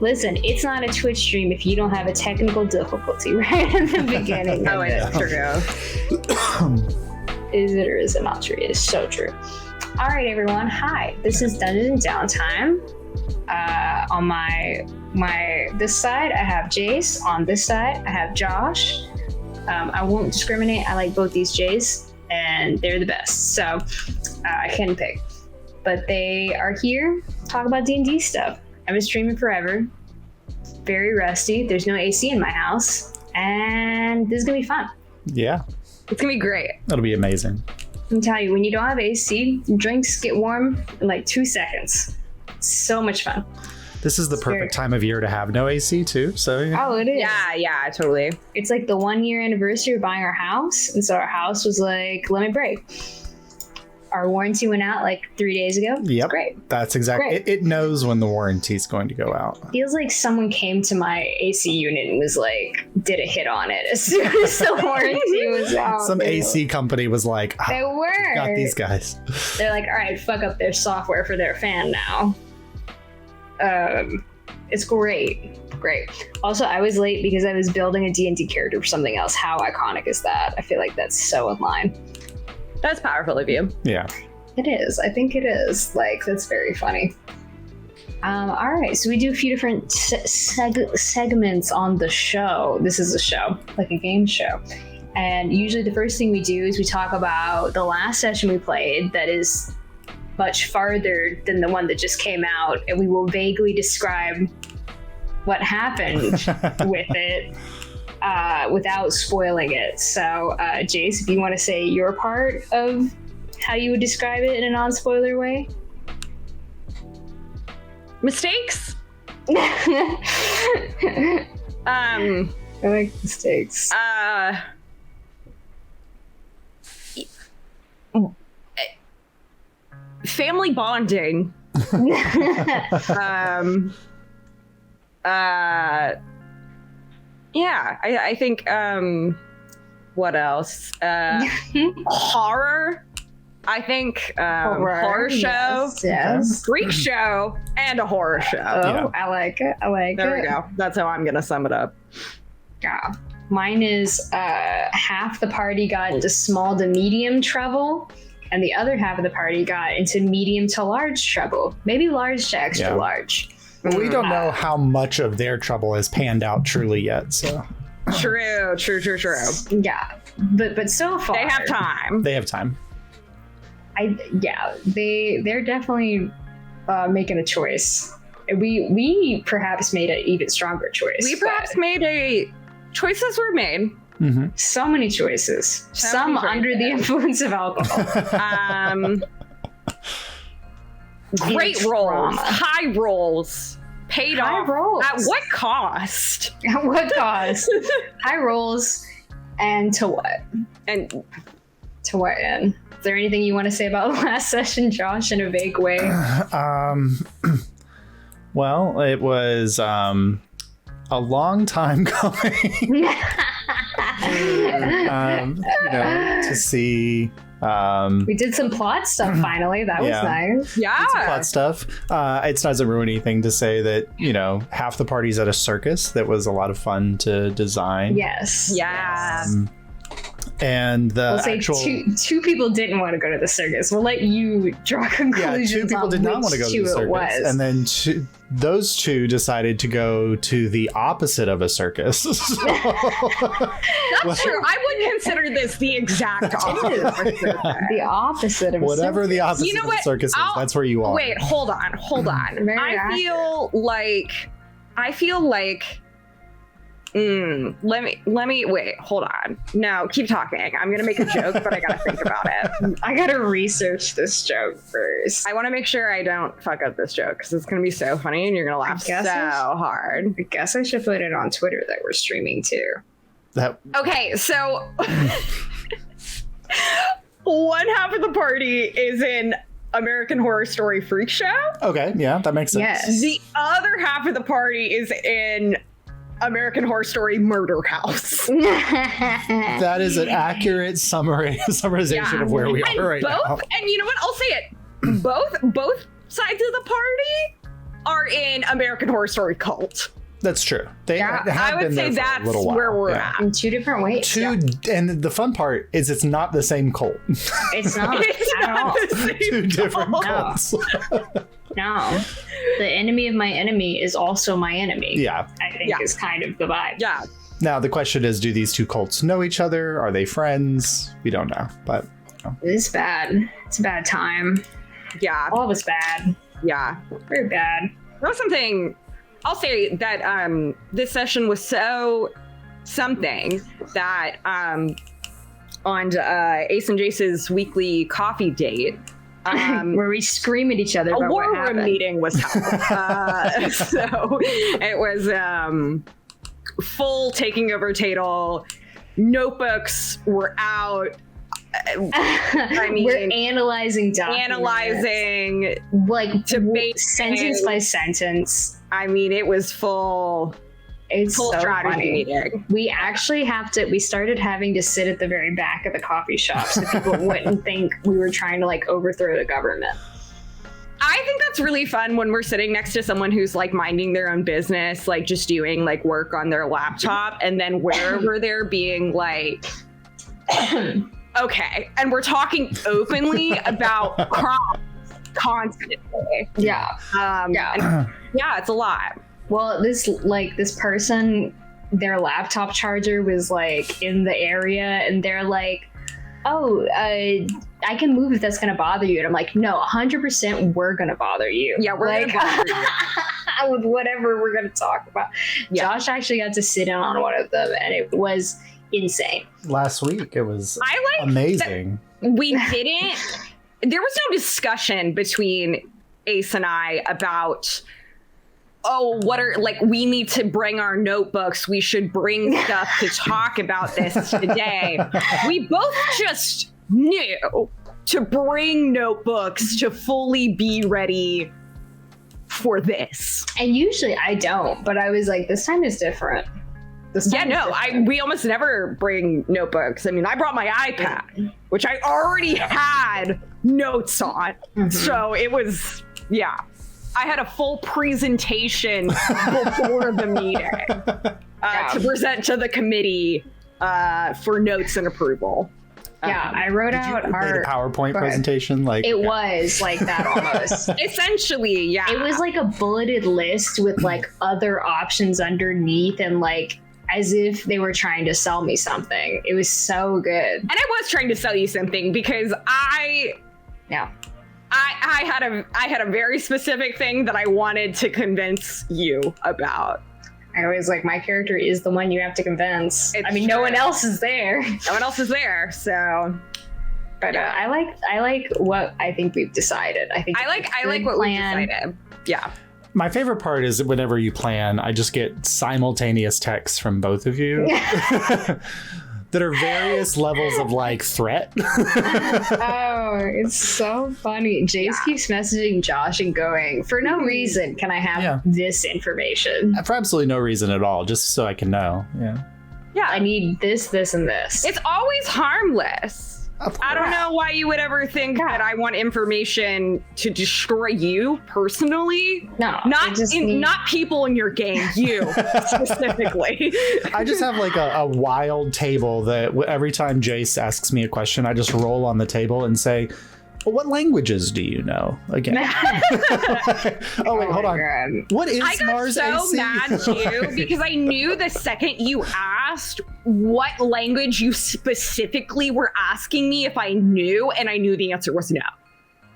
Listen, it's not a Twitch stream if you don't have a technical difficulty right at the beginning. Oh, it's true. Is it or is it not true? It is so true. All right, everyone. Hi, this is Dungeons and Downtime. On my this side, I have Jace. On this side, I have Josh. I won't discriminate. I like both these Jays, and they're the best. So I can pick. But they are here to talk about D&D stuff. I've been streaming forever. Very rusty. There's no AC in my house. And this is going to be fun. Yeah. It's going to be great. That'll be amazing. I can tell you, when you don't have AC, drinks get warm in like 2 seconds. It's so much fun. This is the perfect time of year to have no AC too. So yeah. Oh, it is. Yeah, totally. It's like the 1 year anniversary of buying our house. And so our house was like, let me break. Our warranty went out like 3 days ago. Yep. Great. That's exactly. It knows when the warranty is going to go out. Feels like someone came to my AC unit and was like, did a hit on it as soon as the warranty was out. Some AC company was like, they were. Got these guys. They're like, all right, fuck up their software for their fan now. It's great. Also, I was late because I was building a D&D character for something else. How iconic is that? I feel like that's so in line. That's powerful of you. Yeah. It is. I think it is. Like, that's very funny. All right. So we do a few different segments on the show. This is a show, like a game show. And usually the first thing we do is we talk about the last session we played that is much farther than the one that just came out. And we will vaguely describe what happened with it. Without spoiling it. So, Jace, if you want to say your part of how you would describe it in a non-spoiler way. Mistakes? I like mistakes. Family bonding. Yeah, I think, what else? Horror. I think horror show, yes. Greek show, and a horror show. Oh, Yeah. I like it. There we go. That's how I'm going to sum it up. Yeah. Mine is half the party got into small to medium trouble, and the other half of the party got into medium to large trouble. Maybe large to extra large. Well, we don't know how much of their trouble has panned out truly yet, so. True. Yeah, but so far They have time. They have time. They're definitely making a choice. We perhaps made an even stronger choice. Choices were made. Mm-hmm. So many choices. Some under the influence of alcohol. Great rolls, high rolls, paid off. Rolls. At what cost? At what cost? High rolls, and to what? And to what end? Is there anything you want to say about last session, Josh, in a vague way? Well, it was a long time coming. To see. We did some plot stuff finally. That was nice. Yeah. Plot stuff. It doesn't ruin anything to say that, half the party's at a circus. That was a lot of fun to design. Yes. Yeah. And the we'll say two people didn't want to go to the circus. We'll let you draw conclusions. Yeah, 2 people did not want to go to the circus. And then those 2 decided to go to the opposite of a circus. That's true. I would consider this the exact opposite. The opposite of a whatever circus. the opposite of a circus is, that's where you are. Wait, hold on. I feel like let me wait, hold on. No, keep talking. I'm gonna make a joke, but I gotta think about it. I gotta research this joke first. I want to make sure I don't fuck up this joke because it's gonna be so funny and you're gonna laugh so hard. I guess I should put it on Twitter that we're streaming too. Okay, so one half of the party is in American Horror Story Freak Show. Okay, yeah, that makes sense. Yes. The other half of the party is in American Horror Story Murder House. That is an accurate summarization of where we are right now. And you know what? I'll say it. Both sides of the party are in American Horror Story cult. That's true. They have I would been say there for a little that's while. where we're at. In two different ways. And the fun part is it's not the same cult. It's not It's at not all. the same Two different cult. cults. No. The enemy of my enemy is also my enemy. Yeah. I think is kind of the vibe. Yeah. Now the question is, do these two cults know each other? Are they friends? We don't know, but It's bad. It's a bad time. Yeah. All of it's bad. Yeah. Very bad. That was something I'll say that this session was so something that on Ace and Jace's weekly coffee date, where we scream at each other a about war what room happened. meeting was held. So it was full taking over Tatel. Notebooks were out. I mean, we're analyzing documents. analyzing, like debating. sentence by sentence. I mean, it was full It's so strategy funny. meeting. We actually we started having to sit at the very back of the coffee shop so people wouldn't think we were trying to like overthrow the government. I think that's really fun when we're sitting next to someone who's like minding their own business, like just doing like work on their laptop, and then wherever they're being like, okay, and we're talking openly about crime constantly. Yeah. And yeah, it's a lot. Well, this person, their laptop charger was like in the area, and they're like, "Oh, I can move if that's gonna bother you." And I'm like, "No, 100%, we're gonna bother you." Yeah, we're like, gonna bother you. with whatever we're gonna talk about. Yeah. Josh actually got to sit in on one of them, and it was insane. last week it was I like amazing. we didn't. There was no discussion between Ace and I about, oh, what are, like, we need to bring our notebooks. We should bring stuff to talk about this today. We both just knew to bring notebooks to fully be ready for this. And usually I don't, but I was like, this time is different. We almost never bring notebooks. I mean, I brought my iPad, which I already had notes on. Mm-hmm. So it was, yeah. I had a full presentation before the meeting to present to the committee for notes and approval. Yeah, I wrote out Made a PowerPoint presentation, like It was like that almost. Essentially, yeah. It was like a bulleted list with like other options underneath, and like as if they were trying to sell me something. It was so good. And I was trying to sell you something because I had a very specific thing that I wanted to convince you about. I always like, my character is the one you have to convince. It's I mean, no true. one else is there. No one else is there, so. But I like what I think we've decided. I like what we decided. Yeah. my favorite part is whenever you plan, I just get simultaneous texts from both of you that are various levels of like threat. Oh, it's so funny. Jace keeps messaging Josh and going, for no reason can I have this information. For absolutely no reason at all, just so I can know. Yeah. I need this, this, and this. It's always harmless. I don't know why you would ever think that I want information to destroy you personally. No, not people in your game, you specifically. I just have like a wild table that every time Jace asks me a question, I just roll on the table and say, well, what languages do you know? Again. Oh, wait, hold on. God. What is I got Mars so AC? mad too because I knew the second you asked what language you specifically were asking me if I knew, and I knew the answer was no.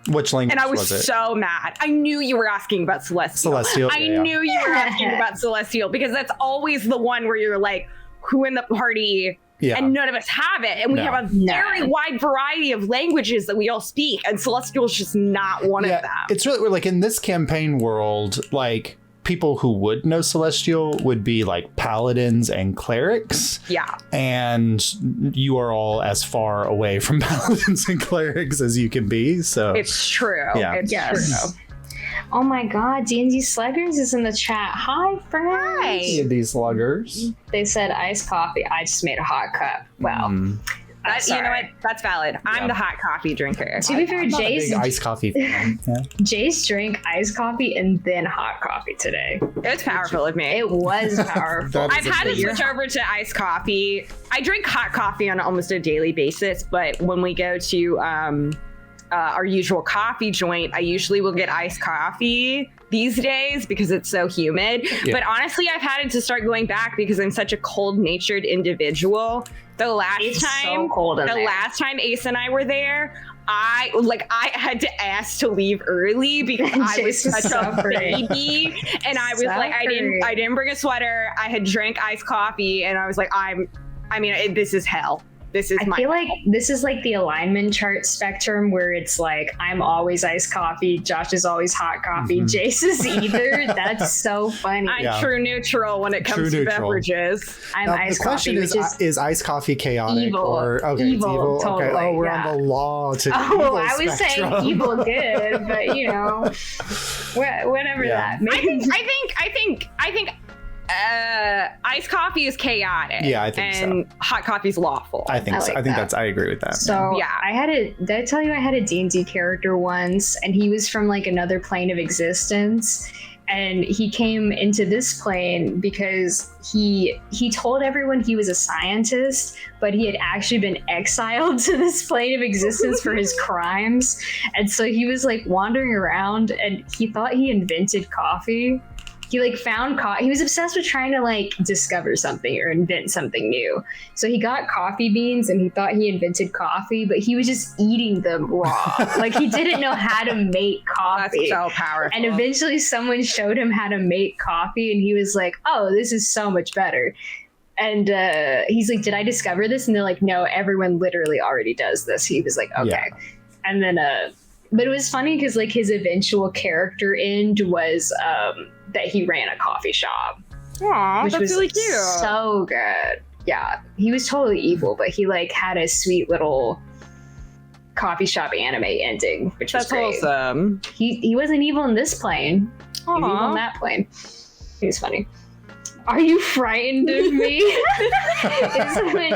Which language And I was it? so mad. I knew you were asking about Celestial. Celestial. I knew you were asking about Celestial because that's always the one where you're like, who in the party? Yeah. And none of us have it. And we have a very wide variety of languages that we all speak. And Celestial is just not one of them. It's really like in this campaign world, like people who would know Celestial would be like paladins and clerics. Yeah. And you are all as far away from paladins and clerics as you can be. So it's true. Yeah. It's true. Oh my God, D&D Sluggers is in the chat. Hi, friends. D&D sluggers. They said iced coffee. I just made a hot cup. Well, You know what? That's valid. I'm the hot coffee drinker. To be fair, I'm not a Jace big iced coffee fan. Yeah. Jace drank iced coffee and then hot coffee today. It was powerful of me. It was powerful. I've had to switch over to iced coffee. I drink hot coffee on almost a daily basis, but when we go to our usual coffee joint, I usually will get iced coffee these days because it's so humid. Yeah. But honestly, I've had to start going back because I'm such a cold-natured individual. The last time Ace and I were there, I had to ask to leave early because I was such a baby, and I was like, I didn't bring a sweater. I had drank iced coffee, and I was like, this is hell. I feel like this is like the alignment chart spectrum where it's like I'm always iced coffee, Josh is always hot coffee, Jace is either. That's so funny. I'm true neutral when it comes to beverages. I'm iced coffee. The question is iced coffee chaotic evil. or evil? Totally, okay. Oh, we're on the law to evil I was spectrum. saying evil good, but you know, whatever that. Maybe. I think iced coffee is chaotic. Yeah, I think and hot coffee is lawful. I think so. I think I agree with that. So yeah, did I tell you I had a D&D character once, and he was from like another plane of existence, and he came into this plane because he told everyone he was a scientist, but he had actually been exiled to this plane of existence for his crimes, and so he was like wandering around, and he thought he invented coffee. He like found coffee. He was obsessed with trying to like discover something or invent something new. So he got coffee beans and he thought he invented coffee, but he was just eating them raw. Like he didn't know how to make coffee. That's so powerful. And eventually someone showed him how to make coffee and he was like, oh, this is so much better. And he's like, did I discover this? And they're like, no, everyone literally already does this. He was like, okay. Yeah. And then, but it was funny because like his eventual character end was that he ran a coffee shop. Aww, which that's was really cute. So good. Yeah, he was totally evil, but he like had a sweet little coffee shop anime ending, which was great. Awesome. He wasn't evil in this plane. He was evil on that plane. He was funny. Are you frightened of me? Is when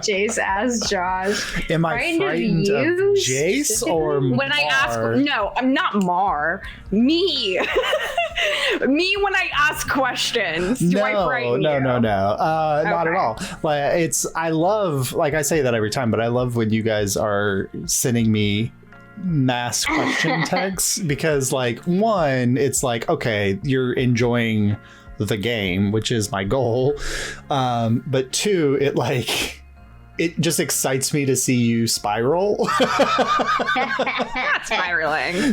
Jace asked Josh. Am I frightened of Jace or Mar? When I ask, no, I'm not Mar. Me. Me when I ask questions. Do I frighten you? No. Not at all. Like I love, like I say that every time, but I love when you guys are sending me mass question texts because like one, it's like, okay, you're enjoying the game, which is my goal, but two, it just excites me to see you spiral.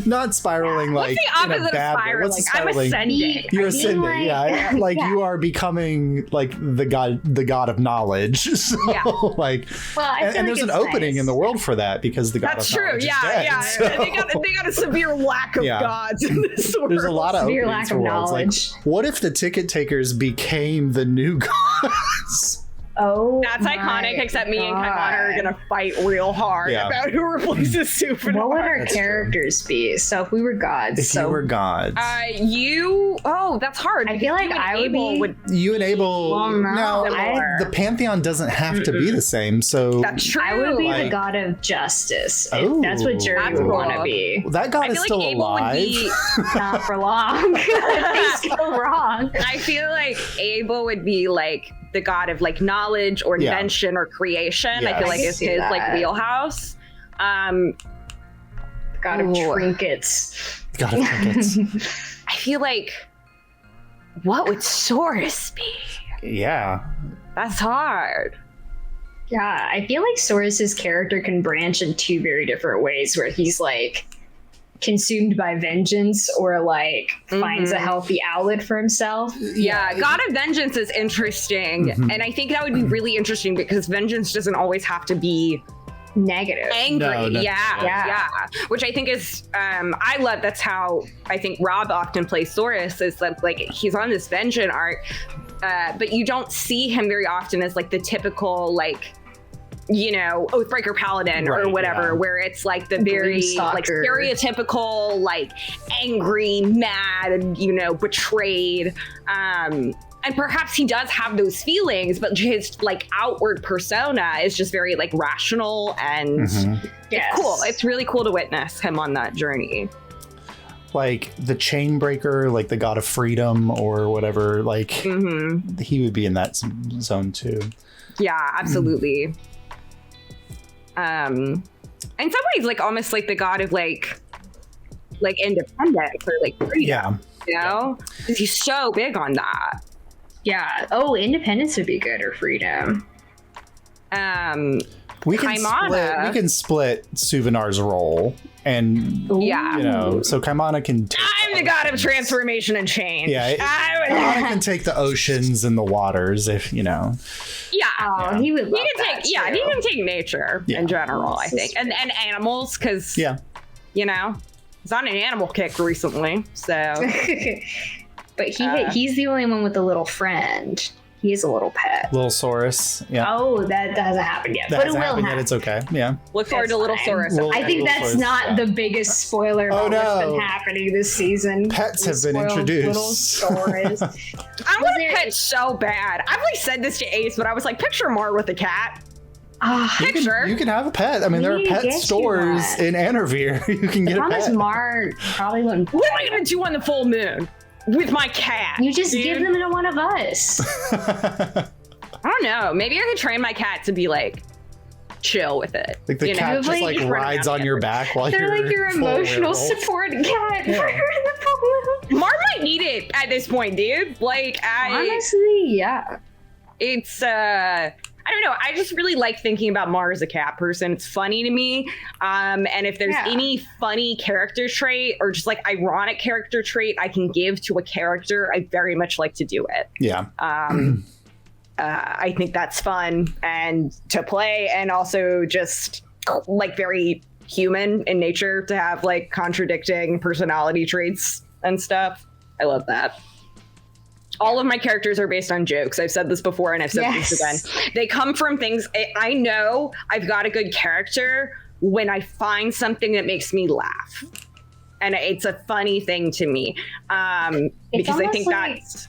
Not spiraling like what's the opposite of spiraling? I'm ascending. You're ascending, yeah. Like you are becoming like the god of knowledge. So, like, and there's an opening in the world for that because the god of knowledge is dead. So. They got a severe lack of gods in this world. There's a lot of openings for worlds. Like, what if the ticket takers became the new gods? Oh, that's iconic. Except me and Kaimana are gonna fight real hard about who replaces Super. What would our characters be? So if we were gods, you were gods, you. Oh, that's hard. I feel like I would be. You and Abel. Well, no, the pantheon doesn't have to be the same. So that's true. I would be the god of justice. That's what Juri would want to be. Well, that god is still alive. Not for long. He's still wrong. I feel like Abel would be like the god of like knowledge or invention or creation. Yes. I feel like is his like wheelhouse. God of trinkets. God of trinkets. I feel like what would Saurus be? Yeah. That's hard. Yeah, I feel like Saurus's character can branch in two very different ways where he's like consumed by vengeance or like finds a healthy outlet for himself. Yeah, God of Vengeance is interesting. And I think that would be really interesting because vengeance doesn't always have to be negative. Angry. No. Yeah. Which I think is, I love, that's how I think Rob often plays Saurus, is that like he's on this vengeance arc, but you don't see him very often as like the typical like, you know, Oathbreaker Paladin or whatever, where it's like the very like stereotypical, like angry, mad, you know, betrayed. And And perhaps he does have those feelings, but his like outward persona is just very like rational, and it's cool. It's really cool to witness him on that journey. Like the chain breaker, like the god of freedom or whatever, like he would be in that zone too. Yeah, absolutely. In some ways, like almost like the god of like independence or like freedom. Yeah. You know? Because he's so big on that. Yeah. Oh, independence would be good, or freedom. We can split Suvinar's role, and you know, so Kaimana can. I'm the god of transformation and change. Yeah, Kaimana can take the oceans and the waters, if you know. Yeah, he would. He can take nature in general. I think, and animals, because you know, he's on an animal kick recently, so. But he's the only one with a little friend. He is a little pet. Little Saurus. Yeah. Oh, that hasn't happened yet. But it will happen. It's okay. Yeah. Look forward to Little Saurus. I think that's not the biggest spoiler about what's been happening this season. Pets have been introduced. Little Saurus. I want a pet so bad. I've like said this to Ace, but I was like, picture Mar with a cat. You can have a pet. I mean, there are pet stores in Anarvir. You can get a pet. Mar probably wouldn't. What am I going to do on the full moon? With my cat. You just give them to one of us. I don't know. Maybe I could train my cat to be like chill with it. Like the cat just like rides on your back while they're like your emotional support cat. Yeah. Mar might need it at this point, dude. Like honestly, yeah. It's I don't know. I just really like thinking about Mar as a cat person. It's funny to me. And if there's any funny character trait or just like ironic character trait I can give to a character, I very much like to do it. Yeah. I think that's fun and to play, and also just like very human in nature to have like contradicting personality traits and stuff. I love that. All of my characters are based on jokes. I've said this before and I've said this again. They come from things. I know I've got a good character when I find something that makes me laugh. And it's a funny thing to me. Because I think that's...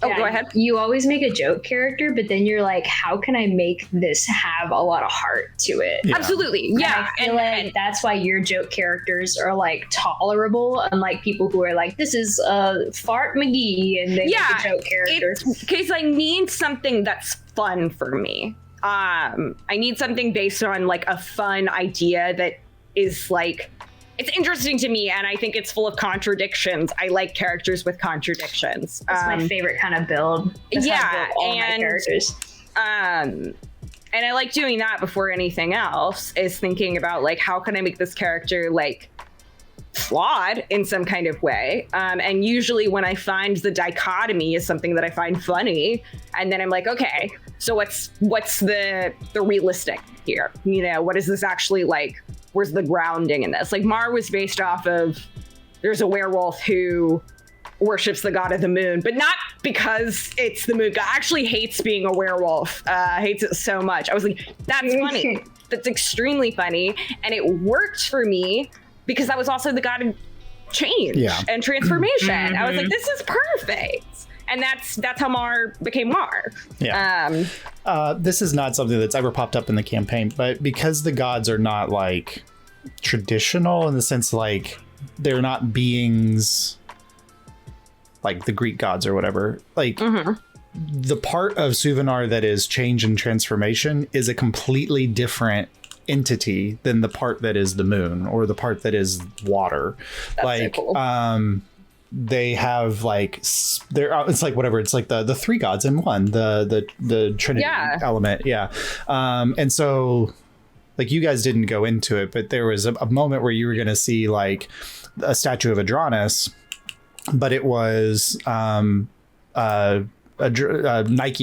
Oh, go ahead. You always make a joke character, but then you're like, how can I make this have a lot of heart to it? Yeah. Absolutely. Yeah. I feel like that's why your joke characters are like tolerable, unlike people who are like, this is Fart McGee, and they make a joke character. Because I need something that's fun for me. I need something based on like a fun idea that is like, it's interesting to me, and I think it's full of contradictions. I like characters with contradictions. That's my favorite kind of build. That's how I build all my characters. And I like doing that before anything else, is thinking about like, how can I make this character like flawed in some kind of way? And usually when I find the dichotomy is something that I find funny, and then I'm like, okay, so what's the realistic here? You know, what is this actually like? Where's the grounding in this? Like Mar was based off of, there's a werewolf who worships the god of the moon, but not because it's the moon god. Actually hates being a werewolf, hates it so much. I was like, that's funny. That's extremely funny. And it worked for me because that was also the god of change and transformation. I was like, this is perfect. And that's how Mar became Mar. Yeah. This is not something that's ever popped up in the campaign, but because the gods are not like traditional in the sense like they're not beings like the Greek gods or whatever, like the part of Suvinar that is change and transformation is a completely different entity than the part that is the moon or the part that is water. That's like so cool. They have like it's like whatever, it's like the three gods in one, the Trinity element. And so like you guys didn't go into it, but there was a moment where you were going to see like a statue of Adronis, but it was Nike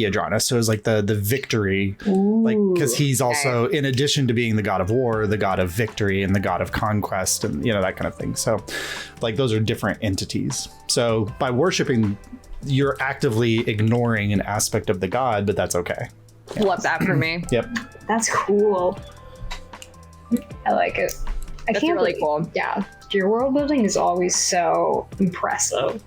Adronis, so it was like the victory. Ooh, like because he's also, in addition to being the god of war, the god of victory and the god of conquest, and you know, that kind of thing. So like those are different entities. So by worshiping, you're actively ignoring an aspect of the god, but that's okay. Love that for me. Yep, that's cool. I like it. That's really cool. Yeah, your world building is always so impressive.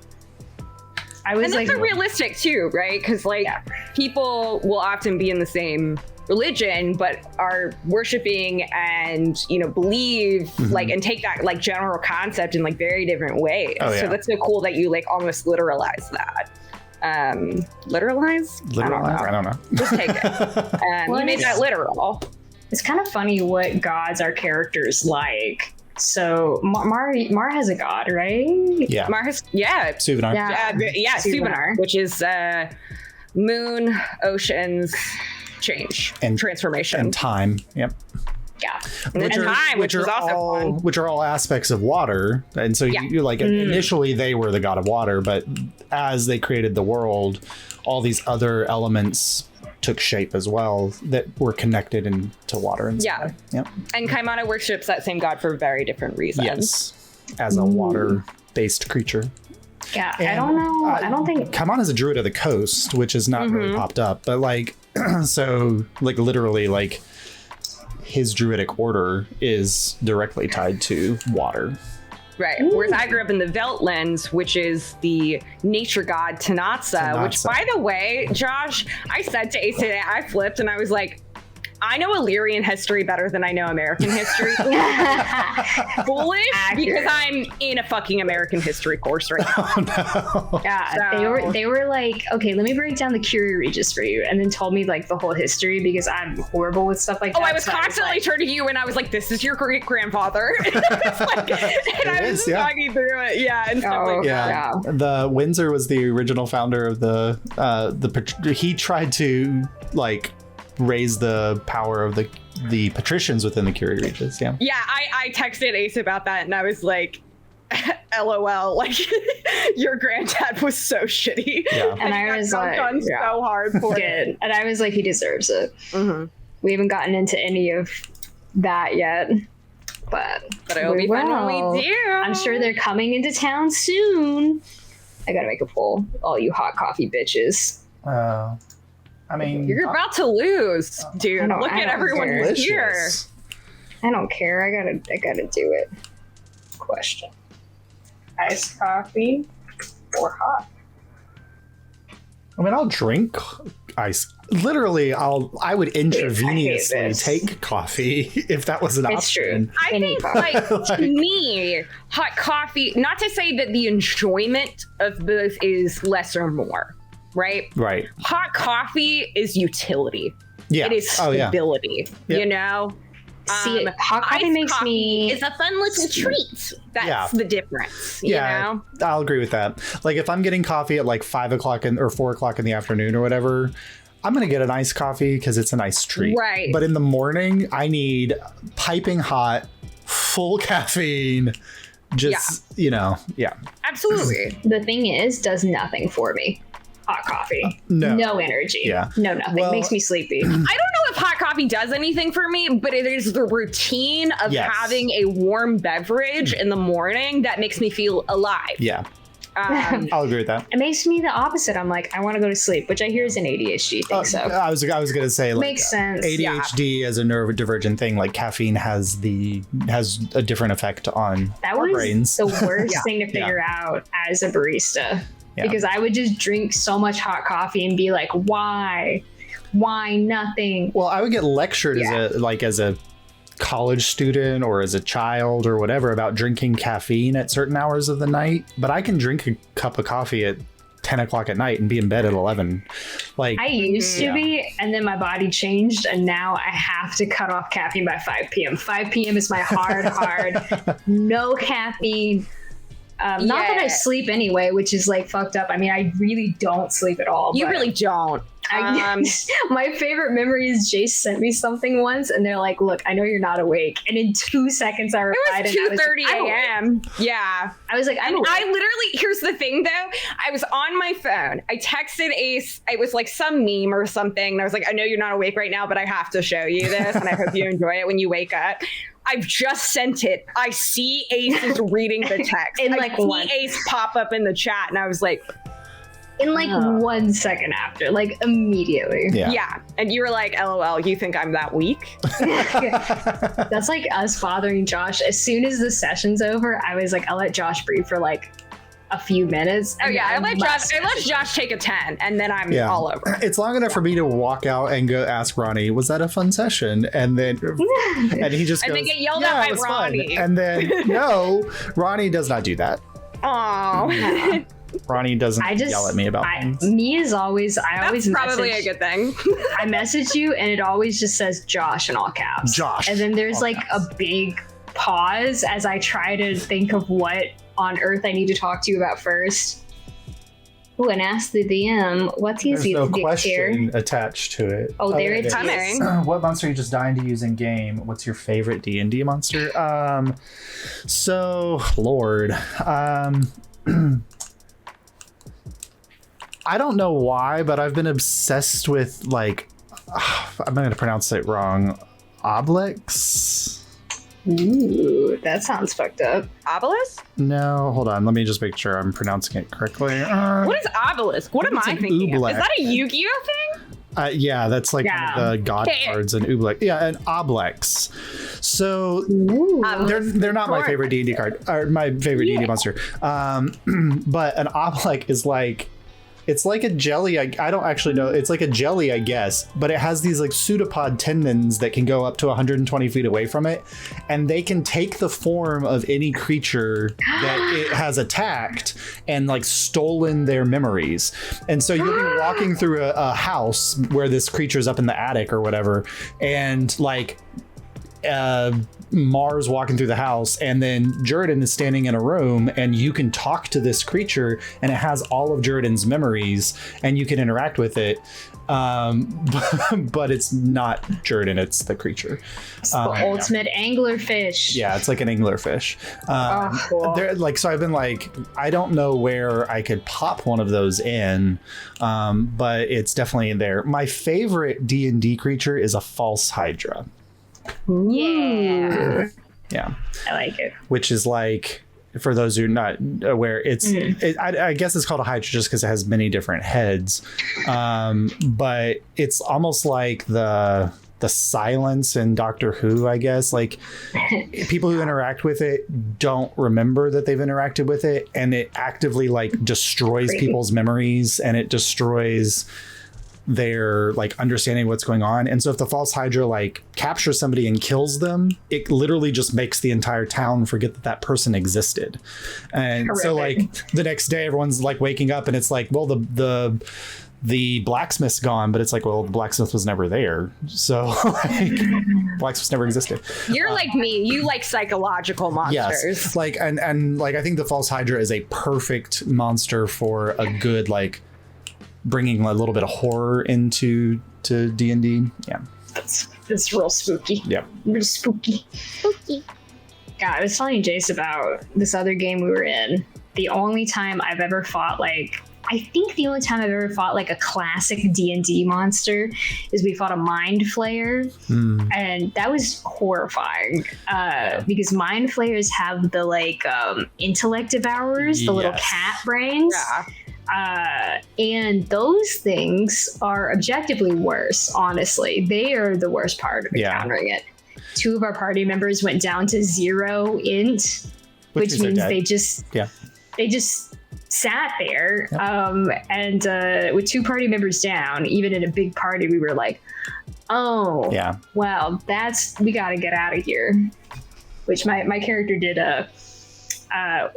I was and like, that's realistic too, right? Because like people will often be in the same religion, but are worshiping and believe like and take that like general concept in like very different ways. So that's so cool that you like almost literalize that. Literalize? I don't know. Just take it. You made that literal. It's kind of funny what gods our characters like. So Mar has a god, right? Yeah. Mar has Suvenar. Suvenar, which is moon, oceans, change, and transformation, and time. Yep. Yeah. Which are all aspects of water. And so you like initially they were the god of water, but as they created the world, all these other elements took shape as well that were connected into water and stuff. Yep. And Kaimana worships that same god for very different reasons. Yes. As a water-based creature. Yeah, and I don't know. I don't think Kaimana is a druid of the coast, which has not really popped up, but like so like literally like his druidic order is directly tied to water. Right. Whereas I grew up in the Veltlands, which is the nature god Tanatsa, which, by the way, Josh, I said to Ace today, I flipped and I was like, I know Illyrian history better than I know American history. Foolish, because I'm in a fucking American history course right now. Oh, no. Yeah, so. they were like, okay, let me break down the Curie Regis for you, and then told me like the whole history because I'm horrible with stuff like that. Oh, I was constantly turning to you, and I was like, "This is your great grandfather." And I was talking through it, and stuff like that. The Windsor was the original founder of the he tried to like raise the power of the patricians within the Curie Regis. I texted Ace about that and I was like, LOL, like your granddad was so shitty. And I was like, so hard for it. And I was like, he deserves it. We haven't gotten into any of that yet, but it'll be fun when we do. I'm sure they're coming into town soon. I gotta make a poll, all you hot coffee bitches. I mean, you're about to lose, dude. Look at everyone who's here. I don't care. I gotta do it. Question: iced coffee or hot? I mean, I'll drink ice. Literally, I would intravenously take coffee if that was an option. It's true. I think, like, to me, hot coffee. Not to say that the enjoyment of both is less or more. Right. Hot coffee is utility. It is stability. You know. See, hot coffee makes me. It's a fun little treat. That's the difference. You know? I'll agree with that. Like if I'm getting coffee at like 5 o'clock or 4 o'clock in the afternoon or whatever, I'm gonna get an iced coffee because it's a nice treat. Right. But in the morning, I need piping hot, full caffeine. Just Absolutely. The thing is, does nothing for me. Hot coffee. No energy. No nothing. Well, makes me sleepy. I don't know if hot coffee does anything for me, but it is the routine of having a warm beverage in the morning that makes me feel alive. I'll agree with that. It makes me the opposite. I'm like, I want to go to sleep, which I hear is an ADHD thing. So I was gonna say, like, makes sense. ADHD as a neurodivergent thing, like caffeine has a different effect on our brains. The worst thing to figure out as a barista. Because I would just drink so much hot coffee and be like, why nothing? Well, I would get lectured as a college student or as a child or whatever about drinking caffeine at certain hours of the night. But I can drink a cup of coffee at 10 o'clock at night and be in bed at 11. Like I used to be, and then my body changed, and now I have to cut off caffeine by 5 p.m. 5 p.m. is my hard no caffeine. Not that I sleep anyway, which is like fucked up. I mean, I really don't sleep at all. You really don't. My favorite memory is Jace sent me something once, and they're like, "Look, I know you're not awake." And in 2 seconds, I replied. It was 2:30 a.m. Yeah, I was like, I literally. Here's the thing, though. I was on my phone. I texted Ace. It was like some meme or something, and I was like, "I know you're not awake right now, but I have to show you this, and I hope you enjoy it when you wake up." I've just sent it. I see Ace is reading the text. I see Ace pop up in the chat, and I was like, in like 1 second after, like immediately. Yeah. And you were like, LOL, you think I'm that weak? That's like us bothering Josh. As soon as the session's over, I was like, I'll let Josh breathe for like a few minutes. Oh yeah, I let Josh take a 10, and then I'm all over. It's long enough for me to walk out and go ask Ronnie, "Was that a fun session?" And then and he just goes, and then get yelled at by Ronnie. Fun. And then no, Ronnie does not do that. Oh. Ronnie doesn't yell at me about things. Me is always, That's probably a good thing. I message you and it always just says Josh in all caps. Josh. And then there's like a big pause as I try to think of what on earth I need to talk to you about first. Oh, and ask the DM, what is There's no the question attached to it. Oh, there it is. Coming. What monster are you just dying to use in game? What's your favorite D&D monster? So, Lord. I don't know why, but I've been obsessed with, like, I'm going to pronounce it wrong. Obelix? Ooh, that sounds fucked up. Obelisk? No, hold on. Let me just make sure I'm pronouncing it correctly. What is obelisk? What am I thinking of? Is that a Yu-Gi-Oh thing? Yeah, that's like one of the god cards in Ublex. Yeah, an Obelix. So they're not my favorite D&D card, or my favorite D&D monster. But an Obelix is like, it's like a jelly. I don't actually know. It's like a jelly, I guess, but it has these like pseudopod tendons that can go up to 120 feet away from it. And they can take the form of any creature that it has attacked and like stolen their memories. And so you'll be walking through a house where this creature's up in the attic or whatever. And like, Mars walking through the house, and then Juridan is standing in a room, and you can talk to this creature, and it has all of Juridan's memories, and you can interact with it. But it's not Juridan, it's the creature. It's the ultimate anglerfish. Yeah, it's like an anglerfish. Cool. Like, so I've been like, I don't know where I could pop one of those in, but it's definitely in there. My favorite D&D creature is a false hydra. Yeah. Yeah. I like it. Which is like, for those who are not aware, I guess it's called a hydra just because it has many different heads. But it's almost like the silence in Doctor Who, I guess. Like, people who interact with it don't remember that they've interacted with it, and it actively like destroys people's memories, and it destroys their like understanding what's going on. And so if the false hydra like captures somebody and kills them, it literally just makes the entire town forget that person existed. And horrific. So like the next day everyone's like waking up and it's like, well, the blacksmith's gone, but it's like, well, the blacksmith was never there, so like blacksmith never existed. You're like me, you like psychological monsters. Yes, like and like I think the false hydra is a perfect monster for a good like bringing a little bit of horror into D&D. Yeah, that's real spooky. Yeah, real spooky. God, I was telling Jace about this other game we were in. The only time I've ever fought the only time I've ever fought like a classic D&D monster is we fought a mind flayer, and that was horrifying because mind flayers have the like intellect devourers, the little cat brains. Yeah. And those things are objectively worse, honestly. They are the worst part of encountering it. 2 of our party members went down to 0 int, which means they just sat there. Yep. And with 2 party members down, even in a big party, we were like, oh, yeah, well, we got to get out of here. Which my character did.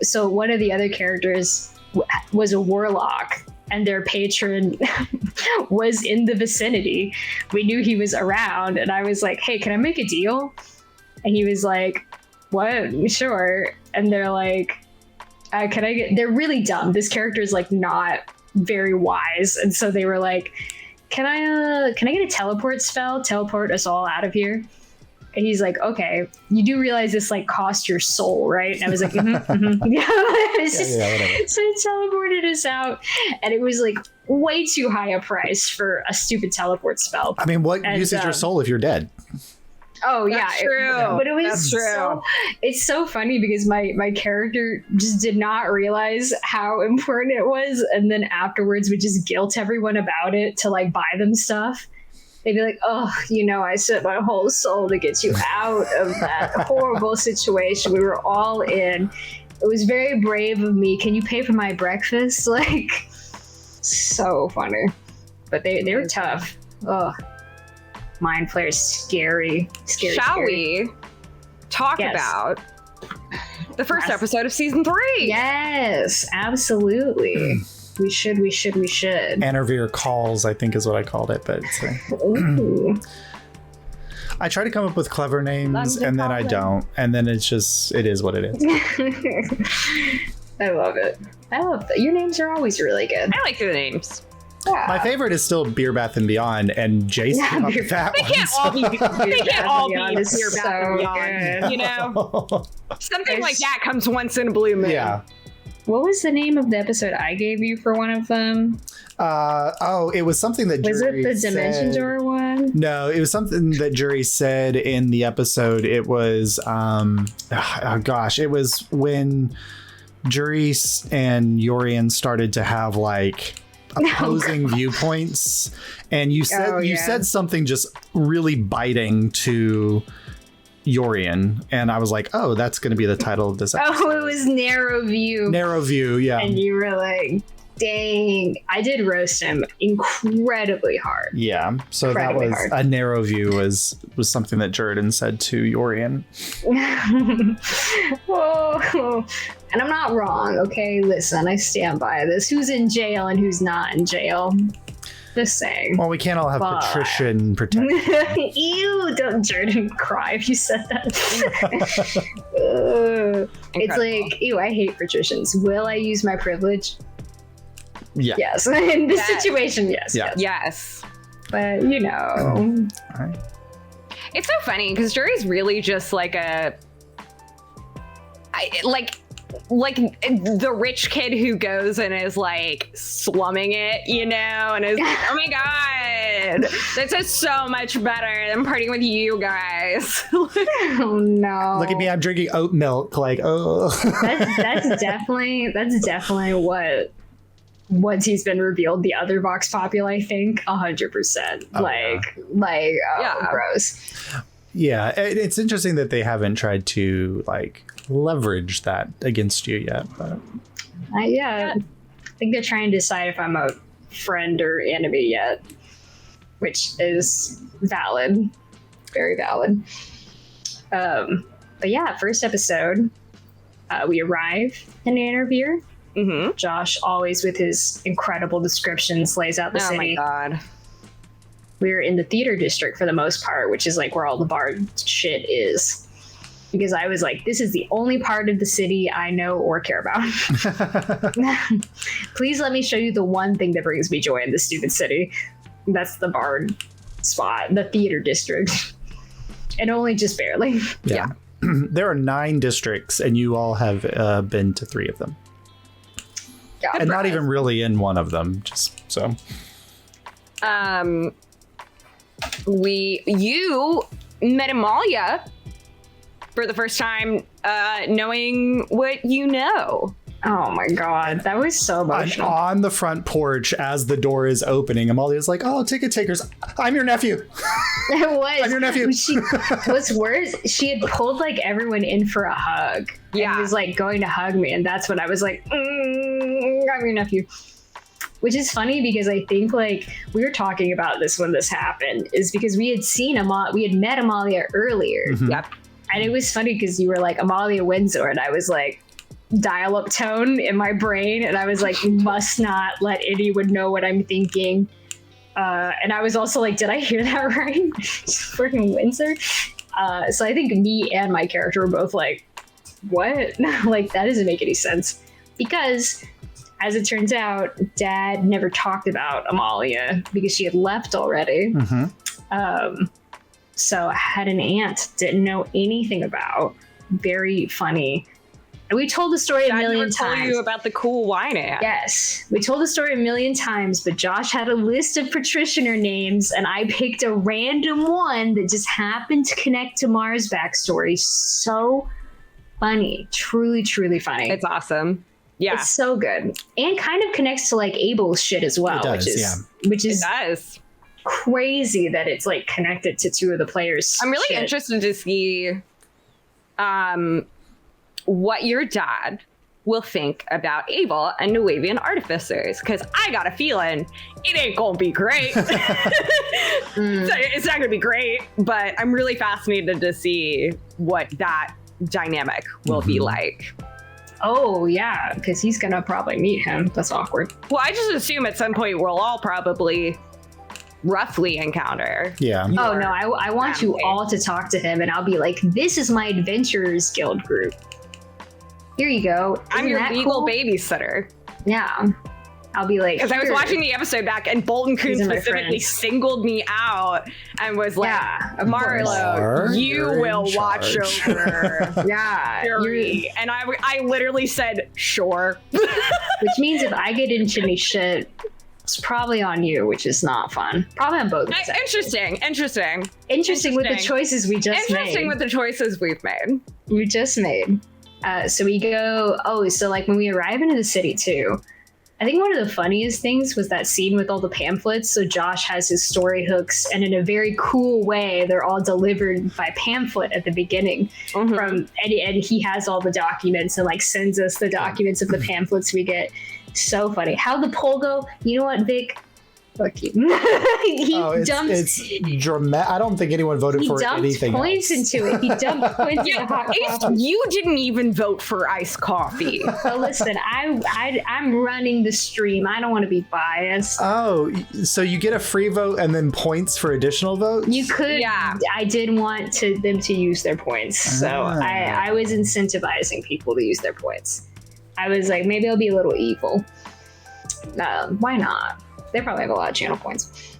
So one of the other characters was a warlock, and their patron was in the vicinity. We knew he was around, and I was like, hey, can I make a deal? And he was like, what? Sure. And they're like, they're really dumb. This character is like not very wise. And so they were like, can I get a teleport spell? Teleport us all out of here. And he's like, okay, you do realize this like cost your soul, right? And I was like, yeah. So it teleported us out, and it was like way too high a price for a stupid teleport spell. I mean, what use is your soul if you're dead? Oh yeah, that's true. But it was it's so funny because my character just did not realize how important it was, and then afterwards would just guilt everyone about it to like buy them stuff. They'd be like, oh, I sent my whole soul to get you out of that horrible situation we were all in. It was very brave of me. Can you pay for my breakfast? Like, so funny. But they were tough. Ugh. Mind Flayer is scary. Scary. Shall scary. we talk about the first episode of season 3? Yes, absolutely. We should. Anarvir Calls, I think is what I called it, but Ooh. I try to come up with clever names and then I don't. And then it is what it is. I love it. I love that. Your names are always really good. I like the names. Yeah. My favorite is still Beer Bath and Beyond, and Jace came up with that They one. can't all be Beer Bath and Beyond, good. you know? Something like that comes once in a blue moon. Yeah. What was the name of the episode I gave you for one of them? It was something that Was Juri it the Dimension said. Door one? No, it was something that Juri said in the episode. It was, it was when Juri and Yorian started to have like opposing viewpoints, and you said something just really biting to Yorian, and I was like, oh, that's going to be the title of this episode. Oh, it was Narrow View. Narrow View, yeah. And you were like, dang. I did roast him incredibly hard. Yeah, so Incredibly that was hard. a Narrow View was something that Jordan said to Yorian. Whoa. And I'm not wrong, okay? Listen, I stand by this. Who's in jail and who's not in jail? Just saying. Well, we can't all have But- patrician protection. Ew, don't Jordan cry if you said that. Ugh. It's like, ew, I hate patricians. Will I use my privilege? Yeah. Yes. In this Yes. situation, yes. Yeah. Yes. But, you know. All right. It's so funny because Juri's really just like like the rich kid who goes and is like slumming it, you know, and is like, oh my god, this is so much better than partying with you guys. Oh no. Look at me, I'm drinking oat milk. Like, oh. That's definitely what once he's been revealed, the other Vox Populi, I think 100%. Yeah. Gross. Yeah, it's interesting that they haven't tried to like leverage that against you yet. But I think they're trying to decide if I'm a friend or enemy yet, which is valid, very valid. But yeah, first episode, we arrive in Anarvir. Mm-hmm. Josh, always with his incredible descriptions, lays out the Oh city. my god. We're in the theater district for the most part, which is like where all the bar shit is. Because I was like, this is the only part of the city I know or care about. Please let me show you the one thing that brings me joy in this stupid city. That's the bard spot, the theater district. And only just barely. yeah. There are 9 districts, and you all have been to 3 of them. Yeah. And not even really in one of them, just so. You met Amalia for the first time, knowing what you know. Oh my god, that was so And emotional. on the front porch, as the door is opening, Amalia's like, oh, ticket takers, I'm your nephew. It was. I'm your nephew. What's worse, she had pulled like everyone in for a hug. Yeah. And was like going to hug me, and that's when I was like, I'm your nephew. Which is funny because I think like we were talking about this when this happened, is because we had met Amalia earlier. Mhm. Yep. And it was funny because you were like Amalia Windsor, and I was like dial-up tone in my brain, and I was like, must not let anyone know what I'm thinking. And I was also like, did I hear that right? Freaking Windsor. So I think me and my character were both like, what? Like, that doesn't make any sense. Because, as it turns out, Dad never talked about Amalia because she had left already. Mm-hmm. So I had an aunt, didn't know anything about. Very funny. And we told the story a million Told times. you about the cool wine ad. Yes, we told the story a million times, but Josh had a list of patricianer names, and I picked a random one that just happened to connect to Mars' backstory. So funny. Truly, truly funny. It's awesome. Yeah, It's so good. And kind of connects to like Abel's shit as well, It does, which it is does. crazy that it's like connected to 2 of the players. I'm really shit. interested to see what your dad will think about Able and Nuavian artificers, because I got a feeling it ain't gonna be great. It's not gonna be great, but I'm really fascinated to see what that dynamic will be like. Oh, yeah, because he's gonna probably meet him. That's awkward. Well, I just assume at some point we'll all probably roughly encounter. Yeah. Oh, no, I want you all to talk to him, and I'll be like, this is my Adventurers Guild group. Here you go. I'm your legal babysitter. Yeah. I'll be like, because I was watching the episode back, and Bolton Coon specifically singled me out and was like, Marlo, you will watch over Juri. And I literally said, sure. Which means if I get into any shit, it's probably on you, which is not fun. Probably on both. Interesting with the choices we just made. Interesting with the choices we've made. We just made. So we go, so like when we arrive into the city too, I think one of the funniest things was that scene with all the pamphlets. So Josh has his story hooks, and in a very cool way, they're all delivered by pamphlet at the beginning. And he has all the documents and like sends us the documents of the pamphlets we get. So funny. How'd the poll go? You know what, Vic? Fuck you. It's dramatic. I don't think anyone voted for anything. He dumped points into it. He dumped points into hot coffee. You didn't even vote for iced coffee. Well, listen, I'm running the stream. I don't want to be biased. Oh, so you get a free vote and then points for additional votes? You could. Yeah. I did want them to use their points, so I was incentivizing people to use their points. I was like, maybe I'll be a little evil. Why not? They probably have a lot of channel points.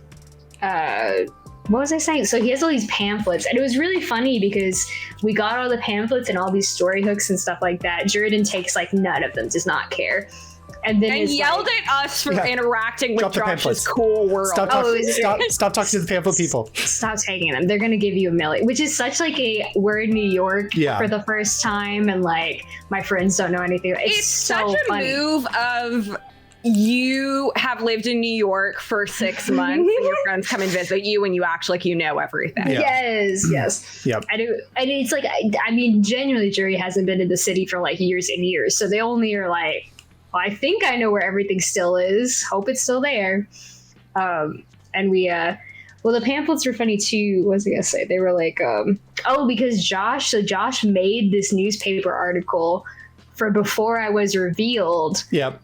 What was I saying? So he has all these pamphlets, and it was really funny because we got all the pamphlets and all these story hooks and stuff like that. Juridan takes like none of them, does not care. And then yelled at us for interacting with Josh's cool world. Stop talking to the pamphlet people. Stop taking them. They're going to give you $1 million, which is such like we're in New York for the first time, and like my friends don't know anything. It's so such a funny. Move of you have lived in New York for 6 months and your friends come and visit you and you act like you know everything. Yes. Yep. I do. And it's like, I mean, genuinely, Juri hasn't been in the city for like years and years. So they only are like, well, I think I know where everything still is. Hope it's still there. And we, well, the pamphlets were funny too. What was I gonna say? They were like, because Josh made this newspaper article for before I was revealed. Yep.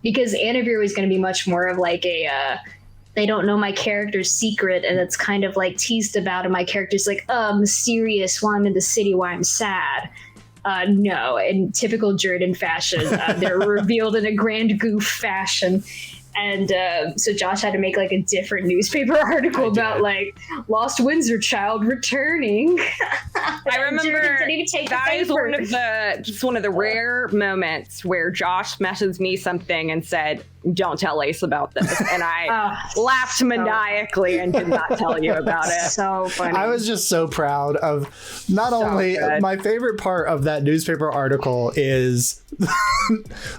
Because Anavir was going to be much more of like they don't know my character's secret, and it's kind of like teased about, and my character's like, mysterious while I'm in the city, why I'm sad. No, in typical Juridan fashion, they're revealed in a grand goof fashion. And so Josh had to make like a different newspaper article about like lost Windsor child returning. I remember that is one of the rare moments where Josh messaged me something and said, "Don't tell Ace about this," and I laughed maniacally and did not tell you about it. So funny. I was just so proud of not only my favorite part of that newspaper article is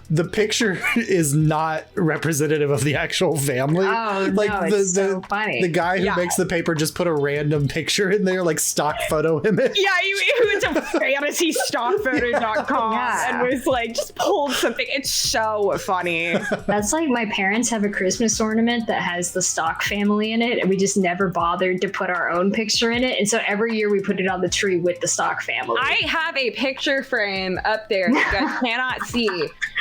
the picture is not representative of the actual family. Oh, like no, it's so funny. The guy who makes the paper just put a random picture in there, like stock photo image. Yeah, he went to fantasystockphoto.com and was like, just pulled something. It's so funny. That's like my parents have a Christmas ornament that has the Stock family in it, and we just never bothered to put our own picture in it. And so every year we put it on the tree with the Stock family. I have a picture frame up there that you guys cannot see.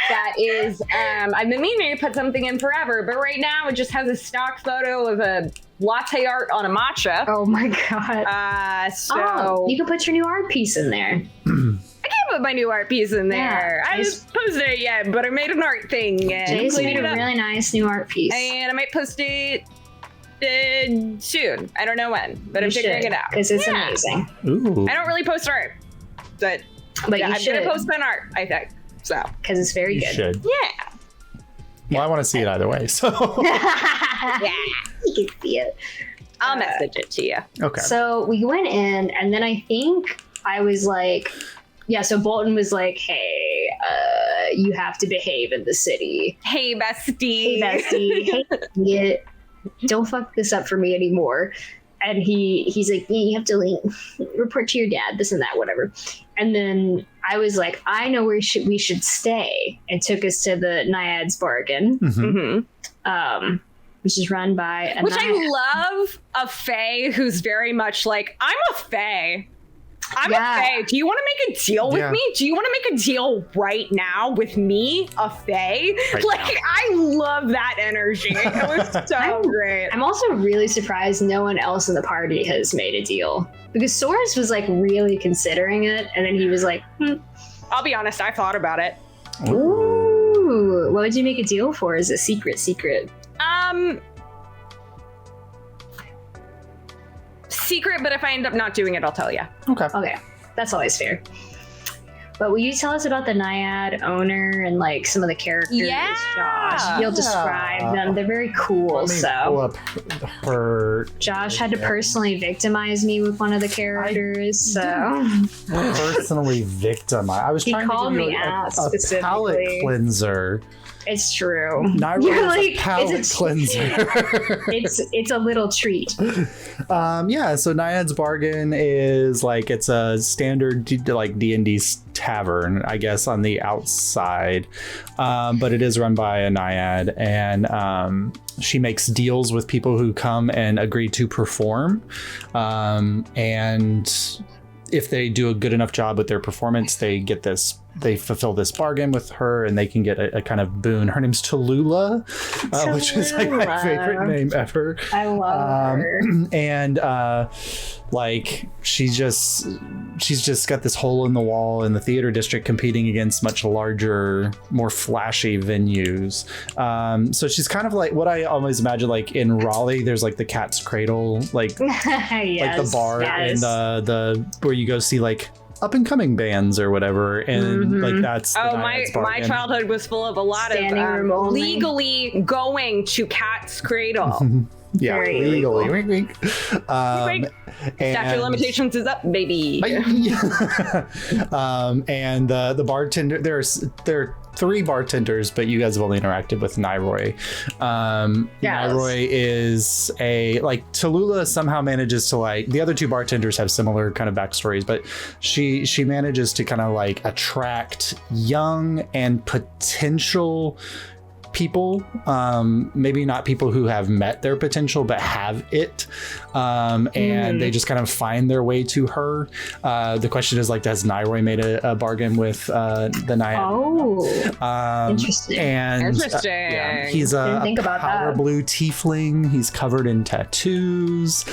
That is, I've been meaning to put something in forever, but right now it just has a stock photo of a latte art on a matcha. Oh my god. So you can put your new art piece in there. I can't put my new art piece in there. I just posted it yet, but I made an art thing. Jace made a really nice new art piece. And I might post it soon. I don't know when, but I'm figuring it out. Because it's amazing. Ooh. I don't really post art, but I'm going to post my art, I think. So, because it's very good. Should. Yeah. Well, I want to see it either way. So yeah, you can see it. I'll message it to you. Okay. So we went in, and then I think I was like, so Bolton was like, hey, you have to behave in the city. Hey, bestie. Hey, don't fuck this up for me anymore. And he's like, you have to report to your dad, this and that, whatever. And then I was like, I know where we should stay, and took us to the Naiad's Bargain, which is run by a I love a fae who's very much like, I'm a fae. I'm a fae. Do you want to make a deal with me? Do you want to make a deal right now with me, a fae? I love that energy. It was so great. I'm also really surprised no one else in the party has made a deal, because Soros was like really considering it, and then he was like, I'll be honest, I thought about it. Ooh, what would you make a deal for? Is it secret? Secret, but if I end up not doing it, I'll tell you. Okay, that's always fair. But will you tell us about the Naiad owner and like some of the characters? Josh, you'll describe them. They're very cool. Let me pull up her. Josh had to personally victimize me with one of the characters. Personally victimized. I was trying to give you a palate cleanser. It's true. Naira is a palate cleanser. it's a little treat. So Naiad's Bargain is like, it's a standard like D&D tavern, I guess, on the outside, but it is run by a Naiad, and she makes deals with people who come and agree to perform, and if they do a good enough job with their performance, they fulfill this bargain with her, and they can get a kind of boon. Her name's Tallulah, which is like my favorite name ever. I love her. And like she's just got this hole in the wall in the theater district, competing against much larger, more flashy venues. So she's kind of like what I always imagine, like in Raleigh, there's like the Cat's Cradle, like like the bar and the where you go see like up and coming bands or whatever, and like that's my childhood was full of a lot of legally going to Cat's Cradle. Very legally. Wink, wink. Statute of limitations is up, baby. And the bartender, there are 3 bartenders, but you guys have only interacted with Nairoy. Nairoy is Tallulah somehow manages to the other 2 bartenders have similar kind of backstories, but she manages to kind of like attract young and potential people, maybe not people who have met their potential but have it, and they just kind of find their way to her. The question is, like, has Nairoy made a bargain with the Naiad? Interesting. And he's a powder blue tiefling. He's covered in tattoos.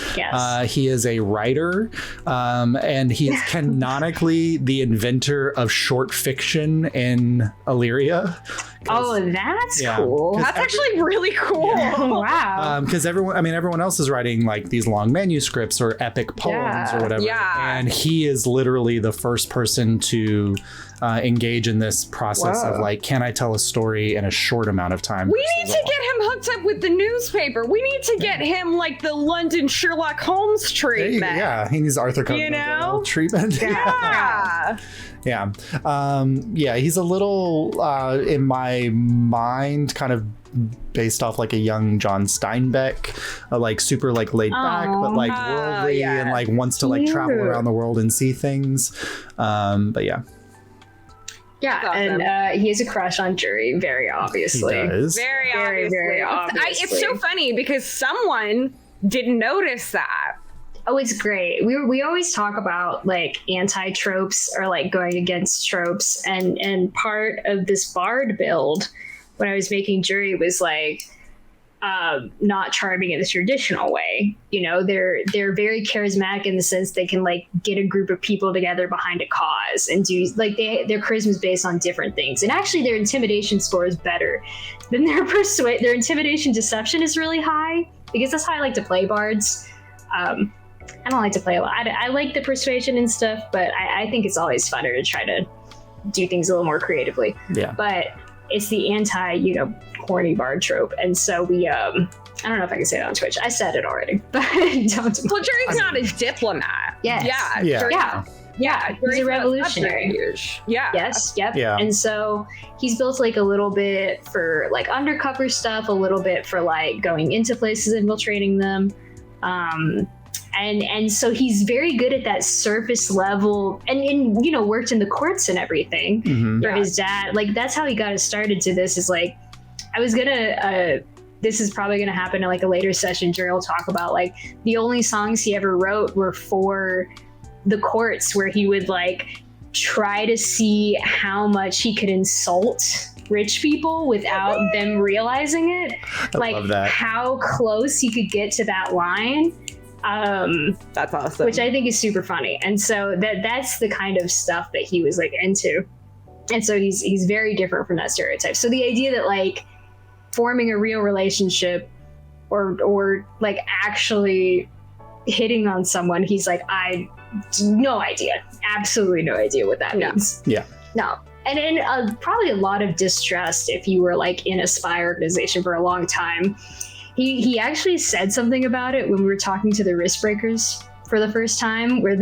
He is a writer, and he is canonically the inventor of short fiction in Illyria. That's cool. That's actually really cool. Wow. Because everyone else is writing like these long manuscripts or epic poems or whatever. And he is literally the first person to engage in this process of like, can I tell a story in a short amount of time? We need to get him hooked up with the newspaper. We need to get him like the London Sherlock Holmes treatment. He needs Arthur Conan Doyle treatment. He's a little in my mind kind of based off like a young John Steinbeck, like super like laid back but like worldly and like wants to like travel around the world and see things. And he has a crush on Juri, very obviously. He does. Very obviously. It's so funny because someone didn't notice that. Oh, it's great. We always talk about like anti-tropes or like going against tropes, and part of this bard build when I was making Juri was like not charming in the traditional way. You know, they're very charismatic in the sense they can like get a group of people together behind a cause and do like their charisma is based on different things. And actually their intimidation score is better than their intimidation deception is really high, because that's how I like to play bards. I don't like to play a lot. I like the persuasion and stuff, but I think it's always funner to try to do things a little more creatively. But it's the corny bard trope. And so we, I don't know if I can say that on Twitch. I said it already, but don't. Well, Juri's not a diplomat. Yes. He's a revolutionary. Yes. And so he's built like a little bit for like undercover stuff, a little bit for like going into places, infiltrating them. And so he's very good at that surface level, and worked in the courts and everything for his dad. Like, that's how he got us started to this. Is like, I was gonna this is probably gonna happen in like a later session. Juri will talk about like the only songs he ever wrote were for the courts, where he would like try to see how much he could insult rich people without them realizing it. I love that. How close he could get to that line. That's awesome. Which I think is super funny. And so that's the kind of stuff that he was like into. And so he's very different from that stereotype. So the idea that like forming a real relationship or like actually hitting on someone, he's like, I no idea, absolutely no idea what that means. Yeah. No. And probably a lot of distrust if you were like in a spy organization for a long time. He actually said something about it when we were talking to the risk breakers for the first time, where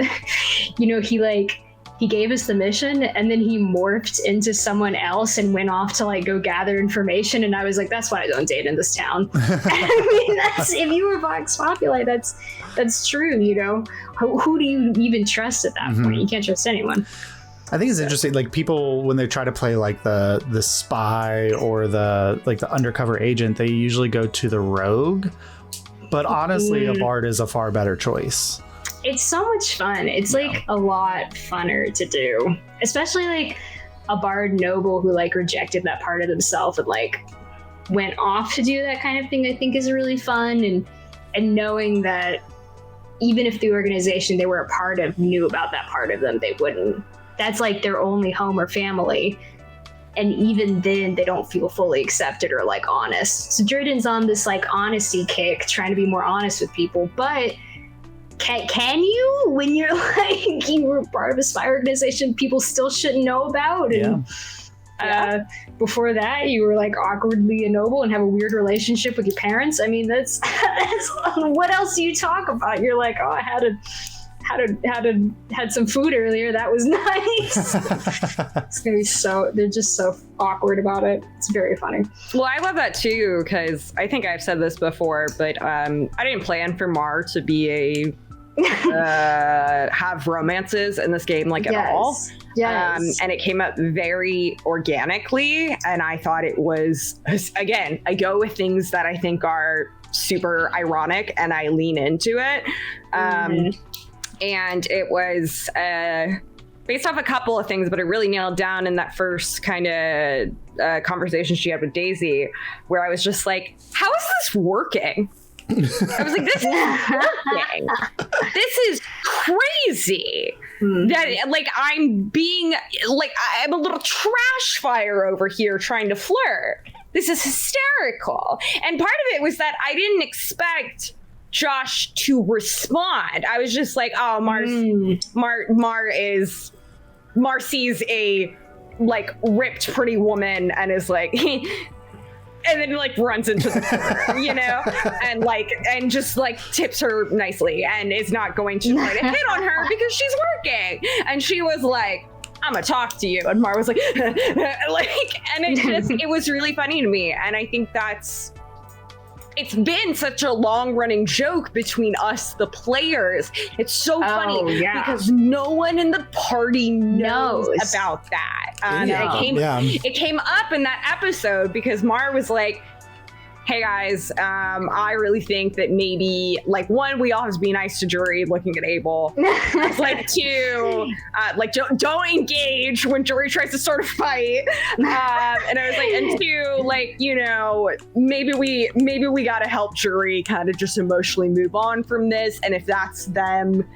he gave us the mission and then he morphed into someone else and went off to like go gather information. And I was like, that's why I don't date in this town. I mean, if you were Vox Populi, that's true. Who do you even trust at that point? You can't trust anyone. I think it's interesting, like people when they try to play like the spy or the undercover agent, they usually go to the rogue. But honestly, a bard is a far better choice. It's so much fun. It's like a lot funner to do, especially like a bard noble who like rejected that part of themselves and like went off to do that kind of thing. I think is really fun, and knowing that even if the organization they were a part of knew about that part of them, they wouldn't. That's like their only home or family. And even then they don't feel fully accepted or like honest. So Jordan's on this like honesty kick, trying to be more honest with people. But can you, when you're like, you were part of a spy organization people still shouldn't know about? And before that you were like awkwardly a noble and have a weird relationship with your parents. I mean, that's what else do you talk about? You're like, oh, I had some food earlier. That was nice. It's gonna be they're just so awkward about it. It's very funny. Well, I love that too, because I think I've said this before, but I didn't plan for Mar to be have romances in this game like at all. Yes. And it came up very organically, and I thought it was, again, I go with things that I think are super ironic and I lean into it. And it was based off a couple of things, but it really nailed down in that first kind of conversation she had with Daisy, where I was just like, how is this working? I was like, this is working. This is crazy. That like I'm being like, I'm a little trash fire over here trying to flirt. This is hysterical. And part of it was that I didn't expect Josh to respond. I was just like, oh, Mar sees a like ripped pretty woman and is like and then like runs into the corner, and just like tips her nicely and is not going to try to hit on her because she's working. And she was like, I'm gonna talk to you. And Mar was like, and it was really funny to me. And I think it's been such a long-running joke between us, the players. It's so funny because no one in the party knows about that. It came up in that episode because Mar was like, hey guys, I really think that maybe, like, one, we all have to be nice to Juri looking at Abel. Like, two, like, don't engage when Juri tries to start a fight. And I was like, and two, like, maybe we gotta help Juri kind of just emotionally move on from this. And if that's them,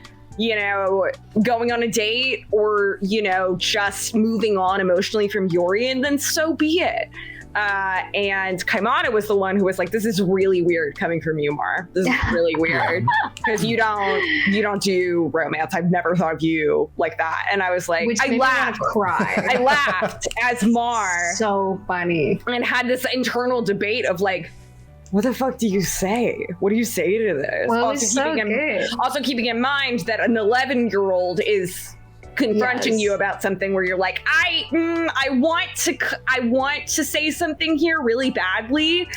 going on a date or, just moving on emotionally from Yuri, and then so be it. And Kaimana was the one who was like, this is really weird coming from you, Mar. This is really weird because you don't do romance. I've never thought of you like that. And I was like, I laughed. I laughed as Mar. So funny. And had this internal debate of like, what the fuck do you say? What do you say to this? Well, also keeping in mind that an 11-year-old is confronting you about something where you're like, I want to say something here really badly,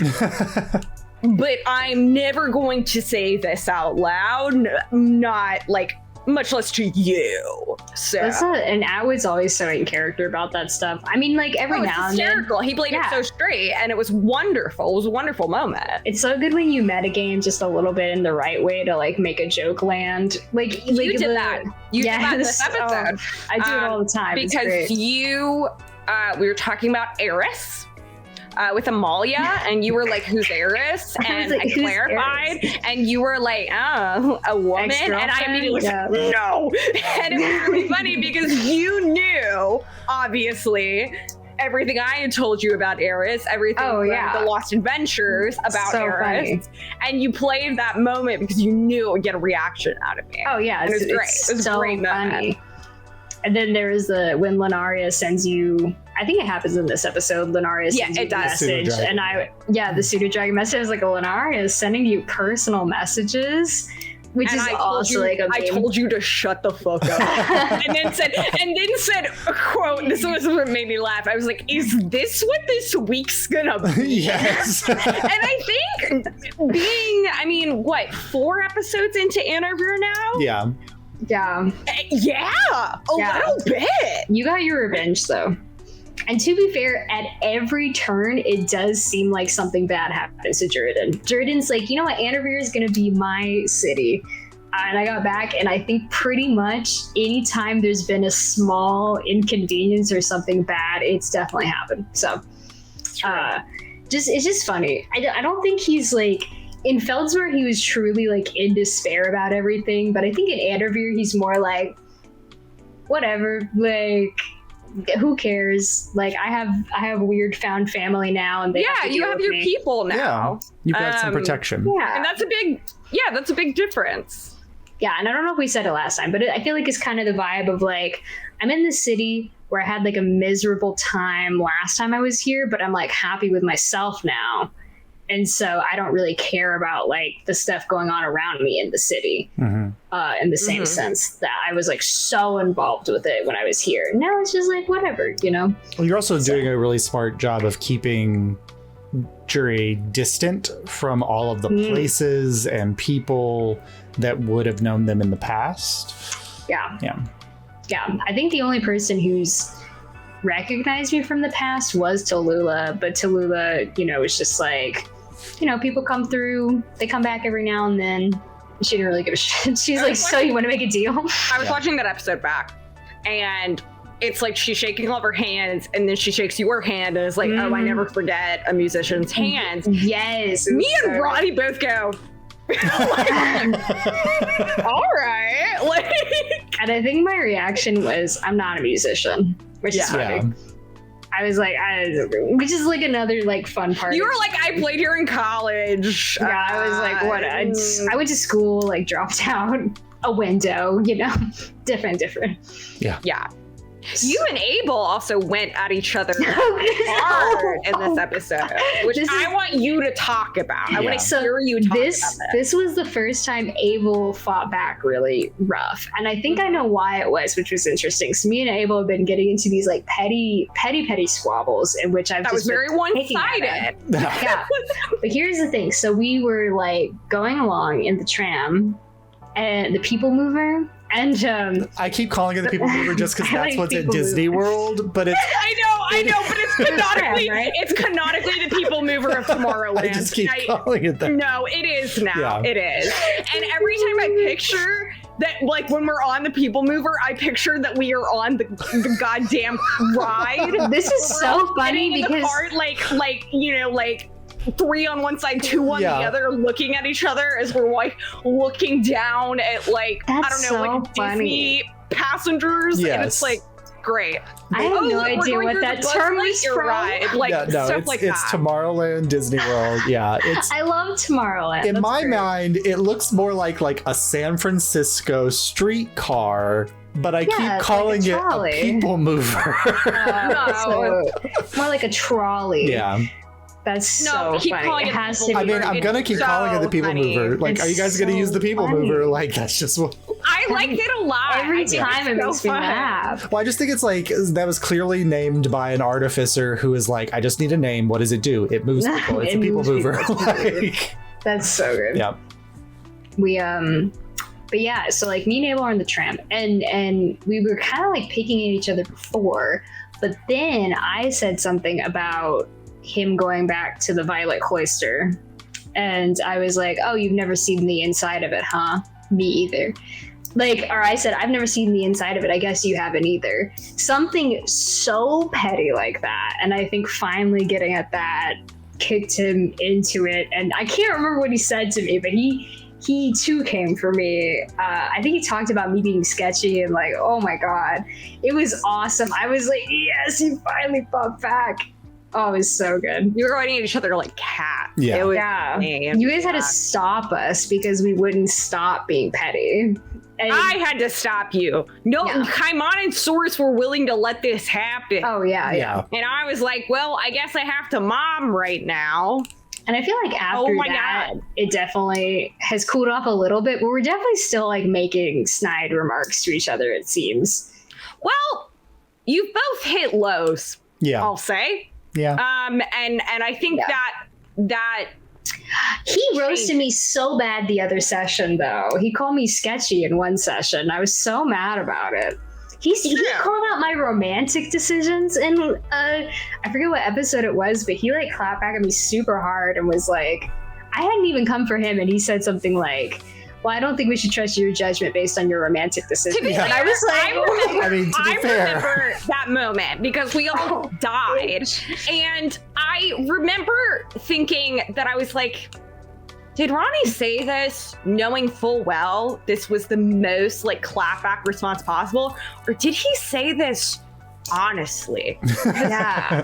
but I'm never going to say this out loud, not like, much less to you. So and I was always so in character about that stuff. I mean, like every now and then. He played it so straight, and it was wonderful. It was a wonderful moment. It's so good when you metagame just a little bit in the right way to like make a joke land. Like you did that. You did that this episode. I do it all the time because we were talking about Eris. With Amalia, and you were like, "Who's Eris?" And I clarified, and you were like, "Oh, a woman," and I immediately was like, "No," and it was really funny because you knew, obviously, everything I had told you about Eris, everything from the Lost Adventures about Eris, and you played that moment because you knew it would get a reaction out of me. Oh yeah, it was great. It was so a great moment. And then there is when Lunaria sends you, I think it happens in this episode, Lunaria sends you a message. And the pseudo dragon message was like, Lunaria is sending you personal messages, which is also like a meme. I told you to shut the fuck up. and then said, quote, this was what made me laugh. I was like, is this what this week's gonna be? Yes. And I think being, 4 episodes into Anarvir now? Yeah. Yeah. A little bit. You got your revenge, though. And to be fair, at every turn, it does seem like something bad happens to Juridan. Juridan's like, you know what? Anarvir is going to be my city. And I got back, and I think pretty much anytime there's been a small inconvenience or something bad, it's definitely happened. So, it's just funny. I don't think he's like... In Feldsmore, he was truly like in despair about everything, but I think in Anarvir, he's more like, whatever, like, who cares? Like, I have a weird found family now, and you have your people now. Yeah, you've got some protection. Yeah, and that's a big difference. Yeah, and I don't know if we said it last time, but I feel like it's kind of the vibe of like, I'm in this city where I had like a miserable time last time I was here, but I'm like happy with myself now. And so I don't really care about like the stuff going on around me in the city in the same sense that I was like so involved with it when I was here. Now it's just like, whatever, you know? Well, you're also doing a really smart job of keeping Juri distant from all of the places and people that would have known them in the past. Yeah. I think the only person who's recognized me from the past was Tallulah, but Tallulah, is just like, people come through, they come back every now and then. She didn't really give a shit. She's like, so you want to make a deal? I was watching that episode back, and it's like she's shaking all of her hands, and then she shakes your hand, and it's like, oh, I never forget a musician's hands. Yes. Me and Roddy both go, all right. Like, and I think my reaction was, I'm not a musician, which is funny. Yeah. I was like, which is like another like fun part. You were like, I played here in college. Yeah, I was like, what? I went to school, like dropped out a window, different. Yeah. You and Abel also went at each other hard in this episode, which I want you to talk about. I want to hear you talk about this. This was the first time Abel fought back really rough. And I think I know why it was, which was interesting. So me and Abel have been getting into these like petty squabbles in which I've that just was very one-sided. Yeah. But here's the thing. So we were like going along in the tram and the people mover. And I keep calling it the people mover just because that's what's at Disney World, but it's I know, but it's canonically right? It's canonically the people mover of Tomorrowland. I just keep calling it that. No, it is now. Yeah. It is. And every time I picture that, like when we're on the people mover, I picture that we are on the goddamn ride. This is so funny because the part, like 3 on one side, 2 on the other, looking at each other as we're like looking down at like Disney passengers, and it's like great. I have no idea what that term is from. Stuff like that. It's Tomorrowland, Disney World. Yeah, I love Tomorrowland. In my mind, it looks more like a San Francisco streetcar. But I keep calling it a people mover. More like a trolley. Yeah. That's so funny. It has to be. I mean, I'm gonna keep calling it the people mover. Like, are you guys gonna use the people mover? Like, that's just what. I like it a lot. Every time it makes me laugh. Well, I just think it's like that was clearly named by an artificer who is like, I just need a name. What does it do? It moves people. It's a people mover. Like, that's so good. Yeah. We but yeah, so like me and Abel are on the tram, and we were kind of like picking at each other before, but then I said something about him going back to the Violet Cloister, and I was like, oh, you've never seen the inside of it, huh? Me either. Like, or I said, I've never seen the inside of it. I guess you haven't either. Something so petty like that. And I think finally getting at that kicked him into it. And I can't remember what he said to me, but he too came for me. I think he talked about me being sketchy and like, oh my God, it was awesome. I was like, yes, he finally fought back. Oh, it was so good. You were running at each other like cats. Yeah. It was You guys had to stop us because we wouldn't stop being petty. And I had to stop you. No, Kaimon and Source were willing to let this happen. Oh, yeah. And I was like, well, I guess I have to mom right now. And I feel like after that, it definitely has cooled off a little bit, but we're definitely still like making snide remarks to each other, it seems. Well, you've both hit lows. Yeah. I'll say. Yeah. And I think that he roasted me so bad the other session, though. He called me sketchy in one session. I was so mad about it. He called out my romantic decisions, and I forget what episode it was, but he like clapped back at me super hard and was like, I hadn't even come for him, and he said something like, well, I don't think we should trust your judgment based on your romantic decisions. And I was like, I remember that moment because we all died. And I remember thinking that I was like, did Ronnie say this knowing full well this was the most like clapback response possible? Or did he say this honestly? yeah.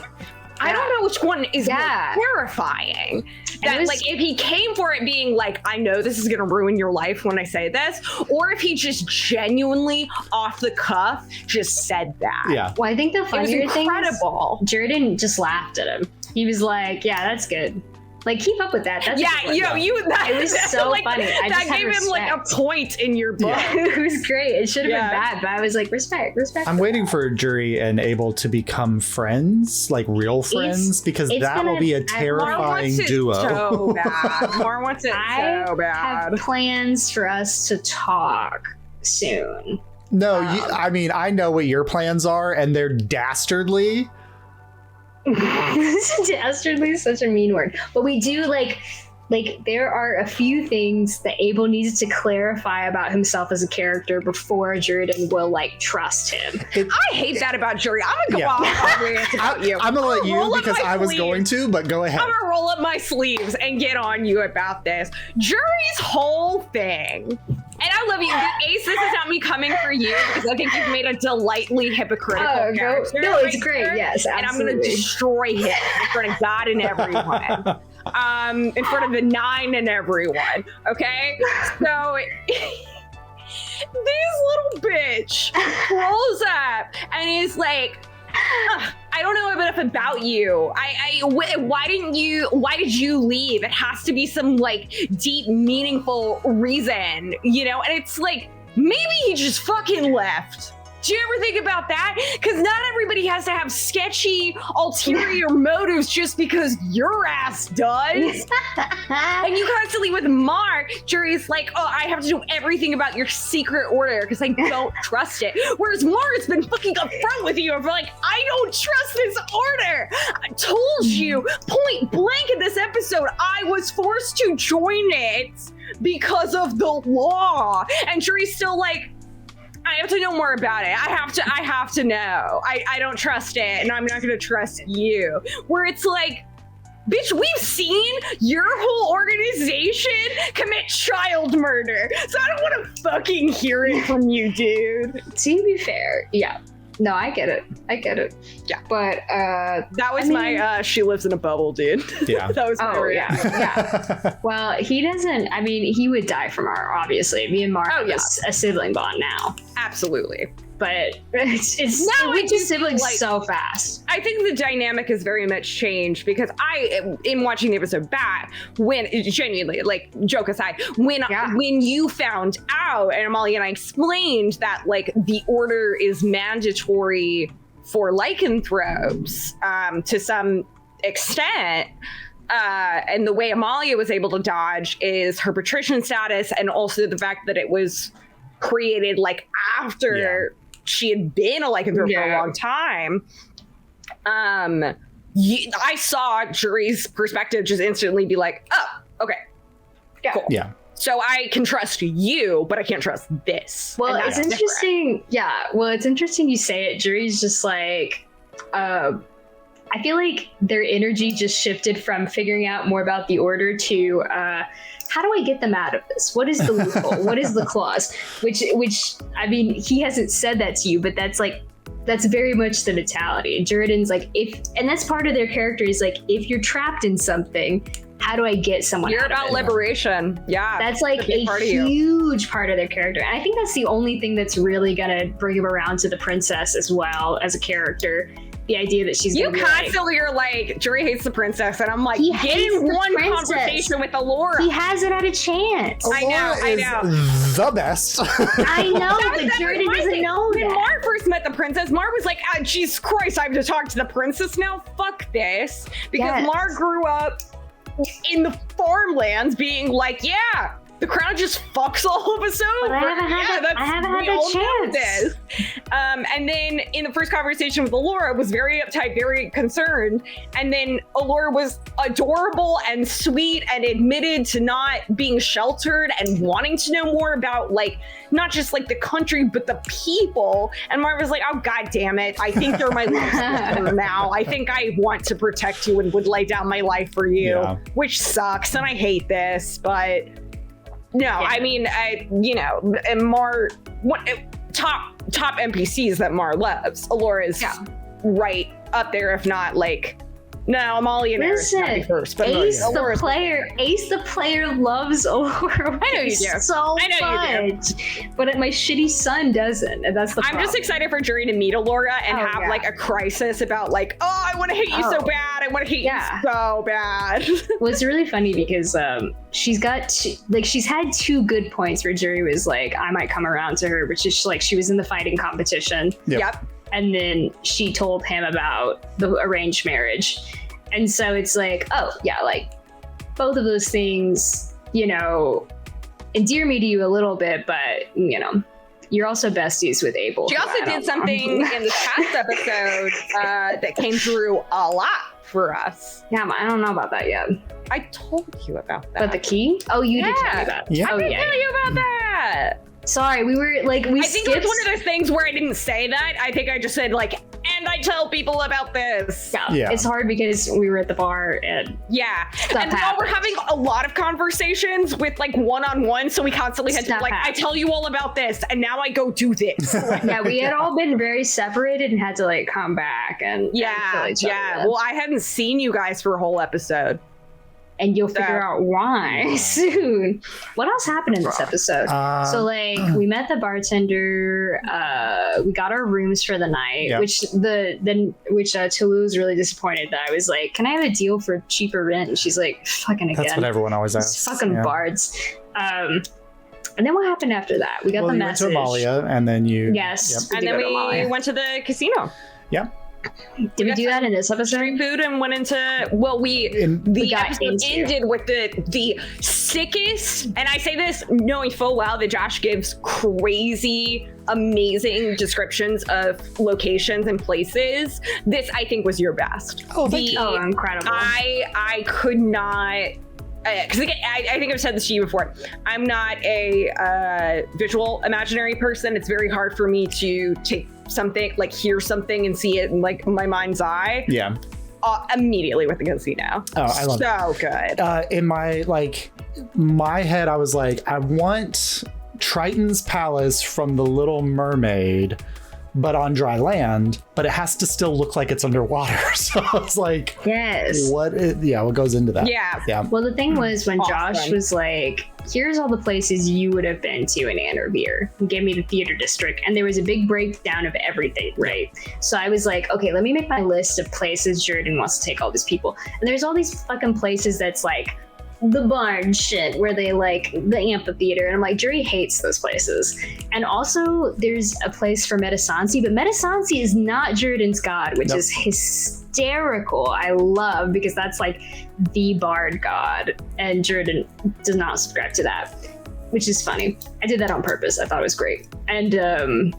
I don't know which one is more terrifying. That like if he came for it being like, I know this is gonna ruin your life when I say this, or if he just genuinely off the cuff just said that. Yeah. Well, I think the funnier thing is Jordan just laughed at him. He was like, yeah, that's good. Like, keep up with that. That's it was so like, funny. That gave him like a point in your book. Yeah. It was great. It should have been bad, but I was like, respect. I'm waiting for Juri and Abel to become friends, like real friends, because that will be a terrifying duo. So bad. Mar wants it so bad. I have plans for us to talk soon. No, I mean, I know what your plans are, and they're dastardly. Dastardly is such a mean word, but we do like there are a few things that Abel needs to clarify about himself as a character before Jordan will like trust him. I hate that about Juri. I'm gonna go off on rant about you. I'm gonna let you because I was going to, but go ahead. I'm gonna roll up my sleeves and get on you about this. Juri's whole thing. And I love you. Ace, this is not me coming for you because I think you've made a delightfully hypocritical character. No, it's great. Yes, absolutely. And I'm going to destroy him in front of God and everyone. In front of the 9 and everyone. Okay? So this little bitch rolls up and is like, I don't know enough about you. Why did you leave? It has to be some like deep, meaningful reason, you know? And it's like, maybe he just fucking left. Do you ever think about that? Because not everybody has to have sketchy ulterior motives just because your ass does. And you constantly with Mar, Juri's like, oh, I have to do everything about your secret order because I don't trust it. Whereas Mar's been fucking upfront with you of like, I don't trust this order. I told you point blank in this episode, I was forced to join it because of the law. And Juri's still like, I have to know more about it. I have to know. I don't trust it, and I'm not gonna trust you. Where it's like, bitch, we've seen your whole organization commit child murder. So I don't want to fucking hear it from you, dude. To be fair, yeah. No, I get it. I get it. Yeah. But that was my she lives in a bubble, dude. Yeah. That was my reaction. yeah. Well, he doesn't. I mean, he would die for Mar. Obviously, me and Mar have a sibling bond now. Absolutely. But it's now we do siblings so fast. I think the dynamic has very much changed because in watching the episode back, when genuinely, like, joke aside, when you found out and Amalia and I explained that like the order is mandatory for lycanthropes to some extent. And the way Amalia was able to dodge is her patrician status, and also the fact that it was created like after she had been a lycanthrope for a long time. I saw Juri's perspective just instantly be like, oh, okay, cool. Yeah. So I can trust you, but I can't trust this. Well, it's interesting. Different. Yeah. Well, it's interesting you say it. Juri's just like, I feel like their energy just shifted from figuring out more about the order to how do I get them out of this? What is the loophole? What is the clause? Which I mean, he hasn't said that to you, but that's very much the mentality. And Juridan's like, and that's part of their character is like, if you're trapped in something, how do I get someone out of it? You're about liberation. Yeah. That's like a huge part of their character. And I think that's the only thing that's really going to bring him around to the princess as well as a character. The idea that she's you constantly are like, Juri hates the princess, and I'm like, get in one conversation with Allura. He hasn't had a chance. Allura I know. The best. I know, but Juri doesn't know that. When Mar first met the princess, Mar was like, oh, Jesus Christ, I have to talk to the princess now? Fuck this. Because Mar grew up in the farmlands being like, yeah, the crown just fucks all of us over. But I haven't had that chance. And then in the first conversation with Allura, was very uptight, very concerned. And then Allura was adorable and sweet and admitted to not being sheltered and wanting to know more about, like, not just like the country, but the people. And Mar was like, oh, God damn it. I think you're my sister now. I think I want to protect you and would lay down my life for you, which sucks. And I hate this, but... No, I mean, and Mar, top NPCs that Mar loves. Allura is right up there, if not like, no, Amalia and Ace gotta be first. But Ace the player loves Allura. I know you do. So much. But my shitty son doesn't, and that's the problem. I'm just excited for Juri to meet Allura and have like a crisis about like, oh, I want to hate you so bad. I want to hate you so bad. Well, it's really funny because she's had two good points where Juri was like, I might come around to her, which is like she was in the fighting competition. Yep. And then she told him about the arranged marriage. And so it's like, oh, yeah, like both of those things, endear me to you a little bit, but, you're also besties with Abel. She also did something in the past episode that came through a lot for us. Yeah, but I don't know about that yet. I told you about that. But the key? Oh, you did tell me that. Yeah. I did tell you about that. Sorry, we were like, I think it was one of those things where I didn't say that. I think I just said like, and I tell people about this. Yeah. It's hard because we were at the bar and and now we're having a lot of conversations with like one-on-one, so we constantly had to like, I tell you all about this, and now I go do this. Yeah, we had all been very separated and had to like come back and fill each other. Well, I hadn't seen you guys for a whole episode. And you'll figure out why soon. What else happened in this episode? So like we met the bartender, we got our rooms for the night, which Toulouse was really disappointed that I was like, can I have a deal for cheaper rent? And she's like, fucking again. That's what everyone always asks. Fucking bards. And then what happened after that? We got the message. Went to Amalia, and then you... Yes. And then we went to the casino. Yeah. Did we do that in this episode? Street food and went into the episode ended with the sickest, and I say this knowing full well that Josh gives crazy, amazing descriptions of locations and places. This I think was your best. Oh, thank you. Oh, incredible! I could not. Because again, I think I've said this to you before. I'm not a visual imaginary person. It's very hard for me to take something, like hear something and see it in like my mind's eye. Yeah. Immediately with the casino. Oh, I love it. So good. In my head, I was like, I want Triton's palace from The Little Mermaid, but on dry land, but it has to still look like it's underwater. So it's like, Yes. what goes into that? Yeah. Well, the thing was when Josh Awesome. was like, here's all the places you would have been to in Anarvir. He gave me the theater district, and there was a big breakdown of everything, right? So I was like, okay, let me make my list of places Jordan wants to take all these people. And there's all these fucking places that's like the barn shit where they like the amphitheater, and I'm like, Juri hates those places. And also there's a place for Metasansi, but Metasansi is not Jordan's god, which is hysterical. I love, because that's like the bard god, and Jordan does not subscribe to that, which is funny. I did that on purpose. I thought it was great. And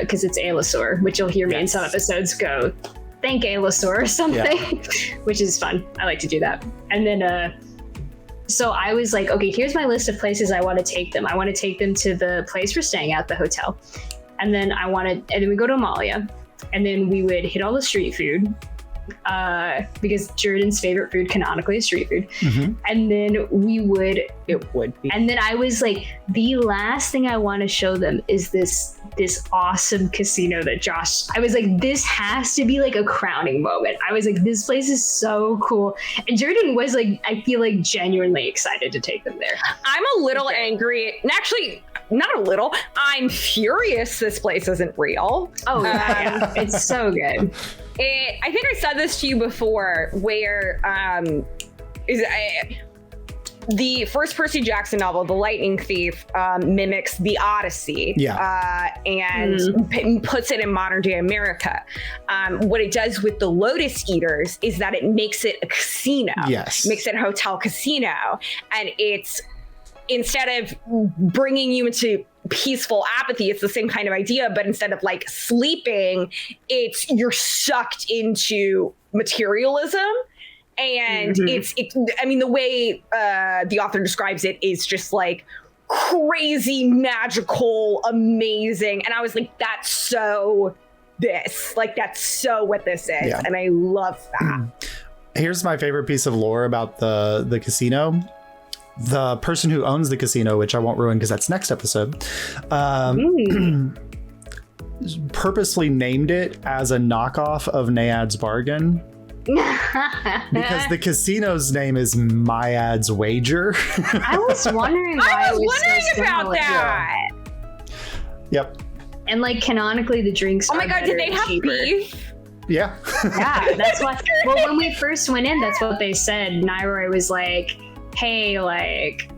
because it's Aelisor, which you'll hear me in some episodes go, thank Aelisor or something, which is fun. I like to do that. And then so I was like, okay, here's my list of places I want to take them. I want to take them to the place we're staying at, the hotel. And then and then we go to Amalia, and then we would hit all the street food, because Jordan's favorite food canonically is street food. Mm-hmm. And then It would be. and then I was like, the last thing I want to show them is this awesome casino that Josh, I was like, this has to be like a crowning moment. I was like, this place is so cool. And Jordan was like, I feel like genuinely excited to take them there. I'm a little angry. And actually, not a little. I'm furious this place isn't real. Oh, yeah. It's so good. I think I said this to you before, where the first Percy Jackson novel, The Lightning Thief, mimics the Odyssey, and puts it in modern day America. What it does with the Lotus Eaters is that it makes it a casino. Yes. Makes it a hotel casino. And it's, instead of bringing you into peaceful apathy, it's the same kind of idea, but instead of like sleeping, you're sucked into materialism. And it's I mean, the way the author describes it is just like crazy, magical, amazing. And I was like, that's so that's so what this is. Yeah. And I love that. Here's my favorite piece of lore about the casino. The person who owns the casino, which I won't ruin because that's next episode, purposely named it as a knockoff of Naiad's Bargain. Because the casino's name is Myad's Wager. I was wondering why I was it was wondering so about similar. that. Yep. And like canonically, the drinks. Oh my are god, better did they and have cheaper. beef? Yeah. Yeah, that's why. Well, when we first went in, that's what they said. Nairoy was like, "Hey, like,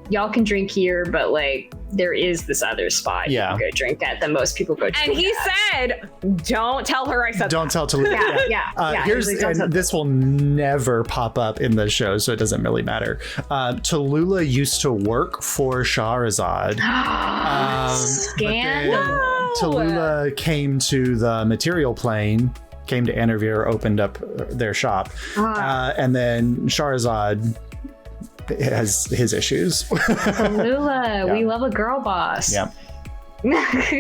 y'all can drink here, but like, there is this other spot you can go drink at that most people go to." And he said, "Don't tell her I said Don't tell Tallulah. Yeah. Here's He was like, "Don't and this will never pop up in the show, so it doesn't really matter. Tallulah used to work for Shahrazad. Scandal. Tallulah came to the material plane, came to Anarvir, opened up their shop, and then Shahrazad has his issues. Tallulah, we love a girl boss. Yeah.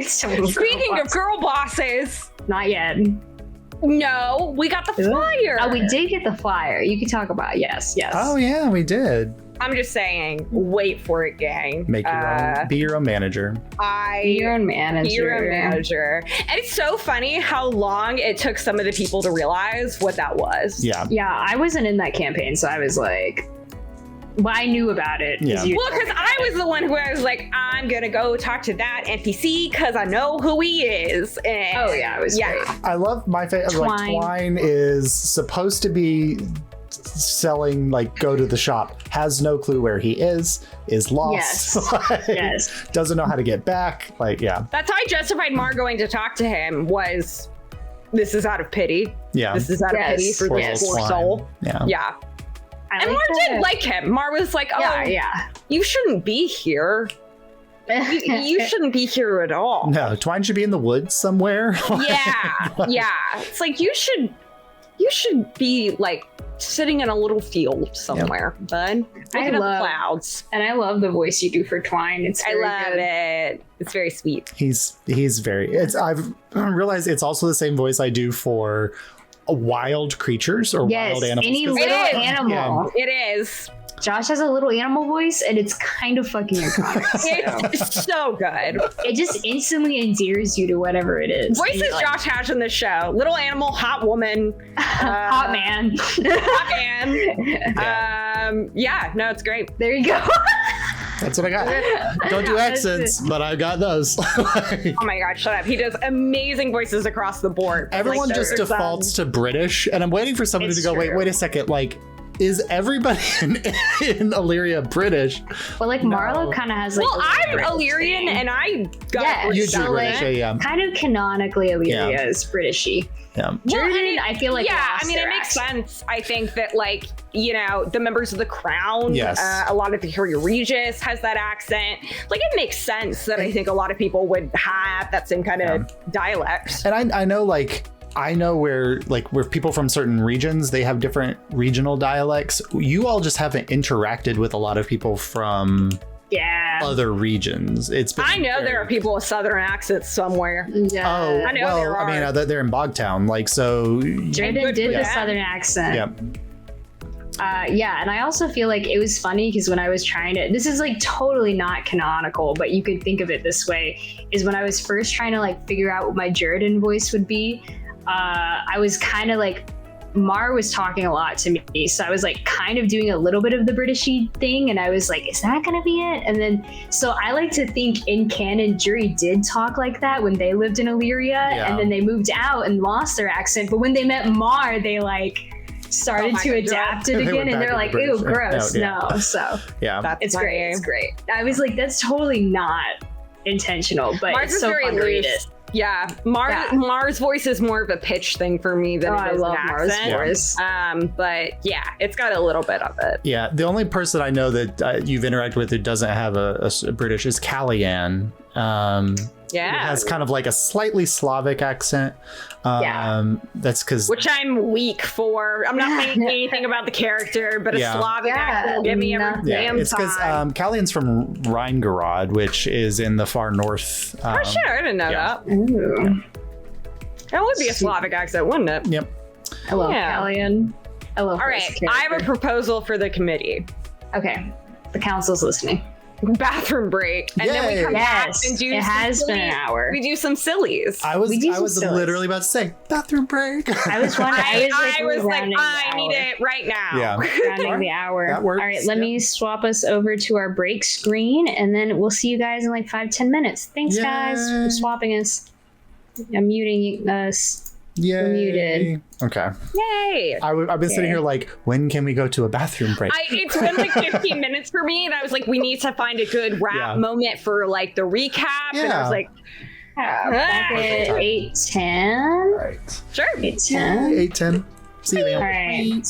Speaking of girl bosses, not yet. No, we got the flyer. Oh, we did get the flyer. You can talk about yes. Oh yeah, we did. I'm just saying, wait for it, gang. Make your own, be your own manager. Be your own manager. Be your own manager. And it's so funny how long it took some of the people to realize what that was. Yeah. Yeah, I wasn't in that campaign, so I was like, well, I knew about it. Yeah. Well, because I was the one who I was like, I'm gonna go talk to that NPC because I know who he is. And oh yeah, it was great. I love my favorite. Like, Twine is supposed to be selling, like, go to the shop, has no clue where he is lost. Yes. Doesn't know how to get back. Like, yeah. That's how I justified Mar going to talk to him, was this is out of pity. Yeah. This is out of pity for this poor soul. Yeah. Yeah. And Mar did like him. Mar was like, oh, you shouldn't be here. You shouldn't be here at all. No, Twine should be in the woods somewhere. Yeah. It's like, you should be like sitting in a little field somewhere, bud. Looking at the clouds. And I love the voice you do for Twine. It's very good. It. It's very sweet. He's very. I've realized it's also the same voice I do for wild creatures or wild animals. Any little animal. It is. Josh has a little animal voice, and it's kind of fucking iconic. It's so good. It just instantly endears you to whatever it is. Voices Josh has in this show: little animal, hot woman, hot man. hot man. No, it's great. There you go. That's what I got. Don't do accents, but I got those. Oh my god, shut up. He does amazing voices across the board. Everyone Like, just there's, defaults to British, and I'm waiting for somebody It's to go, true. wait a second, like, is everybody in Illyria British? Well, like Marlo kind of has like. Well, a I'm British Illyrian, thing. and I got Yeah, You so, do like, British, yeah. kind of canonically, Illyria Yeah. is Britishy. Yeah. Jordan, I feel like yeah, lost I mean, it their makes accent. sense. I think that, like, you know, the members of the Crown, Yes. a lot of the Hero Regis has that accent. Like, it makes sense that I think a lot of people would have that same kind of dialect. And I know, like, where people from certain regions, they have different regional dialects. You all just haven't interacted with a lot of people from Yeah. other regions. I know there are people with Southern accents somewhere. Yeah. Oh, I know well, there I mean, are. they're in Bogtown, like, so. Jordan good did for the them. Southern accent. Yeah. Yeah, and I also feel like it was funny because when I was trying to, this is like totally not canonical, but you could think of it this way, is when I was first trying to like figure out what my Jordan voice would be, I was kind of like, Mar was talking a lot to me, so I was like kind of doing a little bit of the Britishy thing, and I was like, is that gonna be it? And then, so I like to think in canon, Juri did talk like that when they lived in Illyria, and then they moved out and lost their accent, but when they met Mar, they like started to adapt it They again, went and back they're to like, the ew, British. gross, Yeah. no. So Yeah. That's it's funny. great, it's great. I was like, that's totally not intentional, but Mars it's is so very fun to read loose. it. Yeah, Yeah. Mars' voice is more of a pitch thing for me than Oh, it I is love an Mars' accent. voice. But yeah, it's got a little bit of it. Yeah. The only person I know that you've interacted with who doesn't have a British is Callianne. It Yeah, has kind of like a slightly Slavic accent. That's because which I'm weak for. I'm not saying anything about the character, but a Yeah. Slavic Yeah, accent will give me every nothing. damn it's because time. Callian's from Rheingerod, which is in the far north. Oh shit, I didn't know yeah. that. Ooh. That would be a Slavic accent, wouldn't it? Yep. I love Yeah. Callian. I love All her right, as a I have a character. proposal for the committee. Okay, the council's listening. Bathroom break, and then we Yay. come back Yes, and do. it some has been an silly- hour. We do some sillies. I was We do some sillies. literally about to say bathroom break. I was wondering. I was like, rounding I the need hour. it right now. Yeah. Rounding the hour. That works, All right, let yeah. me swap us over to our break screen, and then we'll see you guys in like 5-10 minutes. Thanks, guys, Yay. for swapping us. I'm muting us. Yay. muted. Okay. Yay! I've been sitting here like, when can we go to a bathroom break? It's been like 15 minutes for me, and I was like, we need to find a good wrap Yeah. moment for like the recap. And I Yeah. was like, Back at 8:10. Right. sure. 8:10. 8:10. See you All there. right.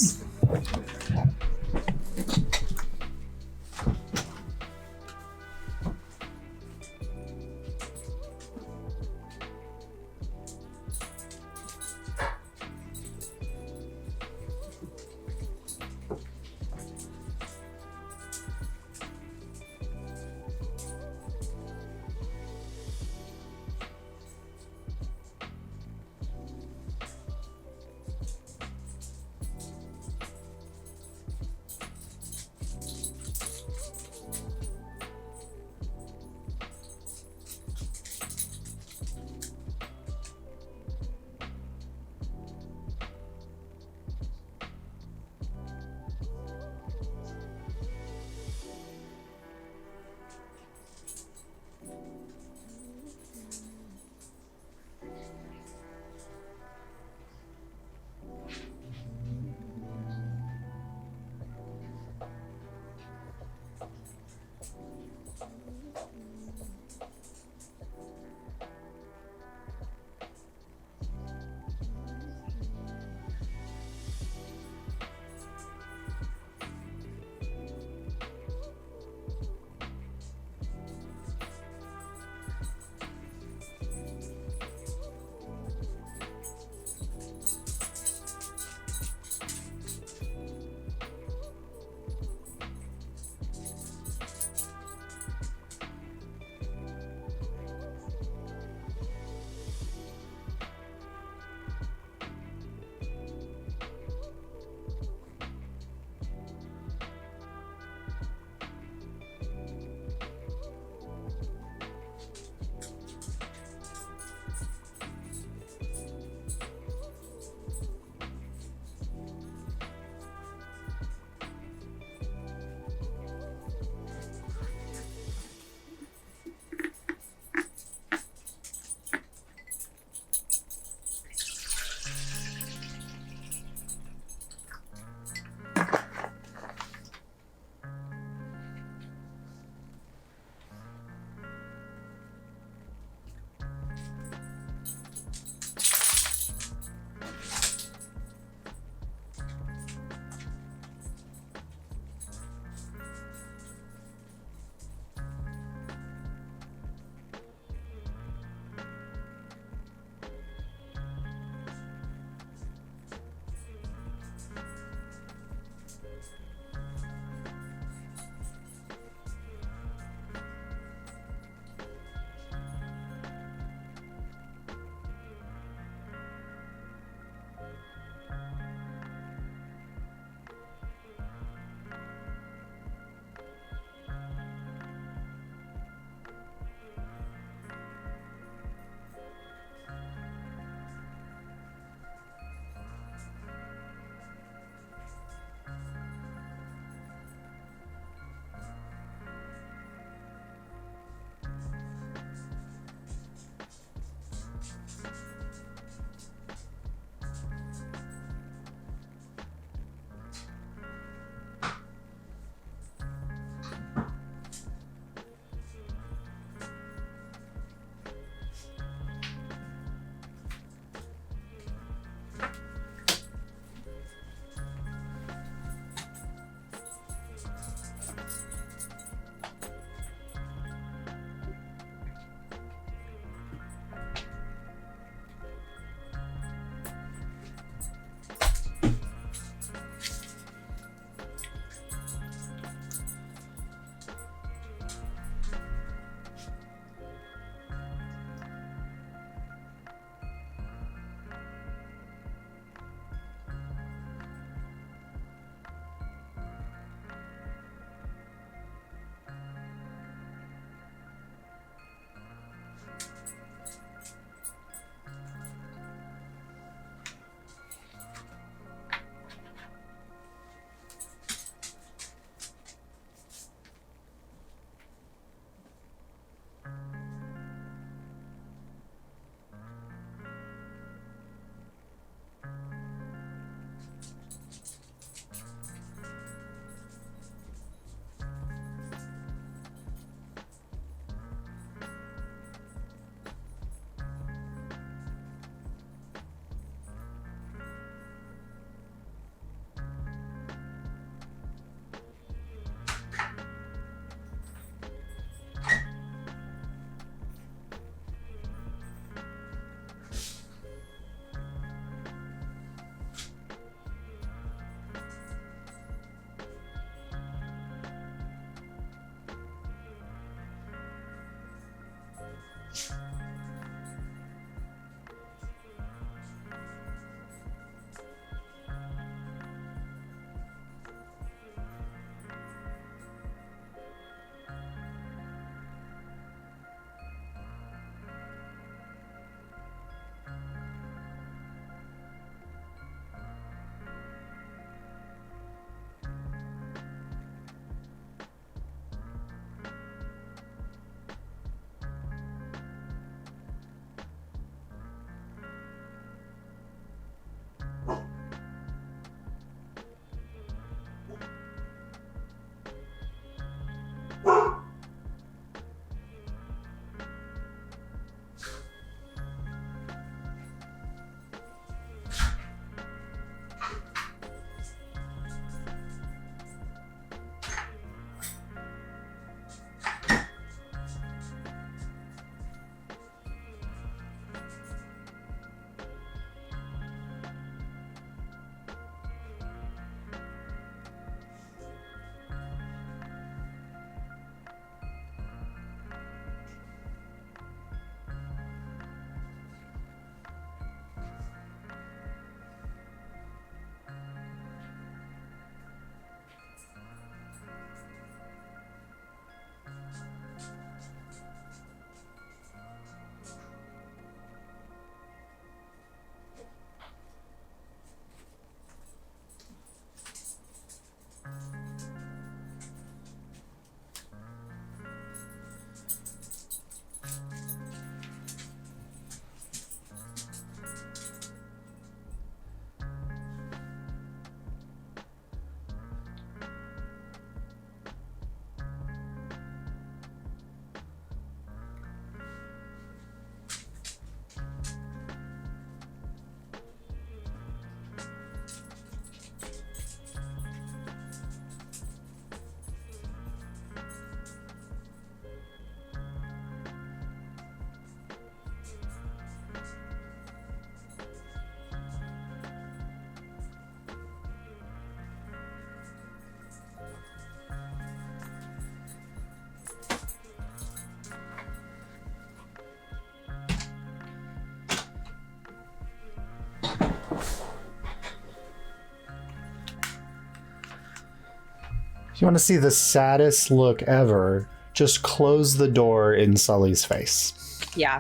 You want to see the saddest look ever? Just close the door in Sully's face. Yeah,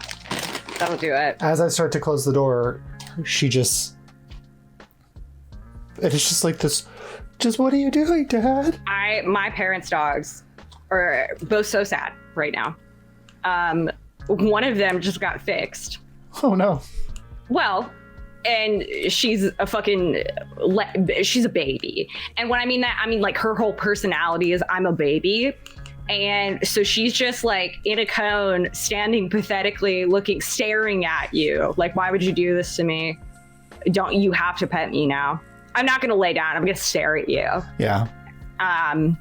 that'll do it. As I start to close the door, she just... And it's just like this... Just, what are you doing, Dad? My parents' dogs are both so sad right now. One of them just got fixed. Oh, no. Well, and she's a she's a baby. And when I mean that, I mean like her whole personality is I'm a baby. And so she's just like in a cone, standing pathetically, staring at you. Like, why would you do this to me? You have to pet me now. I'm not going to lay down. I'm going to stare at you. Yeah. And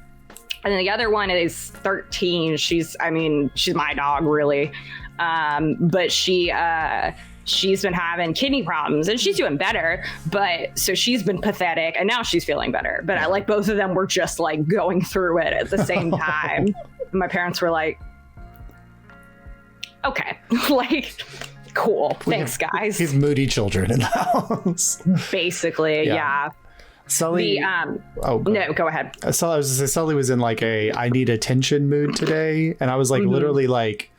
then the other one is 13. She's my dog, really. But she's been having kidney problems and she's doing better. But so she's been pathetic and now she's feeling better. But I like both of them were just like going through it at the same time. And my parents were like, okay, like, cool. Thanks, guys. He's moody children in the house. Basically, yeah. Sully. No, go ahead. Sully was in like I need attention mood today. And I was like literally like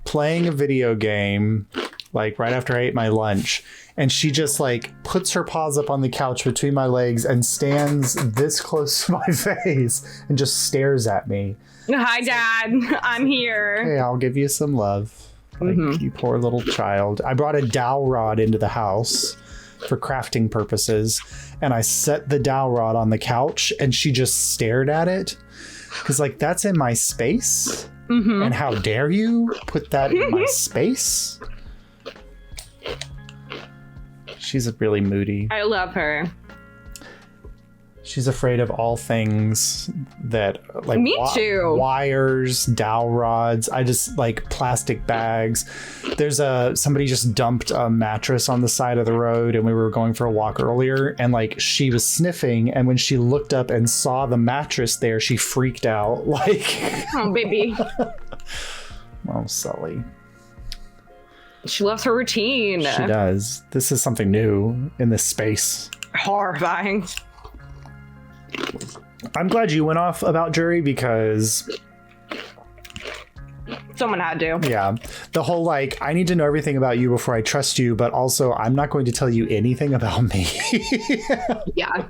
playing a video game like right after I ate my lunch, and she just like puts her paws up on the couch between my legs and stands this close to my face and just stares at me. Hi, Dad. I'm here. Hey, I'll give you some love. Like, you poor little child. I brought a dowel rod into the house for crafting purposes, and I set the dowel rod on the couch, and she just stared at it. Because, like, that's in my space. And how dare you put that in my space? She's really moody. I love her. She's afraid of all things that, like, me too. Wires, dowel rods. I just like plastic bags. There's somebody just dumped a mattress on the side of the road, and we were going for a walk earlier, and like she was sniffing, and when she looked up and saw the mattress there, she freaked out. Like, oh, baby. Oh, Sully. She loves her routine. She does. This is something new in this space. Horrifying. I'm glad you went off about Juri, because someone had to. Yeah. The whole like, I need to know everything about you before I trust you, but also I'm not going to tell you anything about me. Yeah.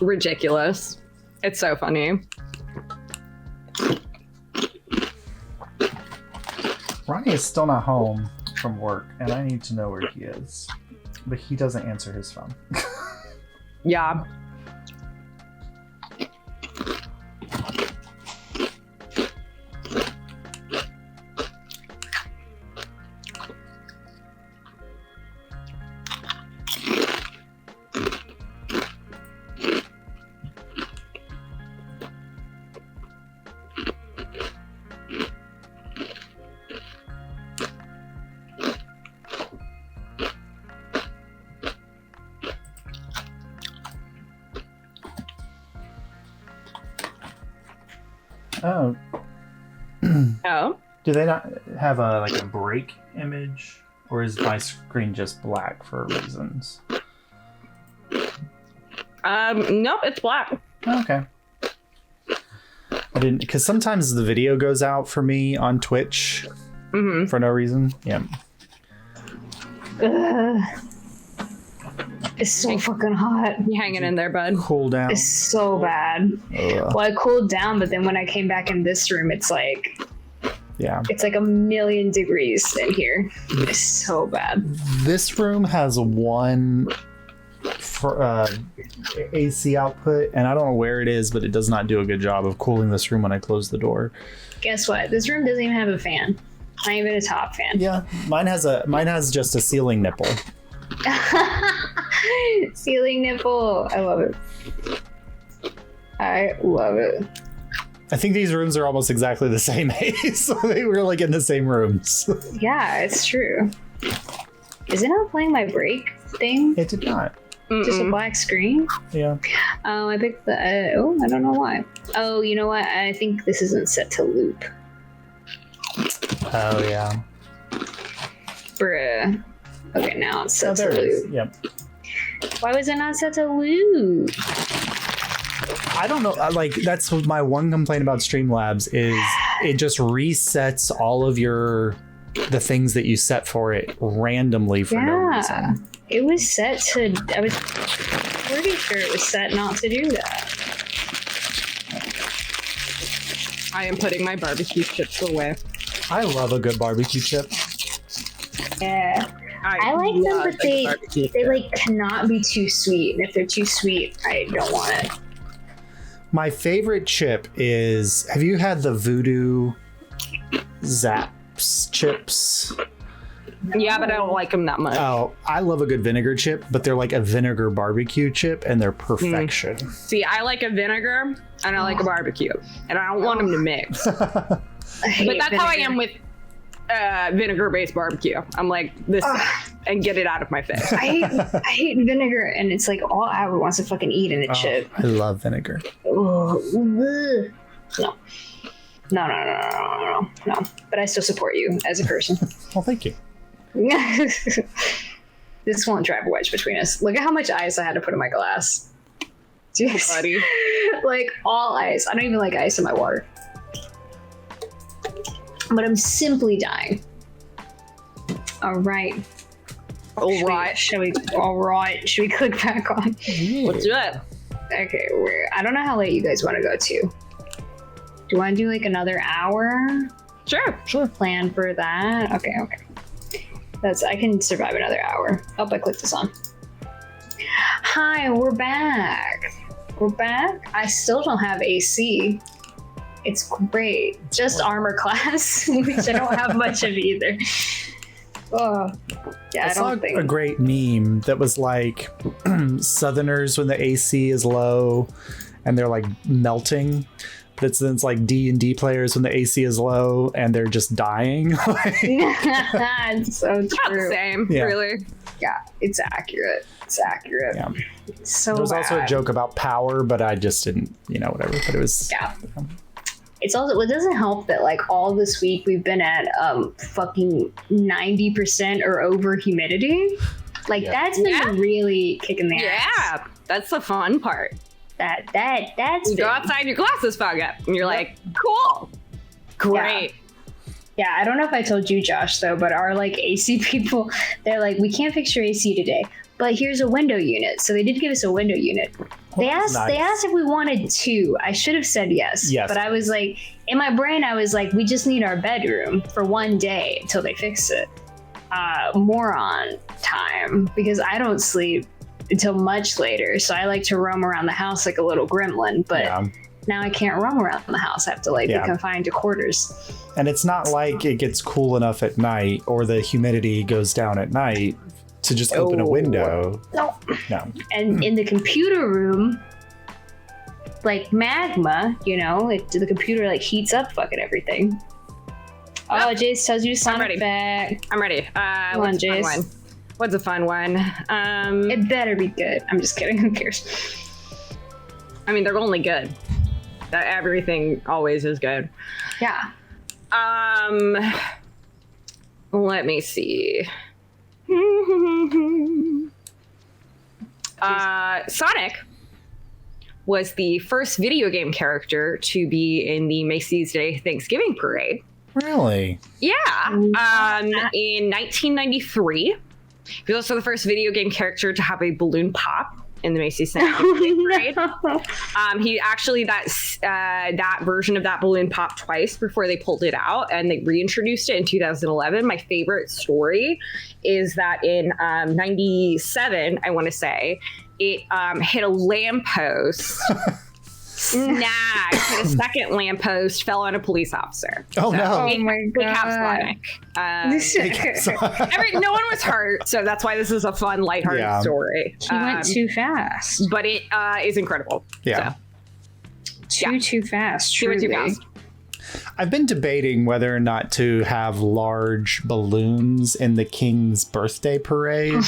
Ridiculous. It's so funny. Ronnie is still not home from work, and I need to know where he is. But he doesn't answer his phone. Yeah. Oh. Oh. Do they not have a break image, or is my screen just black for reasons? Nope, it's black. Okay. I didn't, because sometimes the video goes out for me on Twitch for no reason. Yeah. It's so fucking hot. You hanging in there, bud? Cool down. It's so bad. Well, I cooled down, but then when I came back in this room, it's like, yeah, it's like 1,000,000 degrees in here. It's so bad. This room has one for AC output, and I don't know where it is, but it does not do a good job of cooling this room when I close the door. Guess what? This room doesn't even have a fan. Not even a top fan. Yeah, mine has just a ceiling nipple. Ceiling nipple. I love it. I love it. I think these rooms are almost exactly the same age, so they were like in the same rooms. Yeah, it's true. Is it not playing my break thing? It did not. Just a black screen? Yeah. I picked the... I don't know why. Oh, you know what? I think this isn't set to loop. Oh, yeah. Bruh. Okay, now it's set to there it loop. is. Yep. Why was it not set to loop? I don't know. Like, that's my one complaint about Streamlabs is it just resets all of the things that you set for it randomly for no reason. It was set to. I was pretty sure it was set not to do that. I am putting my barbecue chips away. I love a good barbecue chip. Yeah. I like them, but they like cannot be too sweet. And if they're too sweet, I don't want it. My favorite chip is, have you had the Voodoo Zaps chips? Yeah, but I don't like them that much. Oh, I love a good vinegar chip, but they're like a vinegar barbecue chip and they're perfection. See, I like a vinegar and I like a barbecue, and I don't want them to mix. But that's how I am with vinegar-based barbecue. I'm like, this and get it out of my face. I hate vinegar, and it's like all Albert wants to fucking eat in a chip. I love vinegar. No. No. But I still support you as a person. Well, thank you. This won't drive a wedge between us. Look at how much ice I had to put in my glass. Jeez. Buddy. Like, all ice. I don't even like ice in my water. But I'm simply dying. All right. Should we click back on? Let's do it. Okay, I don't know how late you guys want to go to. Do you want to do like another hour? Sure. Plan for that? Okay. I can survive another hour. Oh, I clicked this on. Hi, we're back. I still don't have AC. It's great. Just armor class, which I don't have much of either. Oh, yeah, I don't think. A great meme that was like Southerners when the AC is low and they're like melting. But it's like D&D players when the AC is low and they're just dying. It's so true. Not the same, really. Yeah, it's accurate. Yeah. So there was also a bad. joke about power, but I just didn't, whatever. But it was. Yeah. It's also, it doesn't help that like all this week we've been at fucking 90% or over humidity. Like that's been really kicking the ass. Yeah, that's the fun part. That's you go outside, your glasses fog up, and you're like, cool, great. Yeah, I don't know if I told you, Josh, though, but our like AC people, they're like, we can't fix your AC today, but here's a window unit. So they did give us a window unit. They asked if we wanted two. I should have said yes. But I was like, in my brain, I was like, we just need our bedroom for one day until they fix it. Moron time, because I don't sleep until much later. So I like to roam around the house like a little gremlin, but now I can't roam around the house. I have to be confined to quarters. And it's not like it gets cool enough at night or the humidity goes down at night to just open a window. No. And in the computer room, like magma, the computer like heats up fucking everything. Oh, Jace tells you Sonic back. I'm ready. Come on, Jace. What's a fun one? It better be good. I'm just kidding. Who cares? I mean, they're only good. Everything always is good. Yeah. Let me see. Sonic was the first video game character to be in the Macy's Day Thanksgiving Parade. Really? Yeah. In 1993. He was also the first video game character to have a balloon pop in the Macy's Thanksgiving Parade. He actually, that version of that balloon popped twice before they pulled it out, and they reintroduced it in 2011. My favorite story is that in 97, I want to say, it hit a lamppost, snagged, hit a second lamppost, fell on a police officer. Oh, no. Oh, my God. No one was hurt, so that's why this is a fun, lighthearted story. He went too fast. But it is incredible. Yeah. So. Too fast. Truly. He went too fast. I've been debating whether or not to have large balloons in the King's birthday parade.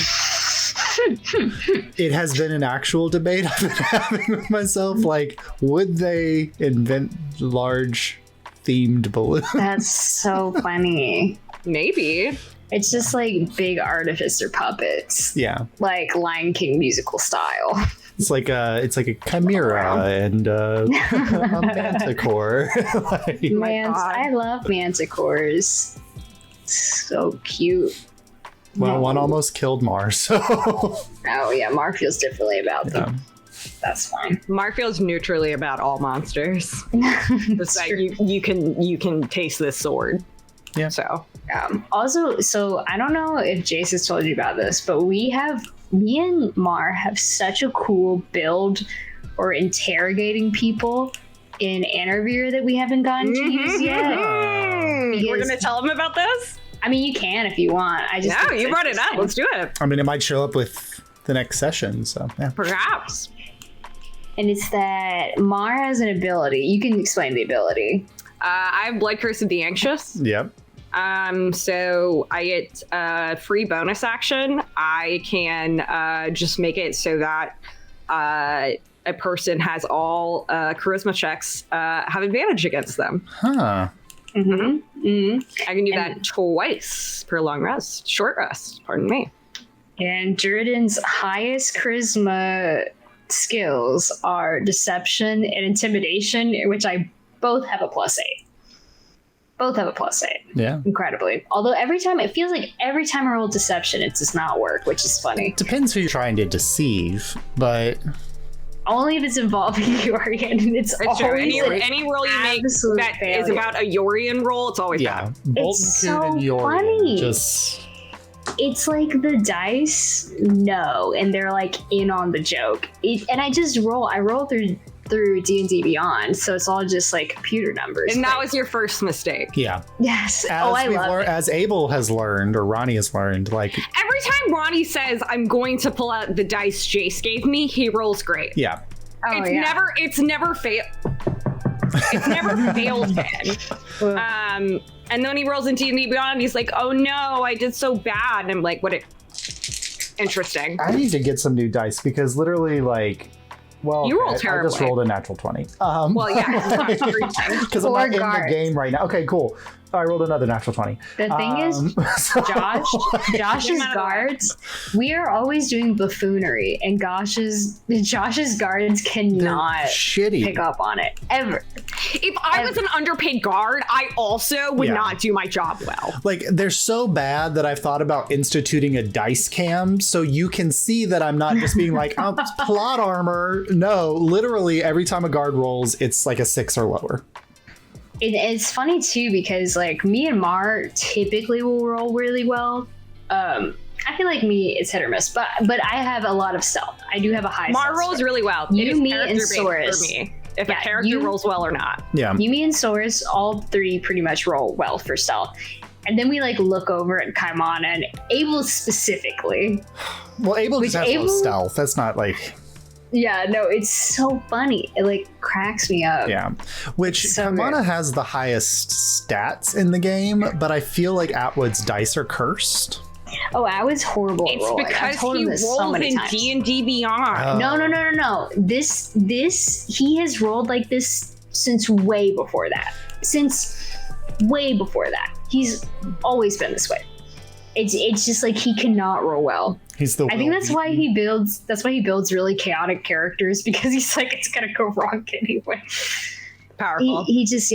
It has been an actual debate I've been having with myself. Like, would they invent large themed balloons? That's so funny. Maybe. It's just like big artificer puppets. Yeah. Like Lion King musical style. It's like a chimera and a manticore. I love manticores. So cute. Well, one almost killed Mar, so. Oh yeah, Mar feels differently about them. That's fine. Mar feels neutrally about all monsters. It's like you can taste this sword. Yeah. So also, so I don't know if Jace has told you about this, but me and Mar have such a cool build or interrogating people in Anarvir that we haven't gotten to use yet. We're gonna tell them about this? I mean, you can if you want. No, you brought it up. Let's do it. I mean, it might show up with the next session, so yeah. Perhaps. And it's that Mar has an ability. You can explain the ability. I have Blood Curse of the Anxious. Yep. So I get free bonus action. I can just make it so that a person has all charisma checks have advantage against them. Huh. I can do that twice per long rest, short rest, pardon me. And Duridan's highest charisma skills are deception and intimidation, which I both have a +8. Both have a +8. Yeah. Incredibly. Although it feels like every time I roll deception, it does not work, which is funny. Depends who you're trying to deceive, but only if it's involving Yorian. It's true. always any roll you make that failure. is about a Yorian roll, it's always bad. It's so and Yorian funny. just. It's like the dice know, and they're like in on the joke. And I roll through D&D Beyond, so it's all just like computer numbers. And that was your first mistake. Yeah. Yes. I love it. As Abel has learned, or Ronnie has learned, like every time Ronnie says, I'm going to pull out the dice Jace gave me, he rolls great. yeah. It's never failed. It's never failed him. And then when he rolls in D&D Beyond, he's like, oh no, I did so bad. And I'm like, interesting. I need to get some new dice because literally, like, well, you roll terribly. I just rolled a natural 20. Well, yeah, because I'm not in the game right now. Okay, cool. I rolled another natural 20. The thing is, Josh's guards, we are always doing buffoonery, and Josh's guards cannot pick up on it ever. If I was an underpaid guard, I also would not do my job well. Like, they're so bad that I've thought about instituting a dice cam so you can see that I'm not just being like, oh, plot armor. No, literally every time a guard rolls, it's like a 6 or lower. It's funny too because like me and Mar typically will roll really well. I feel like me it's hit or miss, but I have a lot of stealth. I do have a high. Mar rolls really well. You, me, and Soros. For me, if a character rolls well or not. Yeah. You, me, and Soros, all three pretty much roll well for stealth. And then we like look over at Kaimana and Abel specifically. Well, Abel just has low stealth. That's not like. Yeah, no, it's so funny. It like cracks me up. Yeah, which so Kaimana has the highest stats in the game, but I feel like Atwood's dice are cursed. Oh, Atwood's horrible at rolling. It's because he rolls in D&D Beyond. No. This he has rolled like this since way before that. He's always been this way. It's just like he cannot roll well. I think that's why he builds really chaotic characters, because he's like, it's gonna go wrong anyway. Powerful. He does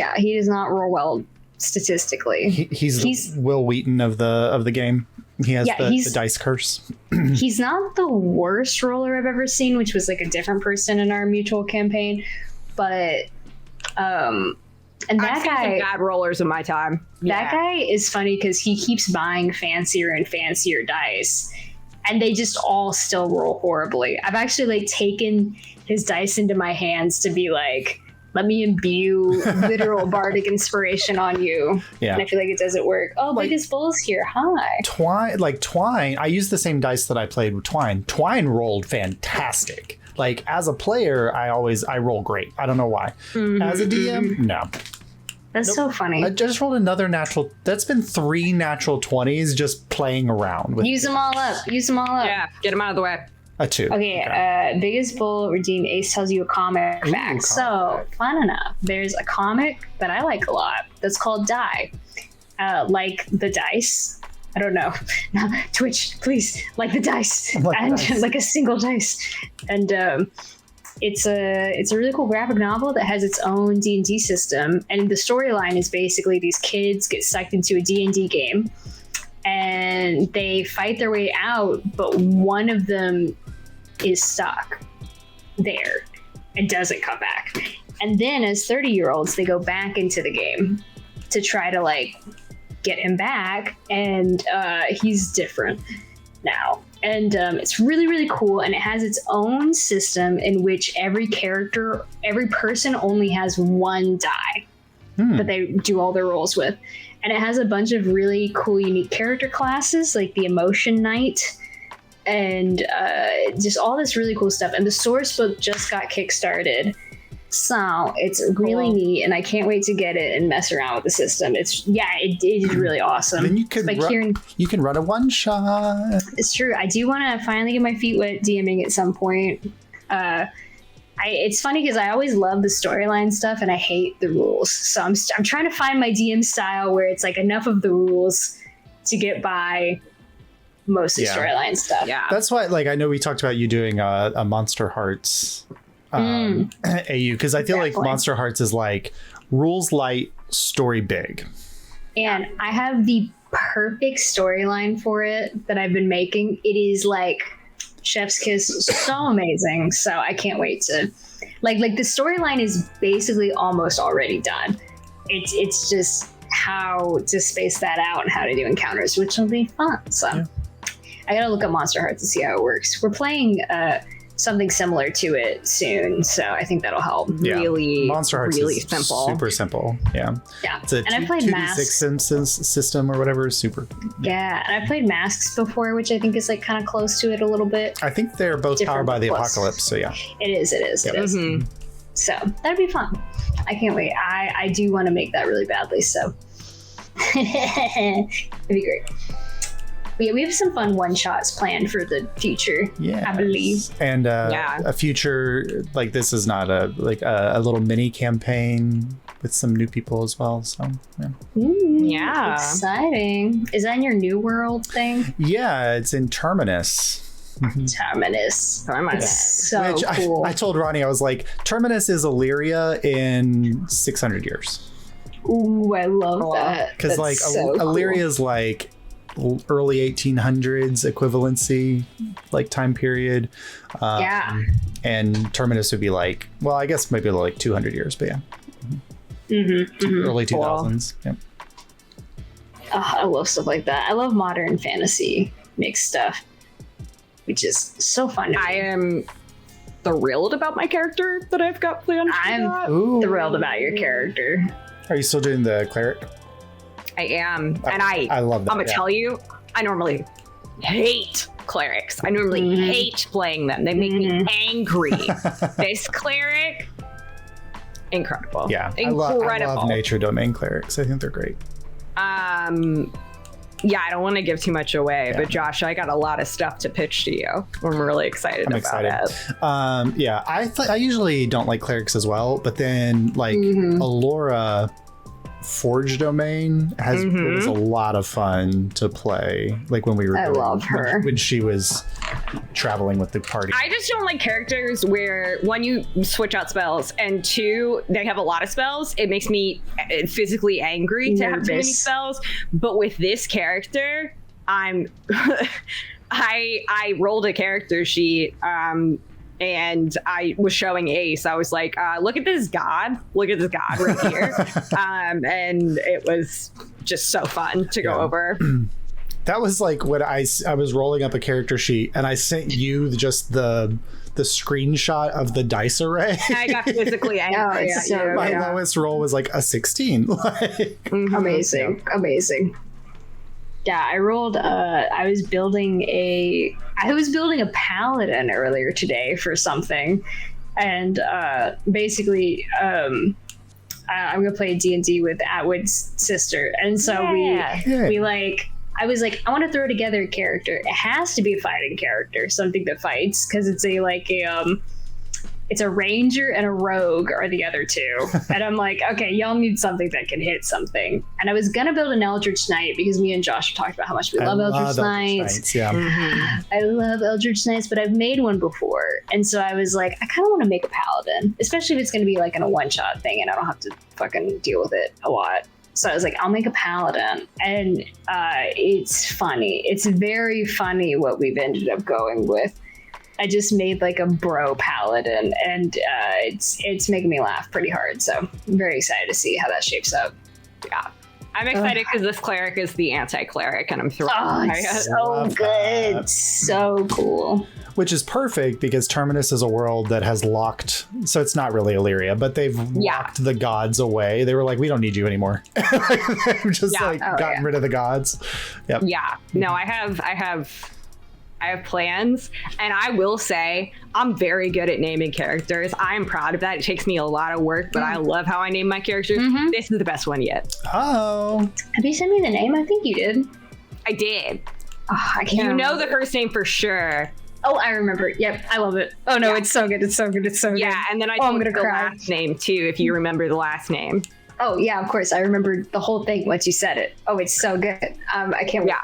not roll well statistically. He's the Will Wheaton of the game. He has the dice curse. He's not the worst roller I've ever seen, which was like a different person in our mutual campaign, but and that I've seen some bad rollers in my time. That guy is funny because he keeps buying fancier and fancier dice, and they just all still roll horribly. I've actually like taken his dice into my hands to be like, let me imbue literal bardic inspiration on you. Yeah. And I feel like it doesn't work. Oh, like, Biggest Bull's here. Hi. Twine. I used the same dice that I played with Twine. Twine rolled fantastic. Like, as a player, I roll great. I don't know why. Mm-hmm. As a DM, no. That's so funny. I just rolled another natural. That's been 3 natural 20s just playing around with. Use them all up. Yeah, get them out of the way. A 2. Okay. Biggest Bull redeemed Ace tells you a comic fact. So fun enough. There's a comic that I like a lot that's called Die. Like the dice. I don't know. No, Twitch, please, like the dice, Like the and dice. like a single dice, and it's a really cool graphic novel that has its own D&D system, and the storyline is basically these kids get sucked into a D&D game, and they fight their way out, but one of them is stuck there and doesn't come back. And then as 30-year-olds, they go back into the game to try to like get him back, and he's different now. And it's really, really cool, and it has its own system in which every person only has one die that they do all their rolls with. And it has a bunch of really cool, unique character classes, like the Emotion Knight, and just all this really cool stuff. And the source book just got kickstarted, so it's really neat, and I can't wait to get it and mess around with the system. It is really awesome. Then you can you can run a one shot. It's true. I do want to finally get my feet wet DMing at some point. It's funny because I always love the storyline stuff and I hate the rules. So I'm trying to find my DM style where it's like enough of the rules to get by most of the storyline stuff. Yeah, that's why. Like, I know we talked about you doing a Monster Hearts AU, because I feel like Monster Hearts is like rules light, story big. And I have the perfect storyline for it that I've been making. It is like chef's kiss, so amazing. So I can't wait to like the storyline is basically almost already done. It's just how to space that out and how to do encounters, which will be fun. So I gotta look at Monster Hearts to see how it works. We're playing something similar to it soon, so I think that'll help. Really, Monster Hearts really is simple. super simple. Yeah. It's a and I played 2d6 Masks system or whatever. Super. Yeah, and I played Masks before, which I think is like kind of close to it a little bit. I think they're both Different powered by the plus. apocalypse. So yeah. It is. So that'd be fun. I can't wait. I do want to make that really badly. So it'd be great. But yeah, we have some fun one-shots planned for the future, I believe. And a future, like, this is not a little mini campaign with some new people as well. So Yeah. Exciting. Is that in your New World thing? Yeah, it's in Terminus. Terminus. It's so Which cool. I told Ronnie, I was like, Terminus is Illyria in 600 years. Ooh, I love that. Because like Illyria is like early 1800s equivalency, like time period. And Terminus would be like, well, I guess maybe like 200 years, but yeah. Early 2000s. Cool. Yep. I love stuff like that. I love modern fantasy mixed stuff, which is so fun to me. I am thrilled about my character that I've got planned. I'm thrilled about your character. Are you still doing the cleric? I am. And I love that. I'm going to tell you, I normally hate clerics. I normally hate playing them. They make me angry. This cleric, incredible. Yeah. Incredible. I love nature domain clerics. I think they're great. Yeah, I don't want to give too much away, but Josh, I got a lot of stuff to pitch to you. I'm really excited about it. Yeah, I usually don't like clerics as well, but then like Alora Forge domain was a lot of fun to play. Like when we were, I love her when she was traveling with the party. I just don't like characters where one, you switch out spells, and two, they have a lot of spells. It makes me physically angry to have too many spells. But with this character, I'm I rolled a character sheet. And I was showing Ace. I was like, look at this god. Look at this god right here. And it was just so fun to go over. That was like when I was rolling up a character sheet and I sent you just the screenshot of the dice array. I got physically angry. My lowest roll was like a 16. Amazing. Yeah, I rolled. I was building a paladin earlier today for something, and basically, I'm gonna play D&D with Atwood's sister, and so we like. I was like, I want to throw together a character. It has to be a fighting character, something that fights, because it's it's a ranger and a rogue are the other two. And I'm like, okay, y'all need something that can hit something. And I was gonna build an Eldritch Knight because me and Josh talked about how much we love Eldritch Knights. Yeah. I love Eldritch Knights, but I've made one before. And so I was like, I kind of want to make a paladin, especially if it's going to be like in a one-shot thing and I don't have to fucking deal with it a lot. So I was like, I'll make a paladin. And it's funny. It's very funny what we've ended up going with. I just made like a bro paladin, and it's making me laugh pretty hard. So I'm very excited to see how that shapes up. Yeah. I'm excited because this cleric is the anti-cleric, and I'm thrilled. Oh, it's so good. That. So cool. Which is perfect because Terminus is a world that has locked, so it's not really Illyria, but they've locked the gods away. They were like, we don't need you anymore. They've just gotten rid of the gods. Yep. Yeah. No, I have plans, and I will say I'm very good at naming characters. I'm proud of that. It takes me a lot of work, but I love how I name my characters. This is the best one yet. Oh. Have you sent me the name? I think you did. I did. Oh, I can't remember. The first name for sure. Oh, I remember. Yep, I love it. Oh no, it's so good. It's so good. It's so good. Yeah, and then I'm gonna cry. Last name too, if you remember the last name. Oh yeah, of course. I remember the whole thing once you said it. Oh, it's so good. I can't wait. Yeah.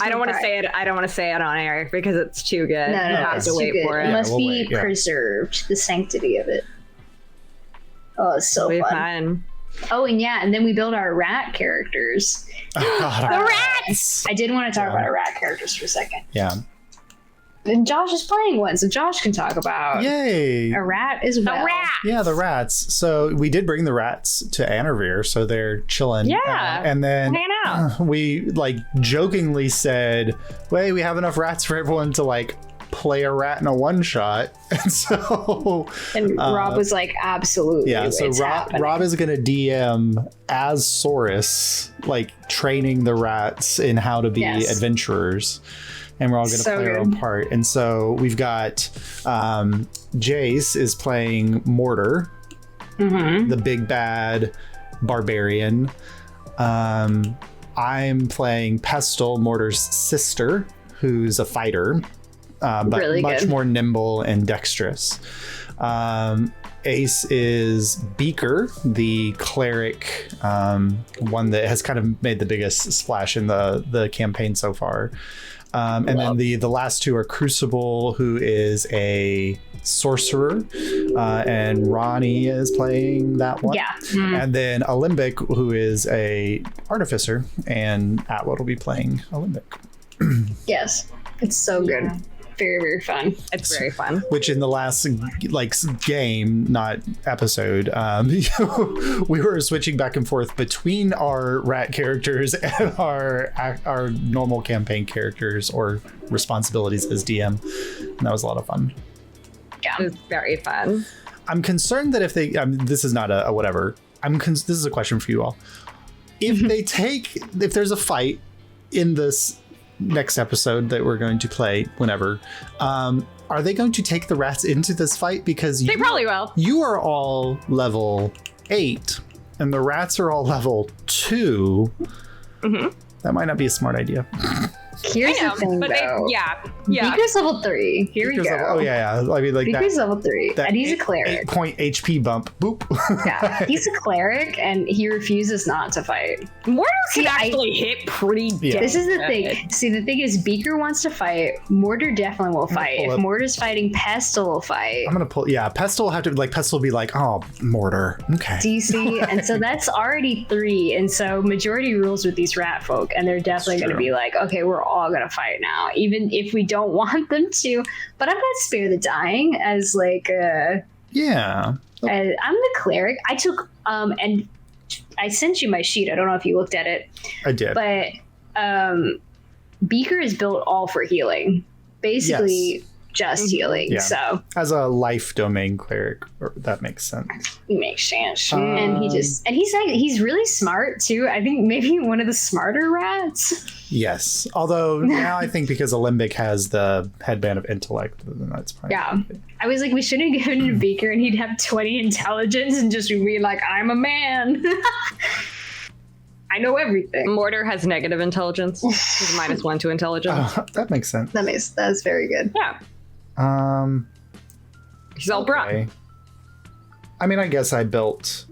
I don't want to say it. I don't want to say it on air because it's too good. No, you have to wait for it. It must be preserved. The sanctity of it. Oh, it's so fun. Oh, and then we build our rat characters. Oh, God, the rats! I did want to talk about our rat characters for a second. Yeah. And Josh is playing one, so Josh can talk about a rat as well. The rats! Yeah, the rats. So we did bring the rats to Anarvir, so they're chilling. Yeah. And then hanging out. We jokingly said, "Wait, we have enough rats for everyone to play a rat in a one shot." And so Rob was like, absolutely. Yeah, so Rob is gonna DM as Saurus, training the rats in how to be adventurers. And we're all going to play our own part. And so we've got Jace is playing Mortar, the big bad barbarian. I'm playing Pestle, Mortar's sister, who's a fighter, but really much more nimble and dexterous. Ace is Beaker, the cleric, one that has kind of made the biggest splash in the campaign so far. And then the last two are Crucible, who is a sorcerer, and Ronnie is playing that one. Yeah. And then Alembic, who is a artificer, and Atwood will be playing Alembic. Yes, it's so good. Very, very fun. It's very fun. Which in the last game, not episode, we were switching back and forth between our rat characters and our normal campaign characters or responsibilities as DM. And that was a lot of fun. Yeah, it was very fun. I'm concerned that if they, this is not a whatever. This is a question for you all. If if there's a fight in this next episode that we're going to play whenever, are they going to take the rats into this fight? Because they probably will. You are all level 8 and the rats are all level 2. That might not be a smart idea. Here's the thing, though. Beaker's level 3. Here we go. Oh yeah. I mean, Beaker's level 3, and he's a cleric. 8-point HP bump. Boop. Yeah, he's a cleric, and he refuses not to fight. Mortar can actually hit pretty dead. This is the thing. See, the thing is, Beaker wants to fight. Mortar definitely will fight. If Mortar's fighting, Pestle will fight. I'm gonna pull. Yeah, Pestle will have to. Pestle will be like, oh, Mortar. Okay. Do you see? And so that's already 3. And so majority rules with these rat folk, and they're definitely going to be like, okay, we're all gonna fight now, even if we don't want them to. But I'm gonna spare the dying as I'm the cleric. I took and I sent you my sheet. I don't know if you looked at it. I did. But Beaker is built all for healing, basically. Just healing. So as a life domain cleric, that makes sense. It makes sense. And he's really smart too. I think maybe one of the smarter rats. Yes. Although now I think because Alembic has the headband of intellect, then that's probably I was like, we should have given it to Beaker and he'd have 20 intelligence and just be like, I'm a man. I know everything. Mortar has negative intelligence. He's -1 to intelligence. That makes sense. That's very good. Yeah. He's all brought. I mean, I guess I built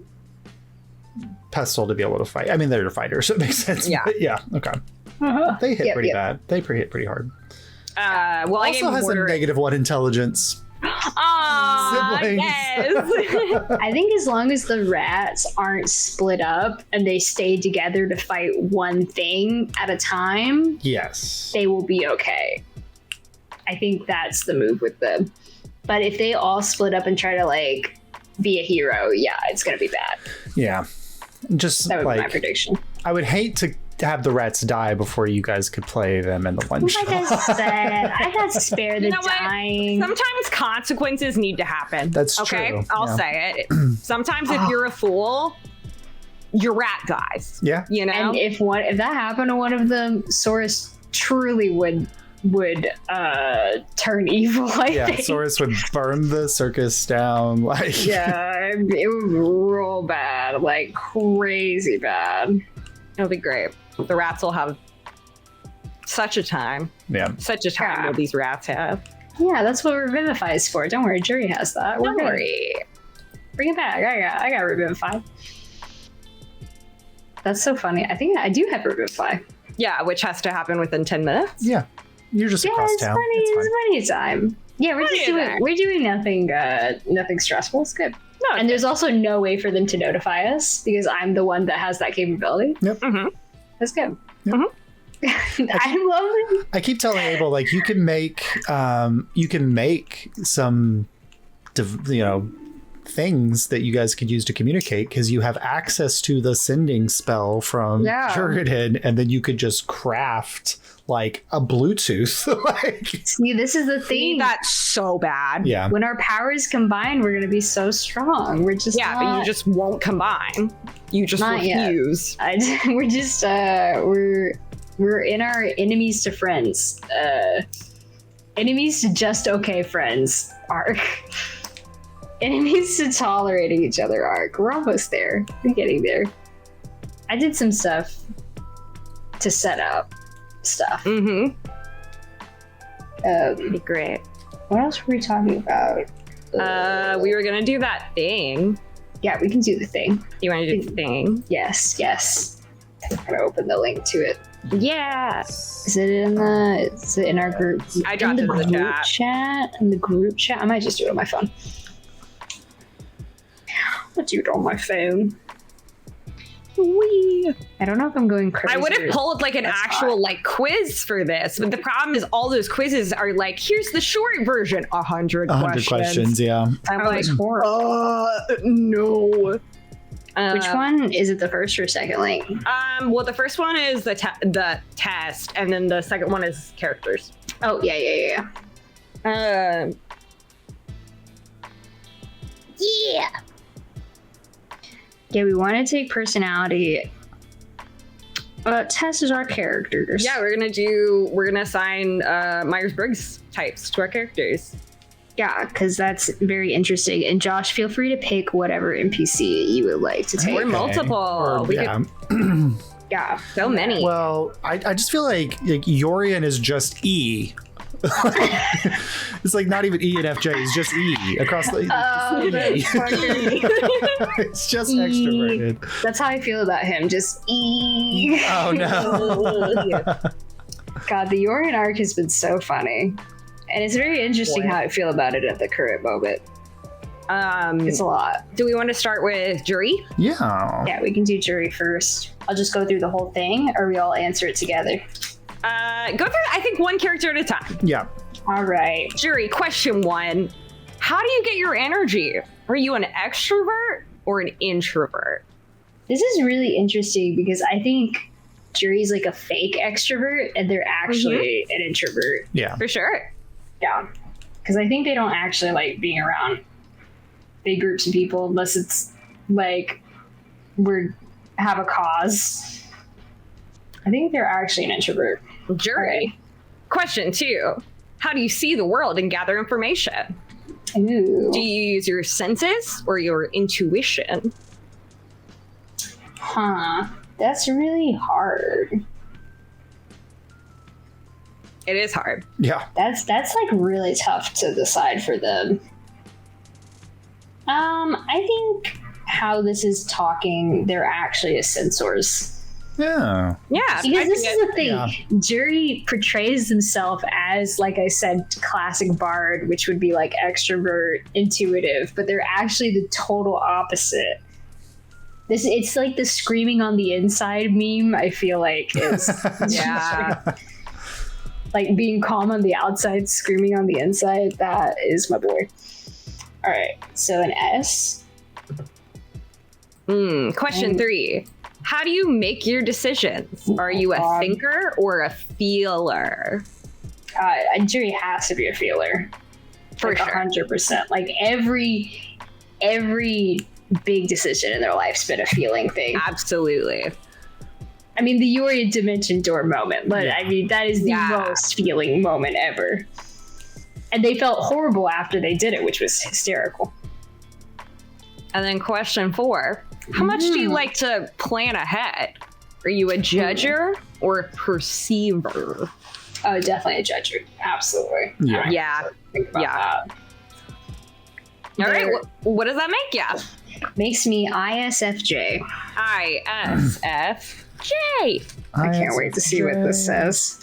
Pestle to be able to fight. I mean, they're fighters, so it makes sense. Yeah. But yeah. Okay. They hit pretty bad. They hit pretty hard. Well, I also has a -1 intelligence. Siblings. Yes. I think as long as the rats aren't split up and they stay together to fight one thing at a time, yes, they will be okay. I think that's the move with them. But if they all split up and try to like be a hero, yeah, it's gonna be bad. Yeah, just that would like be my prediction. I would hate to have the rats die before you guys could play them in the one shot. Like I said, I got to spare the dying. Sometimes consequences need to happen. That's okay? true. I'll say it. Sometimes if you're a fool, your rat dies. Yeah. You know? And if that happened to one of them, Saurus truly would turn evil, I think. Saurus would burn the circus down. Like yeah, it would roll bad, like crazy bad. It'll be great. The rats will have such a time. Yeah. Such a time will these rats have. Yeah, that's what Revivify is for. Don't worry, Juri has that. Don't worry. Bring it back. I got Revivify. That's so funny. I think I do have Revivify. Yeah, which has to happen within 10 minutes. Yeah. You're just across town. It's plenty of time. Yeah, we're doing nothing stressful. It's good. No, and there's also no way for them to notify us because I'm the one that has that capability. Yep. Mm-hmm. That's good. Yep. Mm-hmm. I love it. I keep telling Abel, like, you can make some, things that you guys could use to communicate because you have access to the sending spell from Jurgen, and then you could just craft like a Bluetooth. Like, see, this is the thing. That's so bad. Yeah. When our powers combine, we're gonna be so strong. We're just but you just won't combine. You just refuse. We're just we're in our enemies to friends, enemies to just okay friends arc. Enemies to tolerating each other arc. We're almost there. We're getting there. I did some stuff to set up stuff. Mm-hmm. Be great. What else were we talking about? We were gonna do that thing. Yeah, we can do the thing. You want to do the thing? Yes. I'm gonna open the link to it. Yeah. Is it in our group? I dropped it in the chat. In the group chat. I might just do it on my phone. I'll do it on my phone. Wee. I don't know if I'm going crazy. I would have pulled like an actual quiz for this, but the problem is all those quizzes are like, here's the short version, 100 questions. Yeah. I'm like, no. Which one is it? The first or second link? Well, the first one is the test, and then the second one is characters. Oh yeah. Yeah, we want to take personality. Test is our characters. Yeah, we're gonna assign Myers-Briggs types to our characters. Yeah, because that's very interesting. And Josh, feel free to pick whatever NPC you would like to take. Or multiple. Yeah, so many. Well, I just feel like Yorian is just E. It's like not even E and FJ, it's just E across the it's just extroverted. That's how I feel about him, just E. Oh no. God, the Yorian arc has been so funny. And it's very interesting how I feel about it at the current moment. It's a lot. Do we want to start with Juri? Yeah, we can do Juri first. I'll just go through the whole thing, or we all answer it together. Go through, I think, one character at a time. Yeah. All right. Juri, question 1. How do you get your energy? Are you an extrovert or an introvert? This is really interesting because I think Juri's like a fake extrovert and they're actually an introvert. Yeah. For sure. Yeah. Because I think they don't actually like being around big groups of people unless it's like have a cause. I think they're actually an introvert. Juri. Okay. Question 2. How do you see the world and gather information? Ooh. Do you use your senses or your intuition? That's really hard. It is hard. Yeah. That's like really tough to decide for them. I think how this is talking, they're actually censors. Yeah. Yeah. Because this is the thing. Yeah. Juri portrays himself as, like I said, classic bard, which would be like extrovert, intuitive, but they're actually the total opposite. It's like the screaming on the inside meme, I feel like is Yeah. like being calm on the outside, screaming on the inside. That is my boy. All right, so an S. Question 3. How do you make your decisions? Are you a thinker or a feeler? Juri has to be a feeler. For like sure. 100%. Like every big decision in their life's been a feeling thing. Absolutely. I mean, the Yuri dimension door moment. But Yeah. I mean, that is the most feeling moment ever. And they felt horrible after they did it, which was hysterical. And then question 4. How much do you like to plan ahead? Are you a judger or a perceiver? Oh, definitely a judger. Absolutely. Yeah. I don't Yeah. have to think about Yeah. that. All right. There- What does that make you? Makes me ISFJ. ISFJ. I can't wait to see what this says.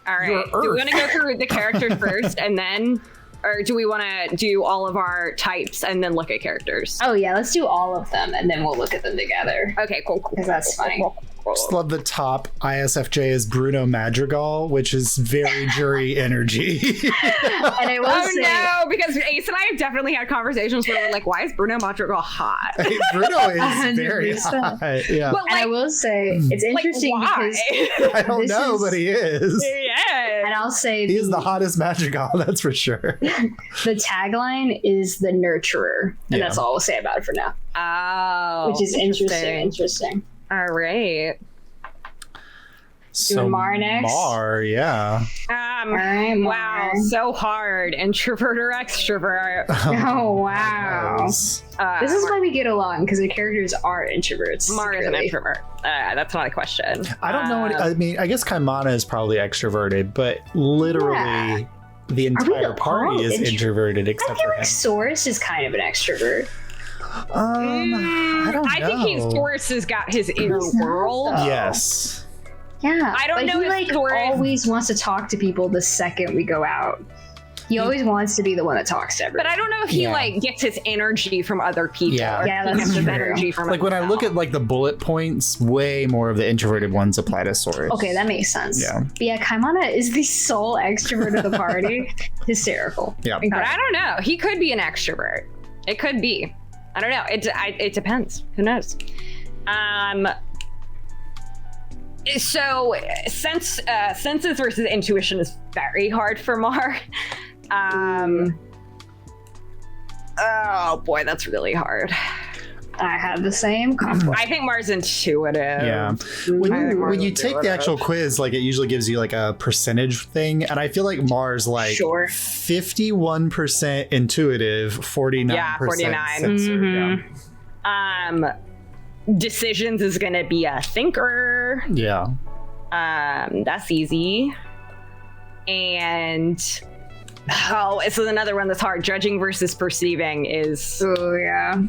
All right. Your Do we Earth. want to go through the characters first and then, or do we want to do all of our types and then look at characters? Oh yeah, let's do all of them and then we'll look at them together. Okay, cool. Because that's funny. Just love the top ISFJ is Bruno Madrigal, which is very Juri energy. And I will Oh say, no, because Ace and I have definitely had conversations where we're like, why is Bruno Madrigal hot? Bruno is very 100%. hot. Yeah. But and I will say, it's interesting why? because I don't this know, is- but he is. Yeah. and I'll say He is the hottest Madrigal, that's for sure. the tagline is the nurturer, and Yeah. that's all I'll say about it for now. Oh, Which is interesting. All right. So Mar next? Mar, yeah. All right, Wow, Mar. so hard. Introvert or extrovert? Oh wow! Yes. This is why we get along because the characters are introverts. Mar is an secretly. introvert. That's not a question. I don't know what I mean. I guess Kaimana is probably extroverted, but literally Yeah. the entire all party is introverted I except feel for like him. Source is kind of an extrovert. I don't know. I think Source has got his inner He's not, world. though. Yes. Yeah, I don't but know he if like Source- always wants to talk to people the second we go out. He always wants to be the one that talks to everyone. But I don't know if he Yeah. like gets his energy from other people. Yeah. or Yeah, he that's gets his true. energy from Like when I look at like the bullet points, way more of the introverted ones apply to Source. Okay, that makes sense. Yeah. But yeah, Kaimana is the sole extrovert of the party. Hysterical. Yeah. But Incredible. I don't know. He could be an extrovert. It could be. I don't know. It depends. Who knows? So senses versus intuition is very hard for Mar. Oh boy, that's really hard. I have the same conflict. I think Mar's intuitive. Yeah. I think When Mars you will take do the it. actual quiz, like it usually gives you like a percentage thing, and I feel like Mars like Sure. 51% intuitive, 49% Yeah, 49. sensor. Decisions is gonna be a thinker. Yeah. That's easy. And this is another one that's hard. Judging versus perceiving is Oh yeah.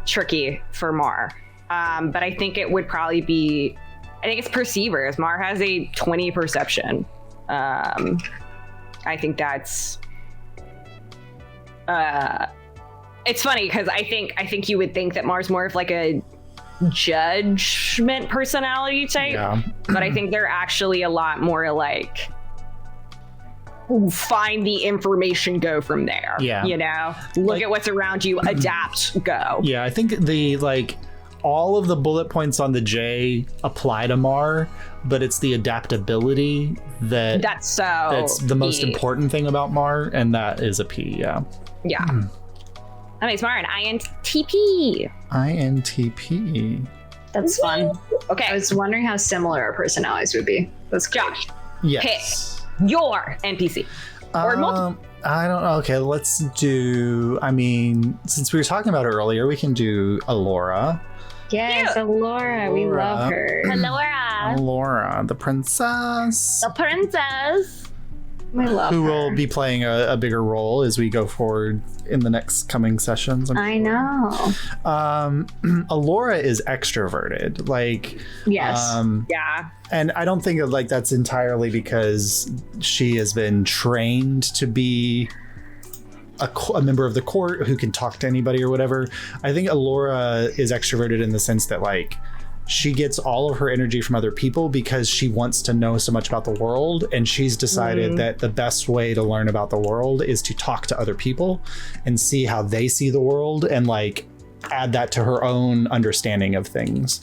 tricky for Mar. But I think it would probably be, I think it's perceivers. Mar has a 20 perception. I think that's it's funny because I think you would think that Mar's more of like a judgment personality type. Yeah. But I think they're actually a lot more like find the information, go from there. Yeah. You know, look Like- at what's around you, adapt, go. Yeah, I think the like all of the bullet points on the J apply to Mar, but it's the adaptability that's the most key. important thing about Mar, and that is a P, yeah. Yeah. That makes Mar an INTP. INTP. That's fun. Okay, I was wondering how similar our personalities would be. That's great. Josh, Yes. your NPC. Or multiple. I don't know. Okay, let's do. I mean, since we were talking about it earlier, we can do Alora. Yes, Alora. We Alora. love her. Laura, Alora, the princess. the princess. I love who her. will be playing a bigger role as we go forward in the next coming sessions. I know. Alora is extroverted, like Yes. Yeah. and I don't think like that's entirely because she has been trained to be a member of the court who can talk to anybody or whatever. I think Alora is extroverted in the sense that like she gets all of her energy from other people because she wants to know so much about the world, and she's decided that the best way to learn about the world is to talk to other people and see how they see the world and like add that to her own understanding of things.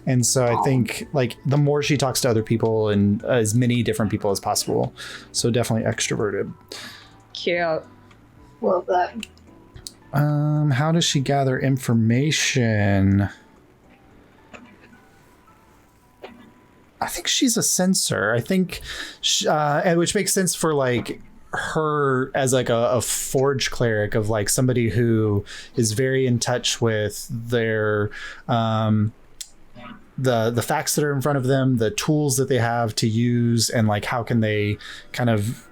And so I think like the more she talks to other people and as many different people as possible, so definitely extroverted. Cute. Love that. How does she gather information? I think she's a sensor. I think, and which makes sense for like her as like a forge cleric of like somebody who is very in touch with their the facts that are in front of them, the tools that they have to use, and like how can they kind of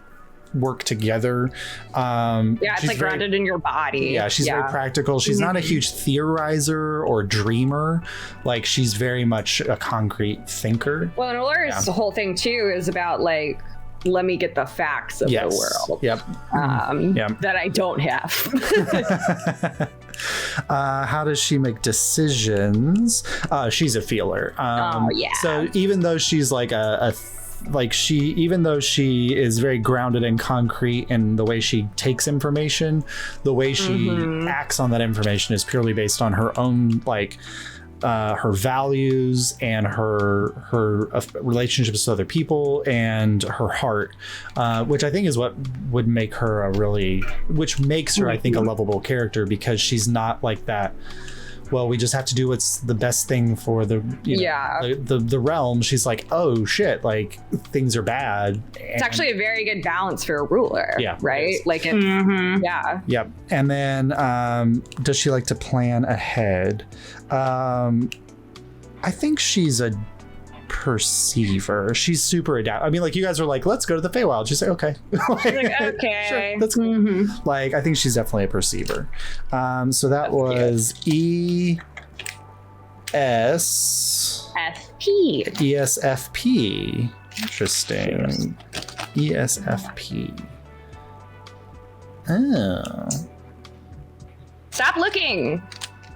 work together. It's like grounded in your body. Yeah, she's very practical. She's not a huge theorizer or dreamer. Like she's very much a concrete thinker. Well, and Alora's whole thing too is about like, let me get the facts of the world. Yep. That I don't have. How does she make decisions? She's a feeler. So even though she's like even though she is very grounded and concrete in the way she takes information, the way she acts on that information is purely based on her own like her values and her relationships with other people and her heart, which I think is what would make her which makes her, I think, a lovable character, because she's not like that. Well, we just have to do what's the best thing for the realm. She's like, oh shit, like things are bad. It's actually a very good balance for a ruler. Yeah. Right? Like it, yeah. Yep. And then does she like to plan ahead? I think she's a perceiver. She's super adaptable. I mean, like you guys are like, let's go to the Feywild. She's like, okay. Like, okay. Sure, that's cool. Like, I think she's definitely a perceiver. So that was ESFP. Interesting. ESFP. Oh. Stop looking.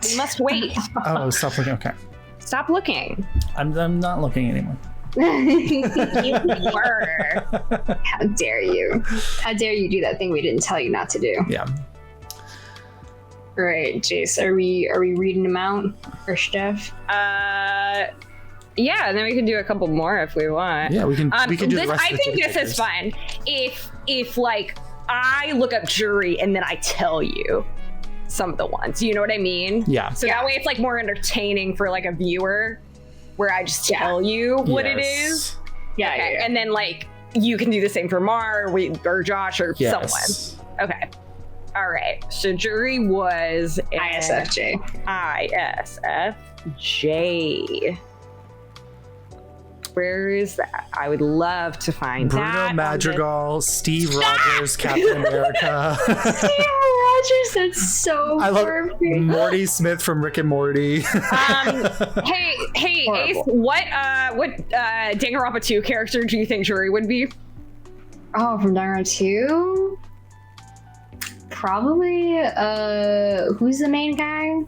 You must wait. Oh, stop looking. Okay. Stop looking. I'm not looking anymore. You were. How dare you? How dare you do that thing we didn't tell you not to do? Yeah. All right, Jace, are we reading them out or stuff? Yeah, and then we can do a couple more if we want. Yeah, we can do the rest I think this is fun. If like I look up Juri and then I tell you some of the ones, you know what I mean? Yeah. So that way it's like more entertaining for like a viewer, where I just tell you what it is. Yeah, okay. yeah. And then like you can do the same for Mar or Josh or someone. Okay. All right. So Juri was ISFJ. ISFJ. Where is that? I would love to find Bruno that. Madrigal, Steve Rogers, Captain America. Steve Rogers, that's so perfect. Morty Smith from Rick and Morty. Hey, Ace, what Danganronpa 2 character do you think Juri would be? Oh, from Danganronpa 2? Probably, who's the main guy?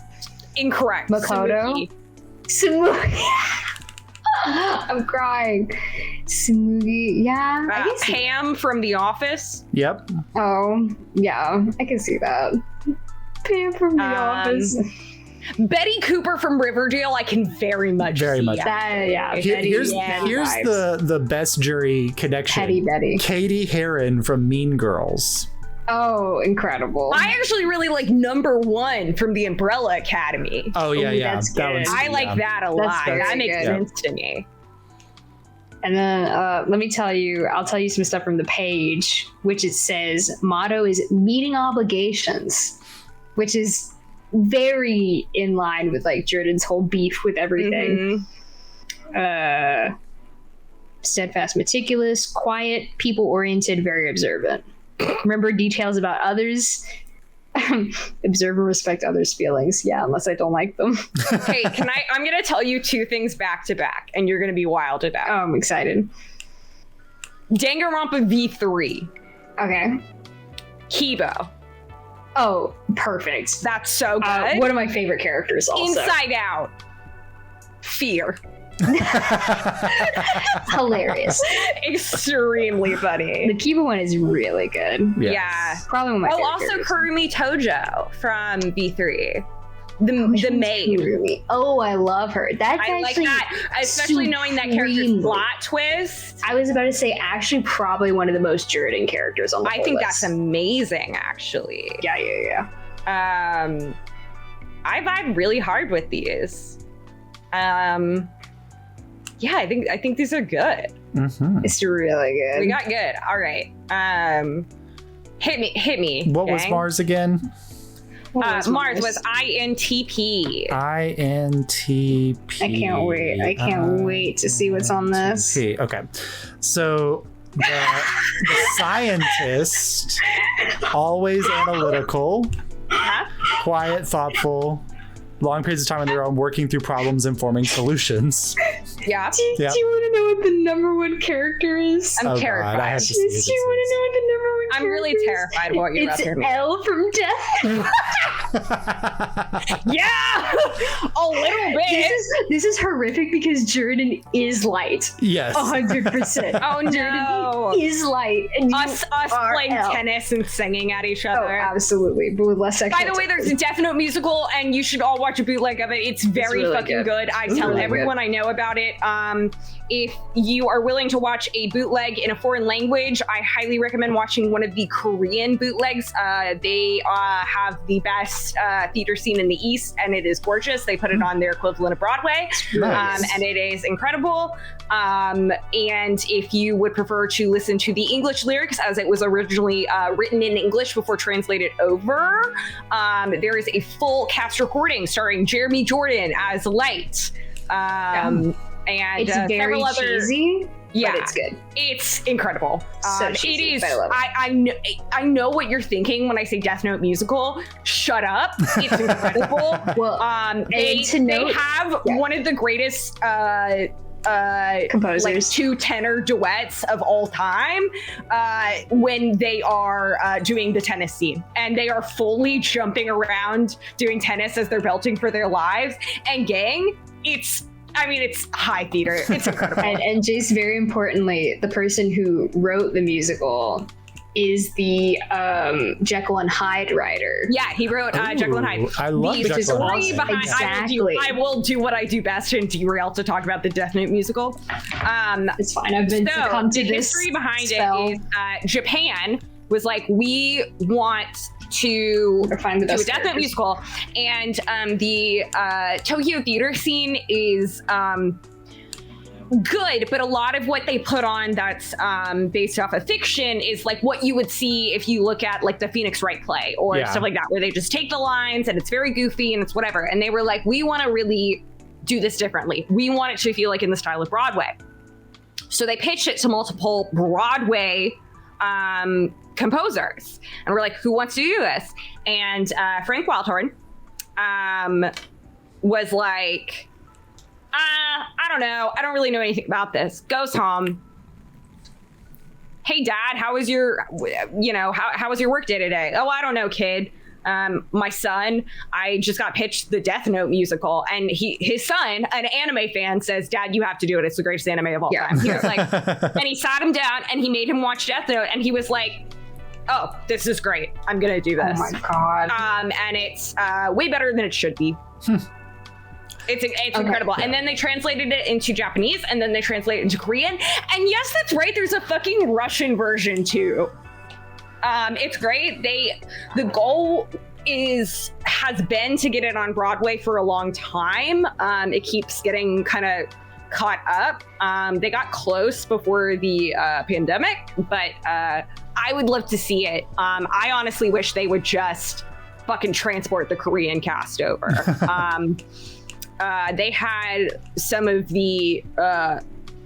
Incorrect. Makoto? Tsumugi. I'm crying. Tsumugi, yeah. I can see Pam from The Office. Yep. Oh, yeah, I can see that. Pam from The Office. Betty Cooper from Riverdale, I can very much see. That, yeah. Here's the best Juri connection. Petty Betty. Katie Heron from Mean Girls. Oh, incredible. I actually really like number 1 from the Umbrella Academy. Oh, yeah. That's good. I like that a lot. That makes sense to me. And then let me tell you, I'll tell you some stuff from the page, which it says motto is meeting obligations, which is very in line with like Jordan's whole beef with everything. steadfast, meticulous, quiet, people-oriented, very observant. Remember details about others. Observe and respect others' feelings. Yeah, unless I don't like them. Hey, I'm going to tell you 2 things back to back, and you're going to be wilded out. Oh, I'm excited. Danganronpa V3. Okay. Kibo. Oh, perfect. That's so good. One of my favorite characters also. Inside Out. Fear. Hilarious. Extremely funny. The Kiba one is really good. Yes. Yeah. Probably one of my favorite also characters. Kurumi Tojo from V3. The Which one's maid. Kurumi? Oh, I love her. That's I like actually that, especially knowing that character's supremely- plot twist. I was about to say, actually, probably one of the most Juridan characters on the I whole think list. that's amazing, actually. Yeah. I vibe really hard with these. Yeah, I think these are good. Mm-hmm. It's really good. We got good. All right. Hit me. What was gang. Mars again? What Mars was INTP. INTP. I can't wait to see what's on this. INTP. Okay. So the scientist, always analytical, quiet, thoughtful, long periods of time on their own, working through problems and forming solutions. Yeah. Do you want to know what the number one character is? I'm Oh, terrified. God, I have to Do see you this. want to know what the number one I'm character really is? terrified of what you're about It's to hear me. L from Death. Yeah, a little bit. This is horrific because Juridan is light. Yes. 100%. Oh no. Juridan is light. And you Us are playing L. tennis and singing at each Oh, other. absolutely. But with less sexual. By the way, there's a Death Note musical, and you should all watch a bootleg of it. It's very really fucking good. I It's tell really everyone I know about it. If you are willing to watch a bootleg in a foreign language, I highly recommend watching one of the Korean bootlegs. They have the best theater scene in the East, and it is gorgeous. They put it on their equivalent of Broadway, Nice. and it is incredible. And if you would prefer to listen to the English lyrics as it was originally written in English before translated over, there is a full cast recording starring Jeremy Jordan as Light. And it's very several other cheesy, yeah, but it's good. it's incredible. So It cheesy, is. but I love it. I know what you're thinking when I say Death Note musical. Shut up! It's incredible. Well, They note- have yeah. one of the greatest composers. like 2 tenor duets of all time when they are doing the tennis scene, and they are fully jumping around doing tennis as they're belting for their lives. And gang, it's high theater. It's incredible. and Jace, very importantly, the person who wrote the musical is the Jekyll and Hyde writer. Yeah, he wrote Jekyll and Hyde. Ooh, I love The Jekyll and story Hyde. behind Exactly. I will do what I do best and derail to talk about the Death Note musical. It's fine. I've been succumbed to the this history behind spell. it is Japan was like, we want to Or find the do a best Death Note characters. musical, and the Tokyo theater scene is good, but a lot of what they put on that's based off of fiction is like what you would see if you look at like the Phoenix Wright play or Yeah. stuff like that, where they just take the lines and it's very goofy and it's whatever. And they were like, we want to really do this differently. We want it to feel like in the style of Broadway. So they pitched it to multiple Broadway composers, and we're like, who wants to do this? And Frank Wildhorn was like, I don't know. I don't really know anything about this. Goes home. Hey, Dad, how was your, how was your work day today? Oh, I don't know, kid. My son, I just got pitched the Death Note musical, and his son, an anime fan, says, Dad, you have to do it. It's the greatest anime of all time. He was like, and he sat him down and he made him watch Death Note, and he was like, oh, this is great. I'm going to do this. Oh my god. And it's way better than it should be. It's incredible. And then they translated it into Japanese, and then they translated it into Korean. And yes, that's right. There's a fucking Russian version too. It's great. The goal has been to get it on Broadway for a long time. It keeps getting kind of caught up. They got close before the pandemic, but I would love to see it. I honestly wish they would just fucking transport the Korean cast over. They had some of the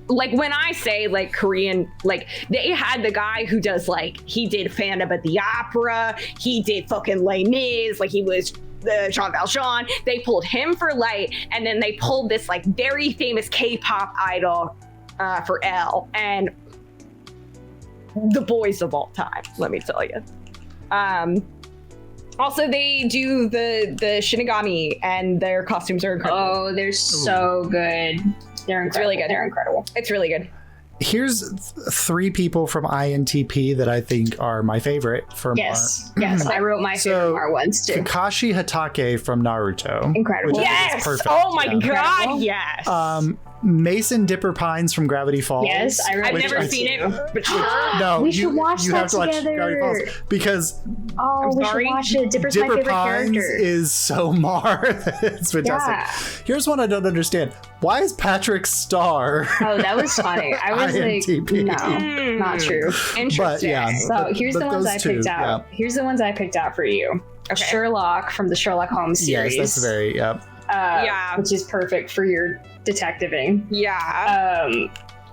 like when I say like Korean, like they had the guy who does like, he did Phantom of the Opera, he did fucking Les Mis, like he was the Jean Valjean. They pulled him for Light, and then they pulled this like very famous K-pop idol for L, and the boys of all time, let me tell you. Also, they do the Shinigami, and their costumes are incredible. Oh, they're so good. They're incredible. It's really good. They're incredible. It's really good. Here's 3 people from INTP that I think are my favorite from Yes, I wrote my favorite Mar ones too. Kakashi Hatake from Naruto. Incredible. which I think is Yes! perfect. Oh my Yeah. god, yes! Mason Dipper Pines from Gravity Falls. Yes, I wrote I've which never one seen too. it, but sure. No, We should watch you that have to watch together. Gravity Falls because Oh, I'm we sorry? should watch it. Dipper's my Dipper favorite Pines character. is so Mar. It's fantastic. Yeah. Here's one I don't understand. Why is Patrick Star? Oh, that was funny. I was INTP. like, no, not true. Interesting. But yeah. So here's but the ones those I picked two, out. yeah. Here's the ones I picked out for you. Okay. Sherlock from the Sherlock Holmes series. Yes, that's very, Yeah. Which is perfect for your detectiving. Yeah.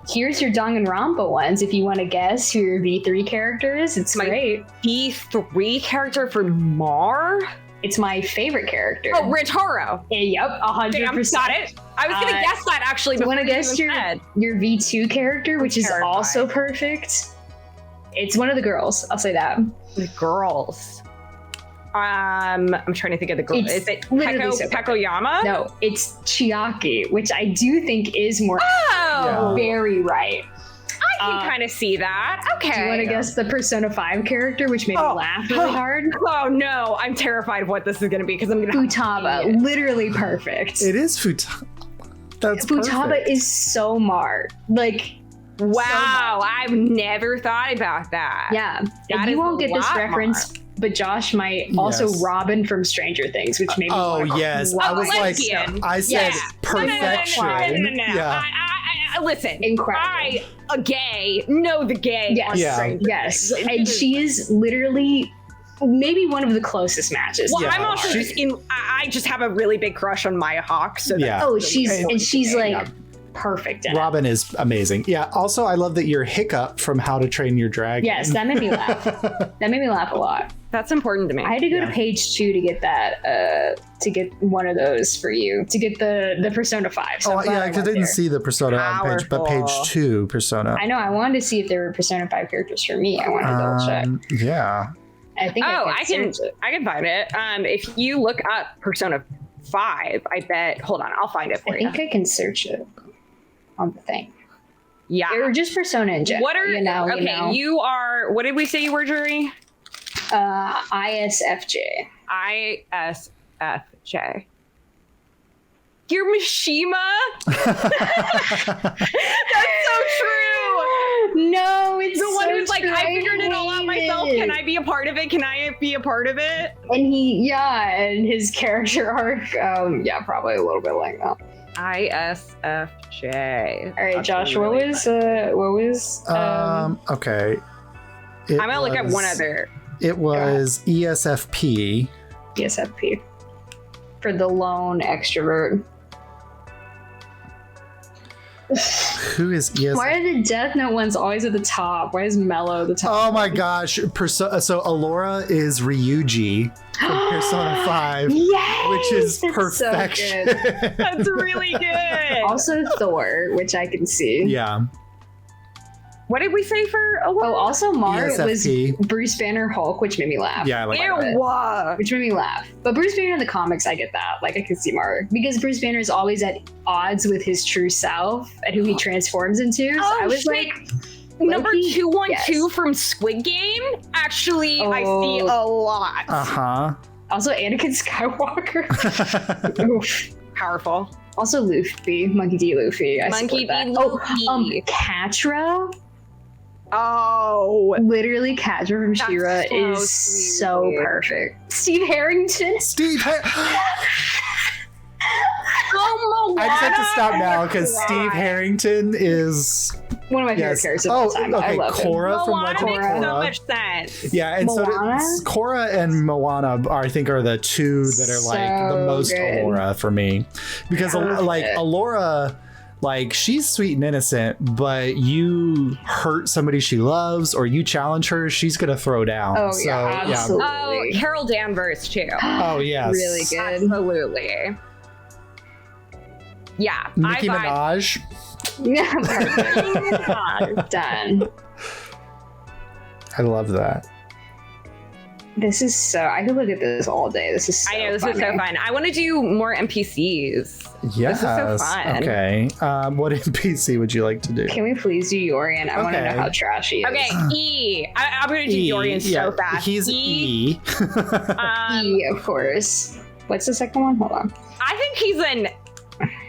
Here's your Danganronpa ones. If you want to guess who your V3 character is, it's great. B3 character for Mar? It's my favorite character. Oh, Rintaro. Yep, 100%. Damn, got it. I was gonna guess that actually. You want to before guess you even said. your V2 character, which is terrified. also perfect? It's one of the girls. I'll say that. The girls. I'm trying to think of the girl. It's Is it literally so perfect. Pekoyama? No, it's Chiaki, which I do think is more Oh, very right. I can kind of see that. Okay. Do you want to guess the Persona 5 character, which made me laugh really hard? Oh no, I'm terrified of what this is going to be because I'm going to. Futaba, literally perfect. It is Futaba. That's Futaba perfect. is so Mar. Like, Wow, I've never thought about that. yeah. That And you is won't a get this lot, reference, but Josh might. Also, Yes. Robin from Stranger Things, which made me Oh wanna yes, cry. I was like, Lesbian. I said Yeah. perfection. No. Yeah, Listen, Incredible. I, a gay, know the gay. Yes, on Yeah. Stranger yes. Things. And she is literally maybe one of the closest matches. Well, Yeah. I'm also She- just in. I just have a really big crush on Maya Hawke. So Yeah. Oh, that's really she's gay. like perfect in it. Robin is amazing. Yeah. Also, I love that your Hiccup from How to Train Your Dragon. Yes, that made me laugh. That made me laugh a lot. That's important to me. I had to go Yeah. to page 2 to get that, to get one of those for you, to get the Persona 5. So Oh I'm glad yeah, I I went didn't there. see the Persona on page, but page Powerful. 2 Persona. I know, I wanted to see if there were Persona 5 characters for me. I wanted to double check. Yeah. I think I can search it. I can find it. If you look up Persona 5, I bet. Hold on, I'll find it I for you. think I can search it on the thing. Yeah. Or just Persona in general. What are you know? you are? What did we say you were, Juri? ISFJ. ISFJ. You're Mishima? That's so true. No, it's The one so who's like, true. I figured it all out myself. Can I be a part of it? Can I be a part of it? And his character arc, yeah, probably a little bit like that. ISFJ. All right, Josh, what was Okay. I'm gonna look at one other. It was ESFP. ESFP for the lone extrovert? Who is ESFP? Why are the Death Note ones always at the top? Why is Mello the top? Oh my gosh. So Alora is Ryuji from Persona 5, Yes, which is that's so perfection. good. That's really good. Also Thor, which I can see. Yeah. What did we say for? Oh, also Mar was ESFP. Bruce Banner Hulk, which made me laugh. Yeah, I like Ew, that. what? Which made me laugh. But Bruce Banner in the comics, I get that. Like, I can see Mar. Because Bruce Banner is always at odds with his true self and who he transforms into. So Oh, I was shit. like, Number Loki? 212 Yes. from Squid Game? Actually, I Oh. see a lot. Uh-huh. also Anakin Skywalker. Oof. Powerful. Also Luffy, Monkey D. Luffy. I Monkey support that. D. Oh, Luffy. Catra. Oh. Literally, Catra from That's She-Ra so is sweet. so perfect. Steve Harrington. Steve, Oh my I just have to God. stop now because Why? Steve Harrington is One of my favorite characters of all time. I okay, love him. Korra from Moana Legend of makes Korra. so much sense. Yeah, and Moana? so Korra and Moana are, I think, are the two that are like the So most good. Alora for me, because Yeah. like Alora, Like, she's sweet and innocent, but you hurt somebody she loves or you challenge her, she's gonna throw down. Oh, yeah, absolutely. Oh, Carol Danvers too. Oh yes. Really good. Absolutely. Yeah. Nicki Minaj. Yeah, perfect. Done. I love that. This is I could look at this all day. This is so I know, this funny. is so fun. I want to do more NPCs. Yes. This is so fun. Okay. What NPC would you like to do? Can we please do Yorian? I want to know Okay. how trash he is. Okay, E. I'm going to do Yorian so fast. He's E. E, of course. What's the second one? Hold on. I think he's an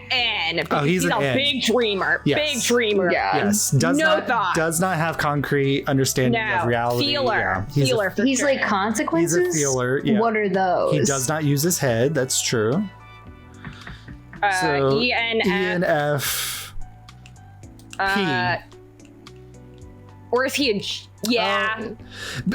N. Oh, he's an a N. big dreamer. Yes. Big dreamer. Yeah. Yes. No thought. Does not have concrete understanding of reality. Feeler. Yeah. Feeler for He's sure. like consequences. He's a feeler. Yeah. What are those? He does not use his head. That's true. So E, N, F. P. Or is he a yeah.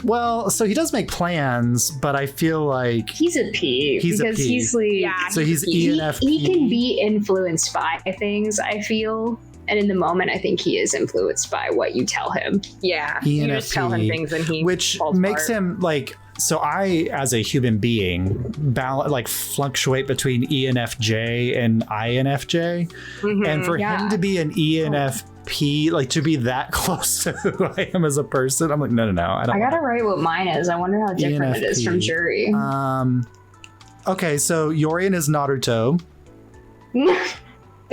Well, so he does make plans, but I feel like He's a P. He's a because P. he's like. Yeah. so he's He- ENFP. He can be influenced by things, I feel. And in the moment, I think he is influenced by what you tell him. Yeah. You just tell him things and he which falls makes apart. him like. So I, as a human being, fluctuate between ENFJ and INFJ, Mhm. and for Yeah. him to be an ENFP, like to be that close to who I am as a person, I'm like, no, I don't. I gotta write what mine is. I wonder how different it is from ENFP. Juri. Okay, so Yorian is Naruto.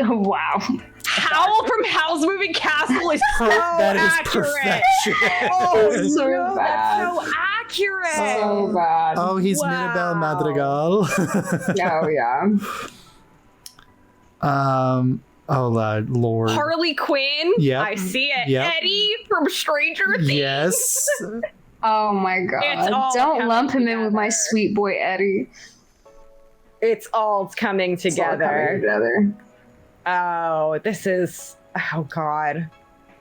Oh, wow. Howl from Howl's Moving Castle is so That is accurate. perfection. Oh, So no, bad. that's so accurate. So bad. Oh, he's Wow. Mirabel Madrigal. Oh, yeah. Oh Lord. Harley Quinn. Yep. I see it. Yep. Eddie from Stranger Things. Yes. Oh, my It's God. all Don't coming lump him in with my together. sweet boy Eddie. It's all coming It's all coming together. together. Oh, this is. Oh God.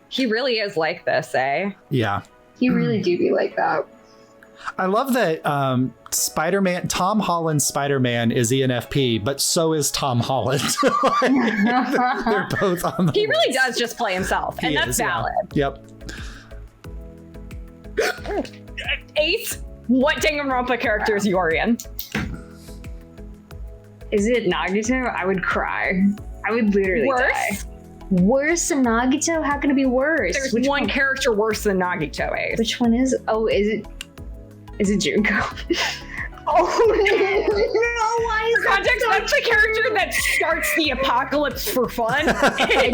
He really is like this, eh? Yeah. He really do be like that. I love that Spider-Man, Tom Holland's Spider-Man is ENFP, but so is Tom Holland. They're both on the He really list. does just play himself, and He that's is, yeah. valid. Yep. Ace, what Danganronpa character is Yorian? Is it Nagito? I would cry. I would literally die. Worse? Worse than Nagito? How can it be worse? There's Which one character worse than Nagito, Ace. Which one is? Oh, is it Junko? Oh no! Why For context, that's the character that starts the apocalypse for fun in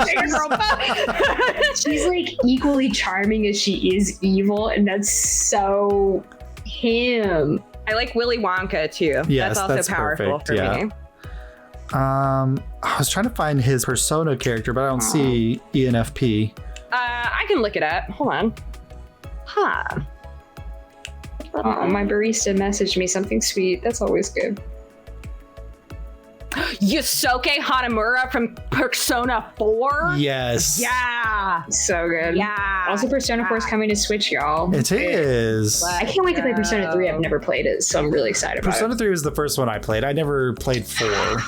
Danganronpa. She's like equally charming as she is evil, and that's so him. I like Willy Wonka too. Yes, that's also that's powerful perfect, for yeah. me. I was trying to find his Persona character, but I don't see ENFP. I can look it up. Hold on. Huh. Oh, my barista messaged me something sweet. That's always good. Yusuke Hanamura from Persona 4? Yes. Yeah. So good. Yeah. Also, Persona 4 is coming to Switch, y'all. It is. I can't wait to play Persona 3. I've never played it, so I'm really excited about Persona 3 was the first one I played. I never played 4. it.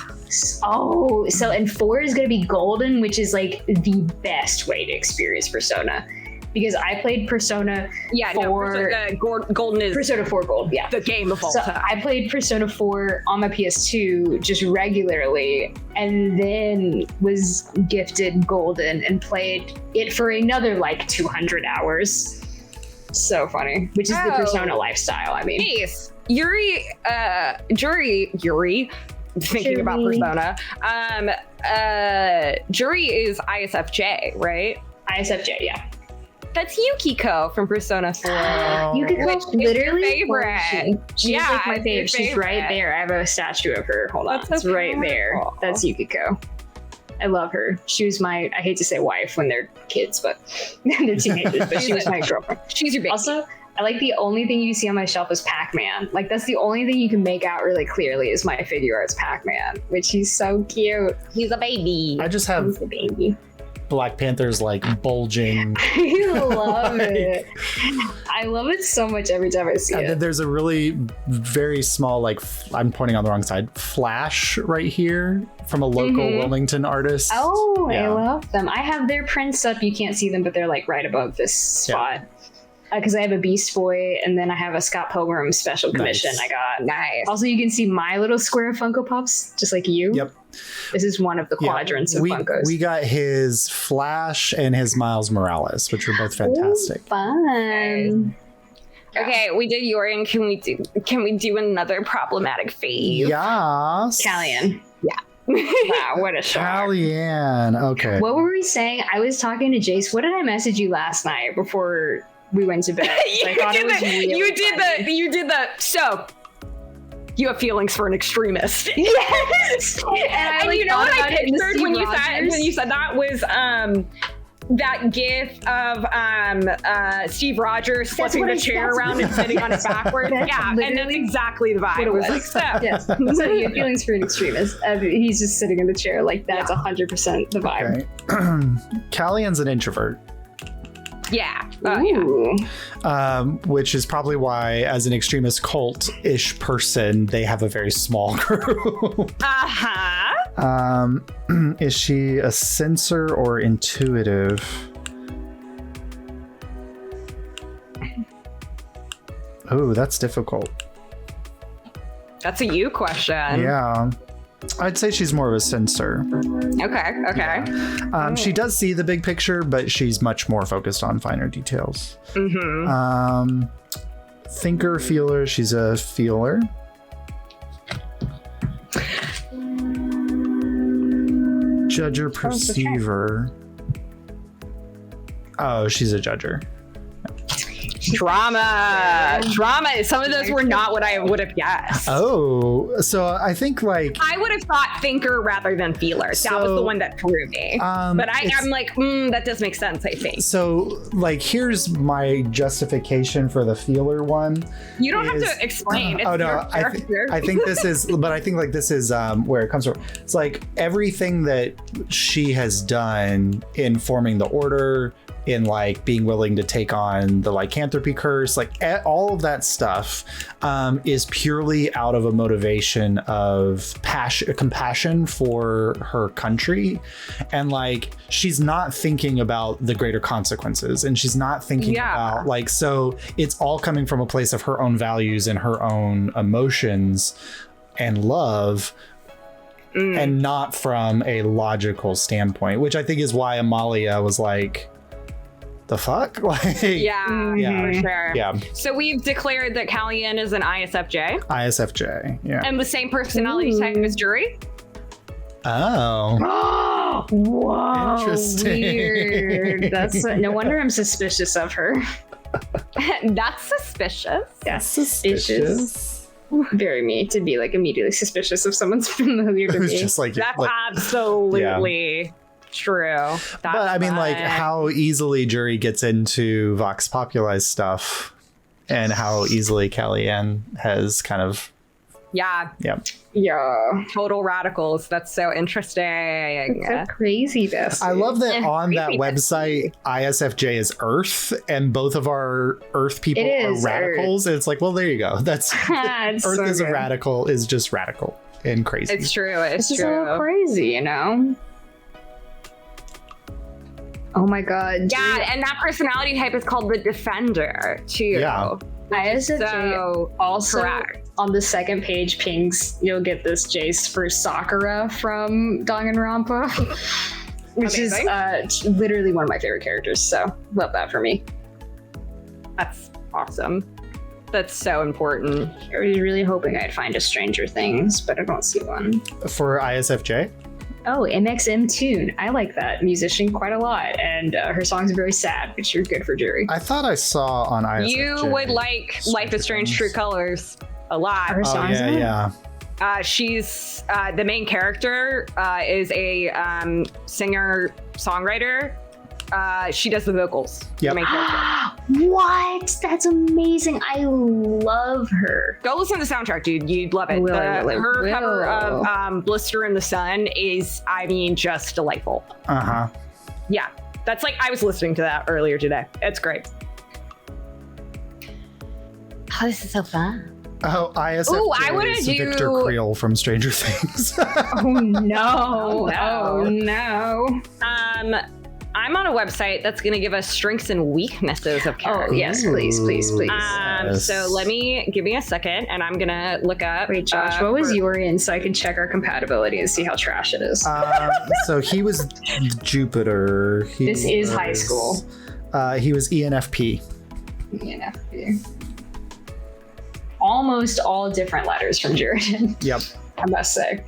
Oh, so and 4 is going to be golden, which is like the best way to experience Persona. Because I played Persona Yeah, 4. no, Golden is Persona 4 Gold, yeah. the game of all So time. I played Persona 4 on my PS2 just regularly, and then was gifted Golden and played it for another like 200 hours. So funny, which is the Oh. Persona lifestyle. I mean, Ace, Juri, thinking about Juri. Persona. Juri is ISFJ, right? ISFJ, yeah. That's Yukiko from Persona 4. Yukiko Which is your literally favorite. She's Yeah, like my it's your fave. She's right favorite. there. I have a statue of her. Hold on, That's so it's right there. powerful. That's Yukiko. I love her. She was my, I hate to say wife when they're kids, but they're teenagers, but she was my girlfriend. She's your baby. Also, I like the only thing you see on my shelf is Pac-Man. Like, that's the only thing you can make out really clearly is my figure arts Pac-Man, which he's so cute. He's a baby. I just have He's the baby. Black Panther's like bulging. I love it. I love it so much every time I see And it. then there's a really very small, like, I'm pointing on the wrong side, flash right here from a local Wilmington artist. Oh, Yeah. I love them. I have their prints up. You can't see them, but they're like right above this spot. Because I have a Beast Boy, and then I have a Scott Pilgrim special commission I got. Nice. Also, you can see my little square Funko Pops, just like you. Yep. This is one of the quadrants of Funkos. We got his Flash and his Miles Morales, which are both fantastic. Ooh, fun. Okay, we did Yuri, and can we do another problematic fave? Yes. Callian. Yeah. Wow, what a shock. Callian. Okay. What were we saying? I was talking to Jace. What did I message you last night before we went to bed? You did the so you have feelings for an extremist. Yes. And you know what I pictured when Rogers. you said that was that gif of Steve Rogers flipping the chair around and sitting on it backwards. Yeah, and that's exactly the vibe. What it was. Like, so. Yes. So you have feelings for an extremist. He's just sitting in the chair like that's 100% the vibe. Okay. Callian's an introvert. Yeah. Oh, yeah. Which is probably why, as an extremist cult-ish person, they have a very small group. Is she a sensor or intuitive? Oh, that's difficult. That's a you question. Yeah. I'd say she's more of a sensor. Okay. She does see the big picture, but she's much more focused on finer details. Thinker, feeler, she's a feeler. Judger, perceiver. Oh, she's a judger. Drama. Some of those were not what I would have guessed. Oh, so I think like I would have thought thinker rather than feeler. That was the one that threw me. But I'm like, that does make sense, I think. So like, here's my justification for the feeler one. You don't have to explain. It's your character. I think this is, but I think like this is where it comes from. It's like everything that she has done in forming the order, in like being willing to take on the lycanthropy curse, like all of that stuff is purely out of a motivation of compassion for her country. And like, she's not thinking about the greater consequences, and she's not thinking about like, so it's all coming from a place of her own values and her own emotions and love. And not from a logical standpoint, which I think is why Amalia was like, the fuck? Like, for sure. Yeah. So we've declared that Callian is an ISFJ. ISFJ, yeah. And the same personality type as Juri. Oh. Whoa. Interesting. Weird. That's no wonder I'm suspicious of her. That's suspicious. Yeah, Suspicious. Very me to be like immediately suspicious of someone's familiar to It was me. just like, That's like absolutely true. That's but I mean, like, fun. how easily Juri gets into Vox Populi stuff, and how easily Callian has kind of Yeah. Total radicals. That's so interesting. It's so crazy, this. I love that on that Crazy. website, ISFJ is Earth, and both of our Earth people It are is radicals. And it's like, well, there you go. That's It's Earth so is a good. radical, is just radical and crazy. It's true. It's It's just a little true. crazy, you know? Oh my god. Yeah, and that personality type is called the Defender, too. Yeah. ISFJ So, also correct. on the second page pings, you'll get this Jace for Sakura from Danganronpa, which Amazing. is literally one of my favorite characters. So love that for me. That's awesome. That's so important. I was really hoping I'd find a Stranger Things, but I don't see one. For ISFJ? Oh, MXM Tune. I like that musician quite a lot, and her songs are very sad, which are good for Juri. I thought I saw on ISFJ. You would like Life is Strange True Colors a lot. Her Oh, songs in it? yeah. She's the main character is a singer-songwriter. She does the vocals. Yep. The main character. What? That's amazing. I love her. Go listen to the soundtrack, dude. You'd love it. I will, I will, I Her will. cover of Blister in the Sun is, I mean, just delightful. Uh-huh. Yeah, that's like, I was listening to that earlier today. It's great. Oh, this is so fun. Oh, ISFJ Ooh, I wanna is do- Victor Creel from Stranger Things. Oh no. Oh, Oh no. I'm on a website that's going to give us strengths and weaknesses of Oh characters. yes, please, please, please. Yes. So give me a second, and I'm going to look up. Wait, Josh, what was Juri in so I can check our compatibility and see how trash it is? So he was Jupiter. This is high school. He was ENFP. ENFP. Almost all different letters from Jordan, Yep. I must say.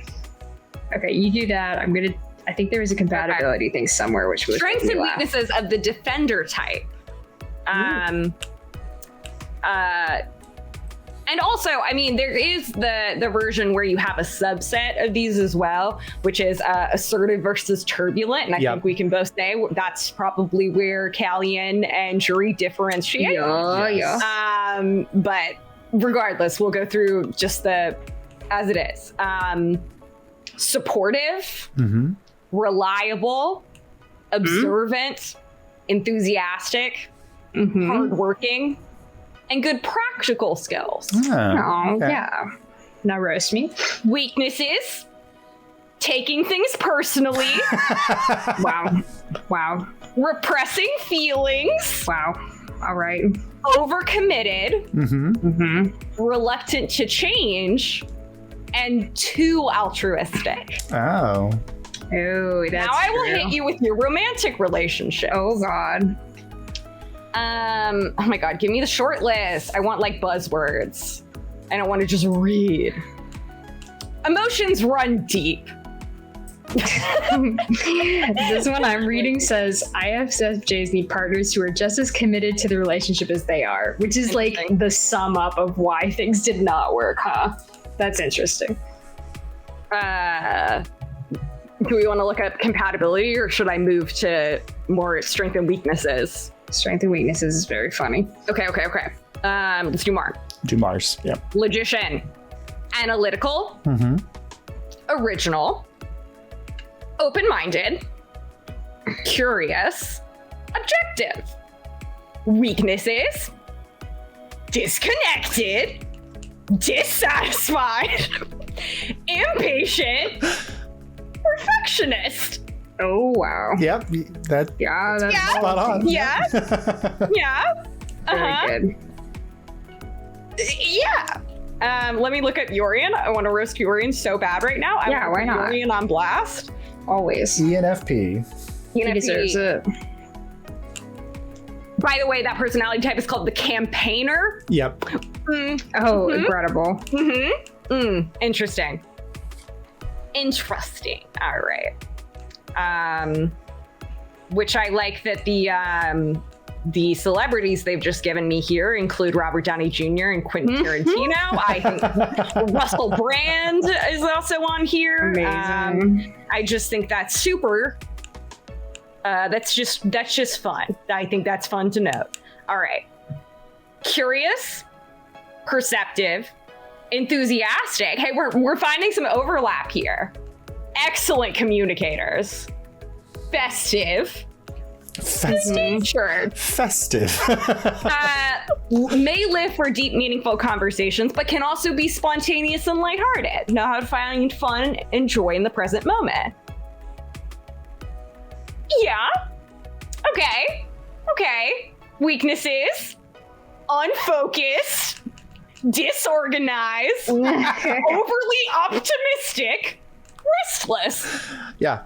Okay, you do that. I think there was a compatibility thing somewhere which was strengths and weaknesses of the defender type. And also, I mean, there is the version where you have a subset of these as well, which is assertive versus turbulent. And I think we can both say that's probably where Callian and Juri differentiate. Yeah. But regardless, we'll go through just as it is. Supportive, reliable, observant, enthusiastic, hardworking, and good practical skills. Oh, yeah. Now roast me. Weaknesses, taking things personally, Wow. repressing feelings, Wow. All right. overcommitted, reluctant to change, and too altruistic. Oh. Oh, that's Now I will true. hit you with your romantic relationship. Oh God. Oh my God, give me the short list. I want like buzzwords. I don't want to just read. Emotions run deep. This one I'm reading says ISFJs need partners who are just as committed to the relationship as they are, which is like the sum up of why things did not work, huh? That's interesting. Do we want to look at compatibility, or should I move to more strength and weaknesses? Strength and weaknesses is very funny. Okay. Let's do more. Do Mars. Yep. Logician, analytical, original, open-minded, curious, objective. Weaknesses, disconnected, dissatisfied, impatient, perfectionist. Oh wow. Yep. That's spot on. Yeah. Yeah. Very good. Yeah. Let me look at Yorian. I want to roast Yorian so bad right now. I Yeah, want to why put not? Yorian on blast. Always. ENFP. He deserves it. By the way, that personality type is called the campaigner. Yep. Oh, incredible. Interesting. All right. Which I like that the celebrities they've just given me here include Robert Downey Jr. and Quentin Tarantino. I think Russell Brand is also on here. Amazing. I just think that's super. That's just fun. I think that's fun to note. All right. Curious, perceptive, enthusiastic. Hey, we're finding some overlap here. Excellent communicators. Festive. Natured. Festive. May live for deep, meaningful conversations, but can also be spontaneous and lighthearted. Know how to find fun and joy in the present moment. Yeah. Okay. Weaknesses. Unfocused. Disorganized. Overly optimistic. Restless. Yeah.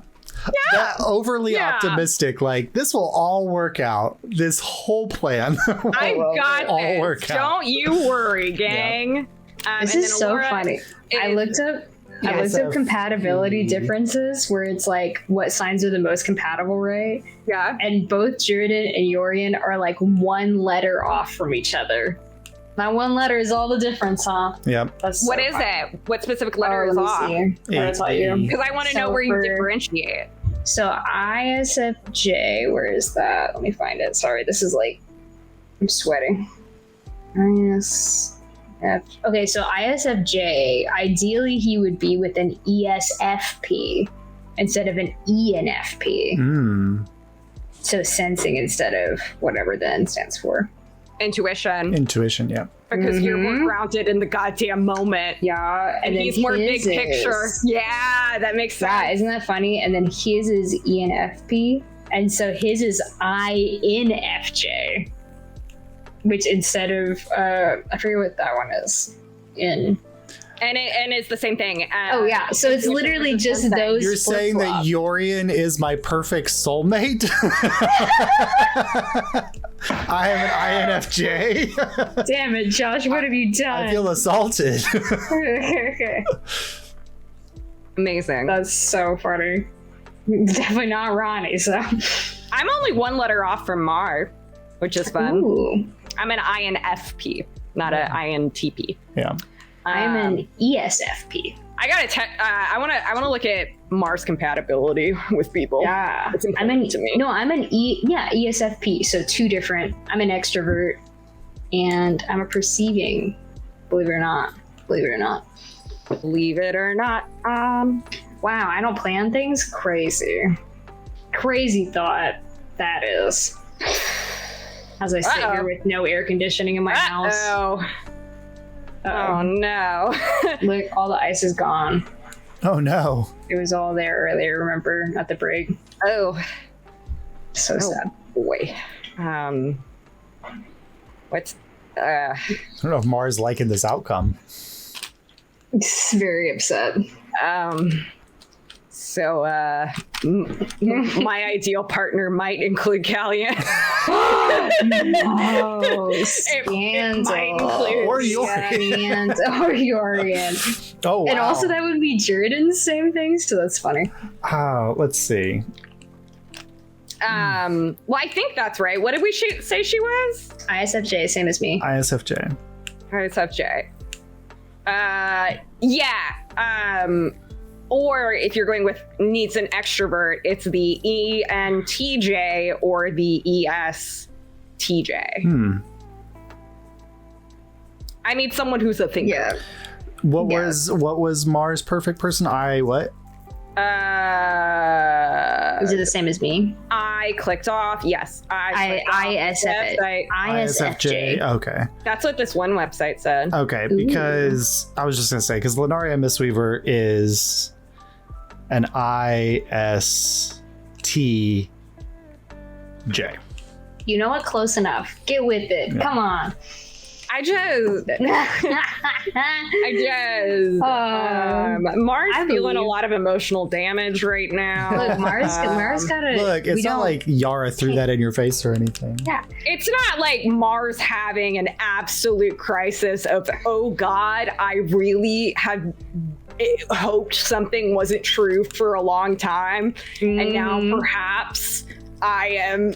That overly optimistic, like this will all work out. This whole plan I got all this. work out. Don't you worry, gang. This is so funny. I looked up compatibility differences where it's like what signs are the most compatible, right? Yeah. And both Jordan and Yorian are like one letter off from each other. That one letter is all the difference, huh? Yep. That's What so is funny. it? What specific letter Oh, is let me off? see. I'll tell you. Because I want to know So where you for- differentiate. So ISFJ, where is that? Let me find it. Sorry, this is like, I'm sweating. Okay, so ISFJ, ideally he would be with an ESFP instead of an ENFP. So sensing instead of whatever the N stands for. Intuition. Intuition, yeah. Because you're more grounded in the goddamn moment. Yeah. And he's more big picture. Yeah, that makes sense. Yeah, isn't that funny? And then his is ENFP. And so his is INFJ. Which instead of, I forget what that one is. In. And it's the same thing. Oh yeah, so it's literally just those. You're saying that Yorian is my perfect soulmate? I am an INFJ. Damn it, Josh! What have you done? I feel assaulted. Okay. Amazing. That's so funny. Definitely not Ronnie. So I'm only one letter off from Mar, which is fun. Ooh. I'm an INFP, not an INTP. Yeah. I'm an ESFP. I gotta. I wanna look at Mars compatibility with people. Yeah, it's important to me. No, I'm an ESFP. So two different. I'm an extrovert, and I'm a perceiving. Believe it or not. Believe it or not. Believe it or not. Wow, I don't plan things. Crazy thought that is. As I sit here with no air conditioning in my house. Oh no. Look, all the ice is gone. Oh no. It was all there earlier, remember, at the break. Oh. So sad. Boy. What's I don't know if Mars liking this outcome. It's very upset. So my ideal partner might include Callian. No, scandal. Or Yorian. Or Yorian. Oh, wow. And also that would be Jordan's same thing, so that's funny. Let's see. Well, I think that's right. What did we say she was? ISFJ, same as me. ISFJ. ISFJ. Yeah. Or if you're going with needs an extrovert, it's the ENTJ or the ESTJ. I need someone who's a thinker. Yeah. What was Mars' perfect person? What? Is it the same as me? I clicked off. Yes. ISFJ. Okay. That's what this one website said. Okay, because I was just going to say, because Lenaria Mistweaver is an ISTJ. You know what? Close enough. Get with it. Yeah. Come on. Mars feeling a lot of emotional damage right now. Look, Mars gotta. Look, it's not like Yara threw that in your face or anything. Yeah, it's not like Mars having an absolute crisis of, oh God, I really have hoped something wasn't true for a long time, and now perhaps I am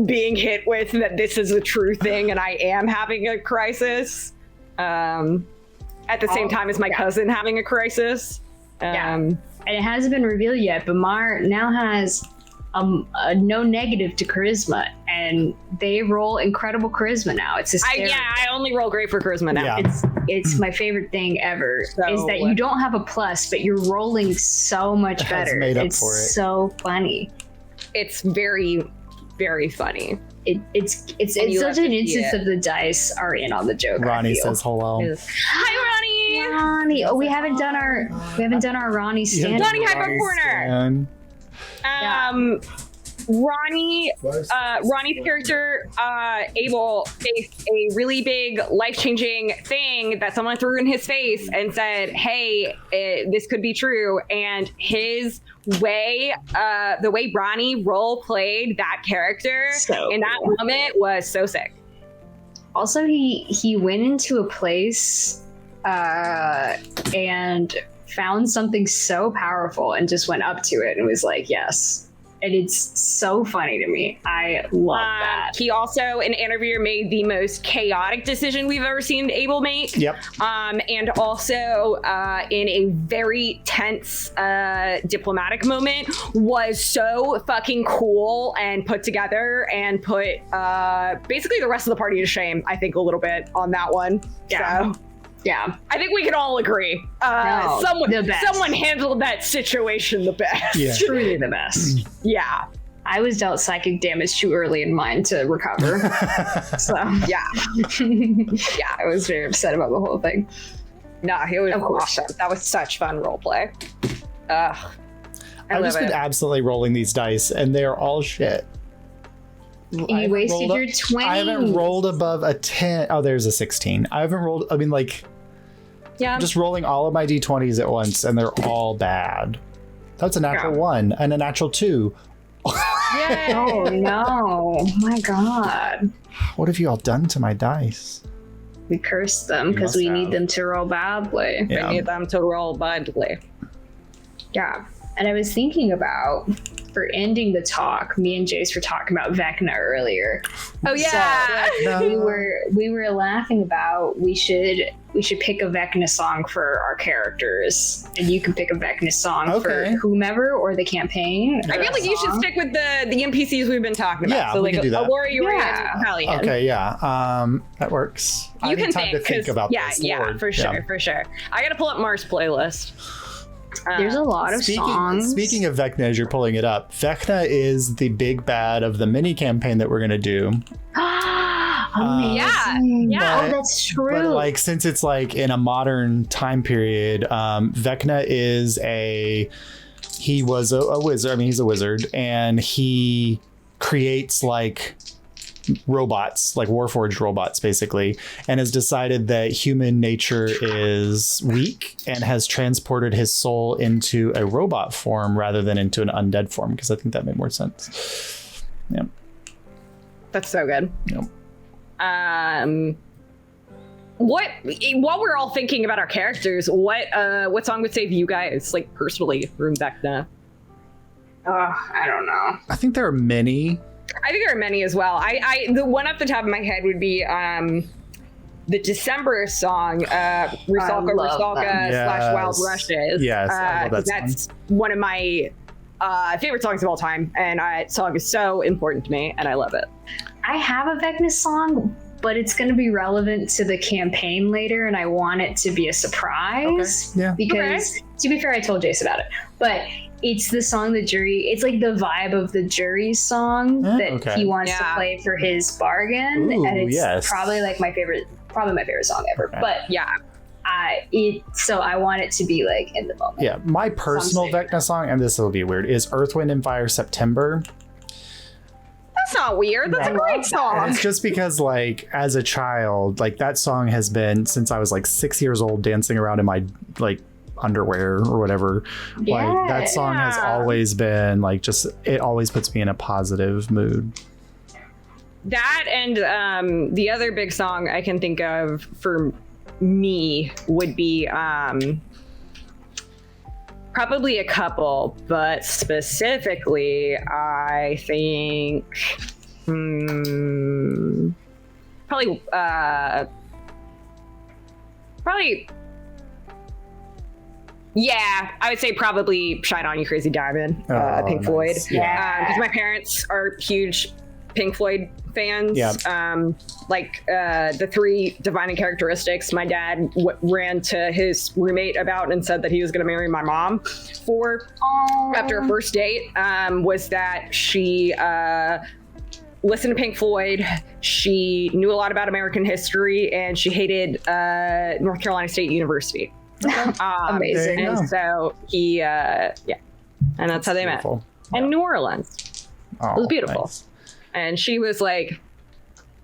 being hit with that this is a true thing and I am having a crisis at the same time as my cousin having a crisis. And it hasn't been revealed yet, but Mar now has a no negative to charisma, and they roll incredible charisma now. It's hysterical. I only roll great for charisma now. Yeah. It's my favorite thing ever, is that you don't have a plus, but you're rolling so much better. It's so funny. It's very, very funny. It's such an instance of the dice are in on the joke. Ronnie says hello. Hi, Ronnie. Ronnie. Oh, we haven't done our Ronnie stand. Ronnie Hyper Corner. Ronnie's character, Abel, faced a really big life-changing thing that someone threw in his face and said, hey, this could be true. And his way, the way Ronnie role-played that character in that moment was so sick. Also, he went into a place and found something so powerful and just went up to it and was like, yes. And it's so funny to me. I love that. He also, an interviewer, made the most chaotic decision we've ever seen Abel make. Yep. And also, in a very tense diplomatic moment, was so fucking cool and put together and put basically the rest of the party to shame, I think, a little bit on that one. Yeah. So, yeah, I think we can all agree. Someone handled that situation the best. Yeah. Truly the best. Yeah. I was dealt psychic damage too early in mine to recover. So Yeah. yeah, I was very upset about the whole thing. No, it was Of course. awesome. That was such fun roleplay. I I've love just been it. absolutely rolling these dice, and they're all shit. You wasted your 20. I haven't rolled above a 10. Oh, there's a 16. I haven't rolled. I mean, like, Yeah. just rolling all of my d20s at once, and they're all bad. That's a natural 1 and a natural 2. Yay. Oh no! My God, What have you all done to my dice? we cursed them You because must we have. need them to roll badly. Yeah. We need them to roll badly. Yeah, and I was thinking about, for ending the talk, me and Jace were talking about Vecna earlier. Oh yeah. We were laughing about we should pick a Vecna song for our characters, and you can pick a Vecna song for whomever or the campaign. I feel like you should stick with the NPCs we've been talking about. Yeah, so we like can do that. Alora, Yuri, Yeah. and Hallian. Okay, yeah. That works. I You need can time to think 'cause- about yeah, this. yeah, Lord. for sure, Yeah. for sure. I gotta pull up Mars' playlist. There's a lot of songs. Speaking of Vecna, as you're pulling it up, Vecna is the big bad of the mini campaign that we're going to do. Amazing. Yeah. Oh, that's true. But like, since it's like in a modern time period, Vecna is he was a wizard. I mean, he's a wizard, and he creates like robots, like Warforged robots, basically, and has decided that human nature is weak and has transported his soul into a robot form rather than into an undead form, because I think that made more sense. Yeah. That's so good. Yep. While we're all thinking about our characters, what song would save you guys, like personally, from Vecna? I don't know. I think there are many. I think there are many as well. The one off the top of my head would be the December song, Rusalka love Rusalka them. / Wild Yes. Rushes. Yes, I love that song. That's one of my favorite songs of all time, and that song is so important to me, and I love it. I have a Vecna song, but it's going to be relevant to the campaign later, and I want it to be a surprise. Okay. Yeah. Because, to be fair, I told Jace about it, but it's the song that Juri, it's like the vibe of the Juri song that he wants to play for his bargain. Ooh, and it's yes. probably like my favorite song ever. Okay. But Yeah. so I want it to be like in the moment. Yeah, my personal Some say Vecna song, and this will be weird, is Earth, Wind, and Fire September. That's not weird. That's a I great love song. And it's just because, like, as a child, like, that song has been since I was like 6 years old, dancing around in my like underwear or whatever. Like, that song has always been like, just, it always puts me in a positive mood. That and the other big song I can think of for me would be probably a couple, but specifically, I think probably yeah, I would say probably Shine On You Crazy Diamond, Oh, Pink nice. Floyd. Yeah. Because my parents are huge Pink Floyd fans. Yeah. The three defining characteristics my dad ran to his roommate about and said that he was going to marry my mom for after a first date was that she listened to Pink Floyd, she knew a lot about American history, and she hated North Carolina State University. Amazing. There you And go. so he, and that's how they met. Beautiful. And New Orleans. Oh, It was beautiful. nice. And she was like,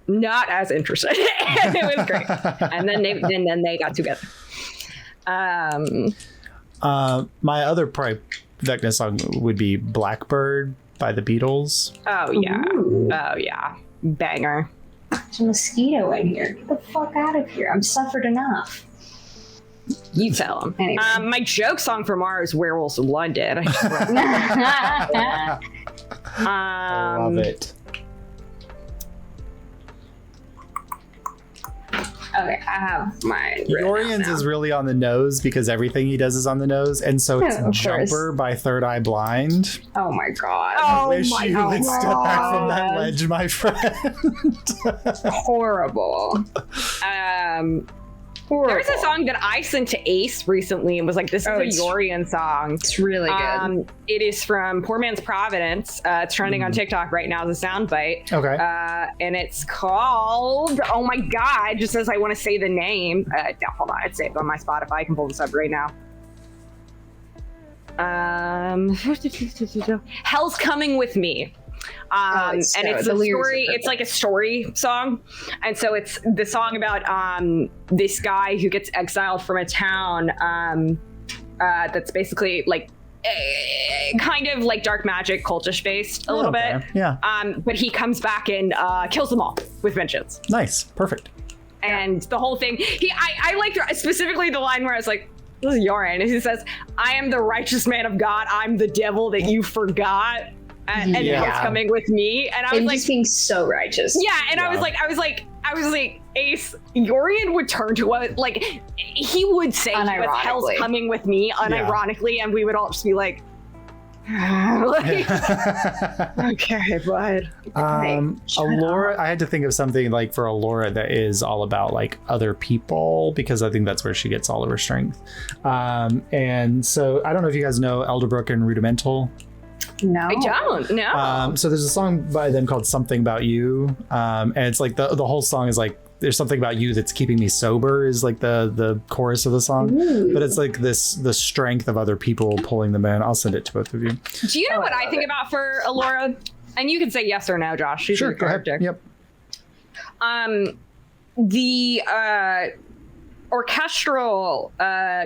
not as interested. And it was great. And then they got together. My other probably Vecna song would be Blackbird by the Beatles. Oh yeah. Ooh. Oh yeah. Banger. There's a mosquito in here. Get the fuck out of here. I'm suffered enough. You tell them. Anyway. My joke song for Mars, Werewolves of London. I love it. Okay, I have mine. written out Yorian's now. is really on the nose because everything he does is on the nose, and so it's Yeah, of course. Jumper by Third Eye Blind. Oh my god. I Oh wish my you would step back from that God. ledge, my friend. Horrible. Horrible. There's a song that I sent to Ace recently and was like, this is a Yorian song. It's really good. It is from Poor Man's Providence. It's trending on TikTok right now as a soundbite. Okay. And it's called, oh my God, just as I want to say the name. No, hold on, it's saved on my Spotify. I can pull this up right now. Hell's Coming With Me. And it's a story. It's like a story song, and so it's the song about this guy who gets exiled from a town that's basically like kind of like dark magic, cultish based a little bit. Yeah. But he comes back and kills them all with vengeance. Nice. Perfect. And the whole thing. I liked specifically the line where I was like, "This is Yorin," and he says, "I am the righteous man of God. I'm the devil that you forgot." And Hell's coming with me, and I was like, just being so righteous. Yeah, and I was like, Ace, Yorian would turn to us, like, he would say to us, Hell's coming with me, unironically, and we would all just be like, okay, bud. Allura, I had to think of something like for Allura that is all about like other people, because I think that's where she gets all of her strength. And so I don't know if you guys know Elderbrook and Rudimental. No, I don't. No. So there's a song by them called "Something About You," and it's like the whole song is like, "There's something about you that's keeping me sober," is like the chorus of the song. Ooh. But it's like the strength of other people pulling them in. I'll send it to both of you. Do you know what I think about for Allura? And you can say yes or no, Josh. She's sure, your character. Yep. The orchestral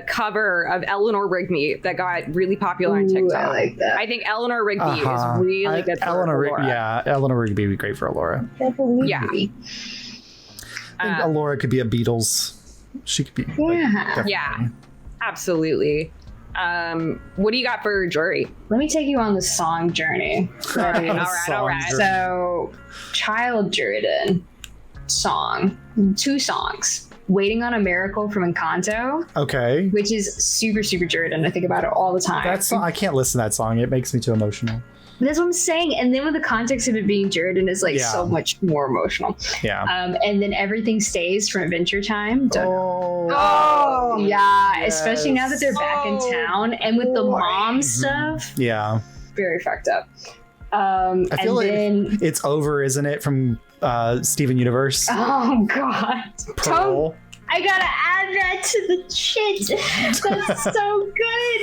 cover of Eleanor Rigby that got really popular on TikTok. I like that. I think Eleanor Rigby is really good for Allura. Eleanor Rigby would be great for Allura. Yeah. I think Allura could be a Beatles. She could be. Yeah, absolutely. What do you got for Juri? Let me take you on the song journey. All right. So, Child Juridan song, 2 songs. Waiting on a Miracle from Encanto. Okay. Which is super, super Juridan. I think about it all the time. I can't listen to that song. It makes me too emotional. That's what I'm saying. And then with the context of it being Juridan is like so much more emotional. Yeah. And then Everything Stays from Adventure Time. Oh yeah. Yes. Especially now that they're back in town and with the mom stuff. Yeah. Very fucked up. I feel like It's Over, isn't it? From Steven Universe. Oh God. Pearl. I gotta add that to the shit. That's so good.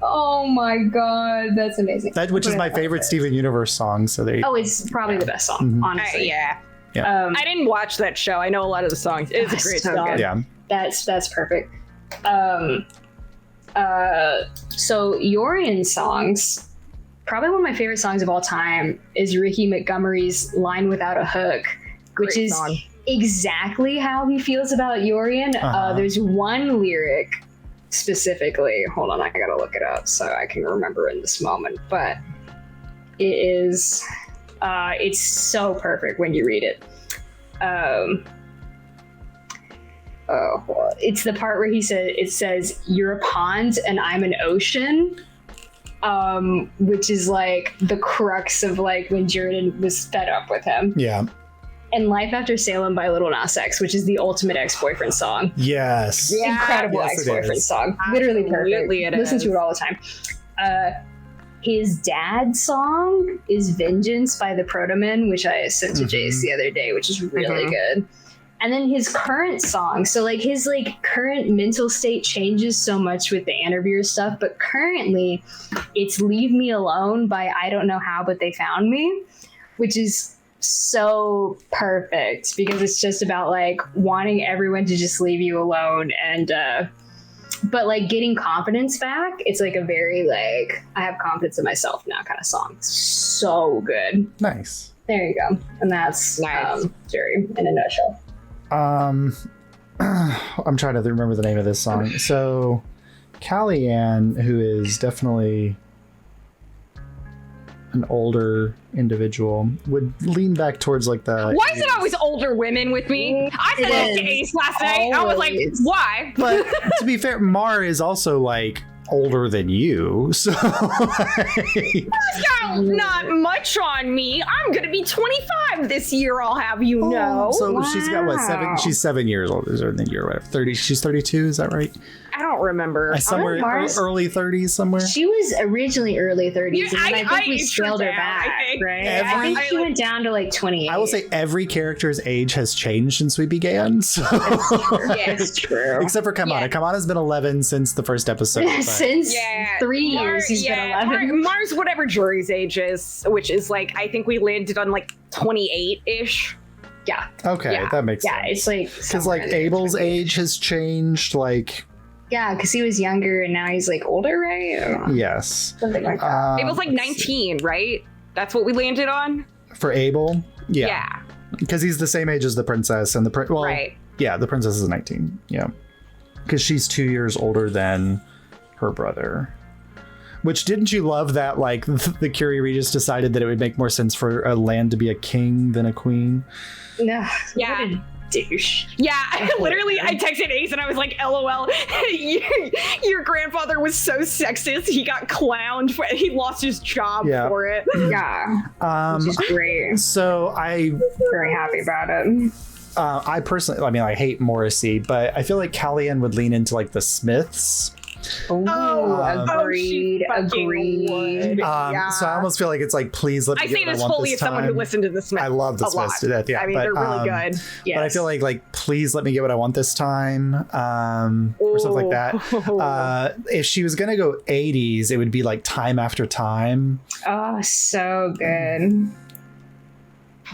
Oh my God, that's amazing. Which is my favorite Steven Universe song. So there. It's probably the best song, honestly. Yeah. I didn't watch that show. I know a lot of the songs. It's a great song. Good. Yeah. That's perfect. So Yorian songs. Probably one of my favorite songs of all time is Ricky Montgomery's "Line Without a Hook," which is exactly how he feels about Yorian. There's one lyric specifically. Hold on, I gotta look it up so I can remember in this moment. But it is, it's so perfect when you read it. It's the part where it says, "You're a pond and I'm an ocean." Which is like the crux of like when Juridan was fed up with him. Yeah. And Life After Salem by Little Nas X, which is the ultimate ex-boyfriend song. Yes. Yeah, incredible ex-boyfriend song. Literally perfect. Listen to it all the time. His dad's song is Vengeance by the Protomen, which I sent to Jace the other day, which is really good. And then his current song, so like his like current mental state changes so much with the Anarvir stuff, but currently it's Leave Me Alone by I Don't Know How But They Found Me, which is so perfect because it's just about like wanting everyone to just leave you alone and but like getting confidence back. It's like a very like I have confidence in myself now kind of song. So good. Nice. There you go. And that's Juri in a nutshell. I'm trying to remember the name of this song. So Kellyanne, who is definitely an older individual, would lean back towards like the... Why is it always older women with me? I said it to Ace last night. I was like, why? But to be fair, Mar is also like older than you, so not much on me. I'm gonna be 25 this year, I'll have you know. So she's got what, 7? She's 7 years older than you, or whatever. 30. She's 32. Is that right? I don't remember. Somewhere early 30s somewhere. She was originally early 30s, and then I think we aged scaled her down, back, right? Every- I think she went down to like 28. I will say every character's age has changed since we began. So. It's true. Except for Kamana. Kamana's been 11 since the first episode. but- Since 3 years, he's been 11. Mars, whatever Juri's age is, which is like, I think we landed on like 28-ish. Yeah. Okay, Yeah. that makes Yeah, sense. it's like Because like Abel's age has changed, like yeah, because he was younger and now he's like older, right? I don't know. yes. Something like that. It was like 19, right? That's what we landed on? For Abel, yeah, because he's the same age as the princess and the Right. Yeah, the princess is 19. Yeah, because she's 2 years older than her brother. Which, didn't you love that, like, the Curie Regis decided that it would make more sense for a land to be a king than a queen? No. Yeah. What a douche. Yeah, I texted Ace and I was like, LOL, your grandfather was so sexist. He got clowned. He lost his job for it. Yeah. Which is great. So I'm very happy about it. I personally, I mean, I hate Morrissey, but I feel like Callian would lean into like the Smiths. Agreed. Agreed. So I almost feel like it's like, please let me I get say what this I want fully this as someone who time. listened to the Smiths. I love the Smiths to death. Yeah, I mean, they're really good. Yes. But I feel like please let me get what I want this time, or something like that. If she was gonna go 80s, it would be like Time After Time. Oh, so good.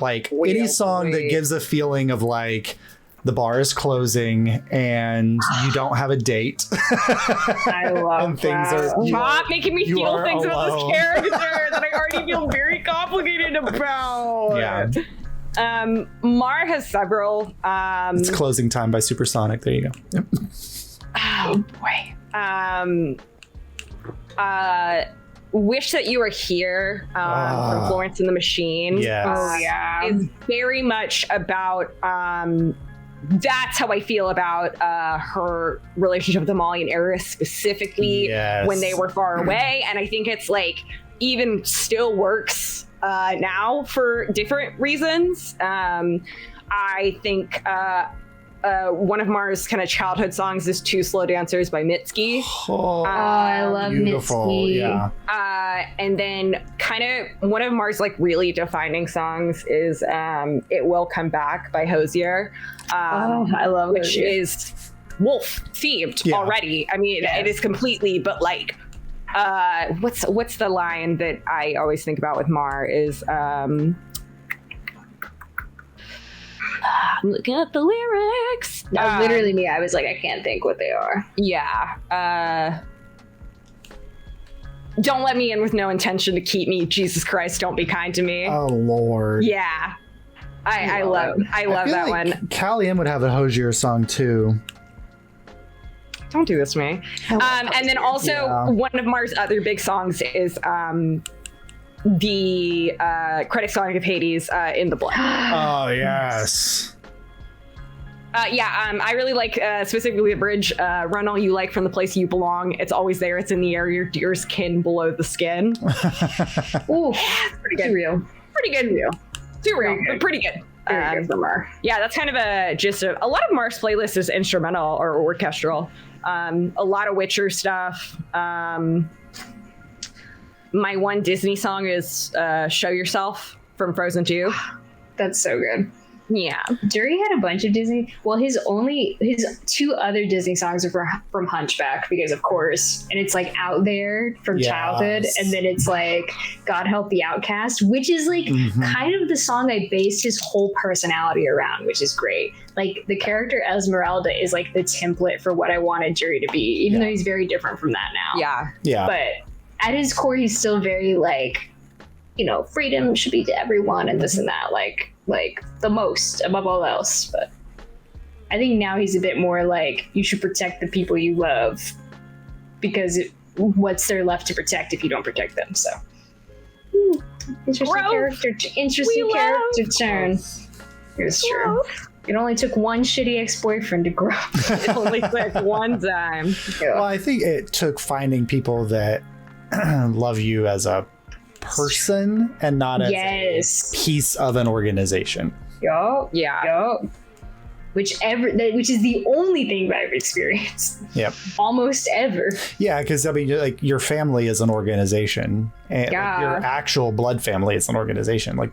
Like any song that gives a feeling of like the bar is closing and you don't have a date. I love and things that. are Stop making me feel things about alone. this character that I already feel very complicated about. Yeah. Mar has several. It's Closing Time by Supersonic. There you go. Yep. Oh boy. Wish That You Were Here from Florence and the Machine. Yes. Is very much about that's how I feel about her relationship with Amalia and Eris specifically when they were far away. And I think it's like even still works now for different reasons. I think one of Mars' kind of childhood songs is Two Slow Dancers by Mitski. I love Mitski. Yeah. And then kind of one of Mars' like really defining songs is It Will Come Back by Hosier. I love which Hosier. is wolf themed already. I mean, it is completely, but like what's the line that I always think about with Mar is I'm looking at the lyrics. Literally me. I was like, I can't think what they are. Yeah. Don't let me in with no intention to keep me. Jesus Christ, don't be kind to me. Oh Lord. Yeah. I love that like one. Callian would have a Hosier song too. Don't do this to me. And then also one of Mars' other big songs is the credit song of Hades, In the Blood. Oh yes. I really like specifically the bridge, Run All You Like from the Place You Belong. It's always there. It's in the air. Your dearest kin below the skin. Ooh, pretty good. Real. Pretty good. Too real, but pretty good. Very good from Mar. Yeah, that's kind of a gist of a lot of Mars playlist is instrumental or orchestral. A lot of Witcher stuff. My one Disney song is Show Yourself from Frozen 2. That's so good. Yeah. Juri had a bunch of Disney. Well, his two other Disney songs are from Hunchback, because of course, and it's like Out There from childhood, and then it's like God Help the Outcast, which is like kind of the song I based his whole personality around, which is great. Like the character Esmeralda is like the template for what I wanted Juri to be, even though he's very different from that now. Yeah. But at his core, he's still very like, you know, freedom should be to everyone and this and that, like the most above all else. But I think now he's a bit more like, you should protect the people you love, because what's there left to protect if you don't protect them? So interesting character turn. It's true. It only took one shitty ex-boyfriend to grow. It only took one time. Well, I think it took finding people that love you as a person and not as a piece of an organization. Yup. Yeah. Yup. Which is the only thing that I've experienced. Yep. Almost ever. Yeah, because I mean, like your family is an organization, and like, your actual blood family is an organization. Like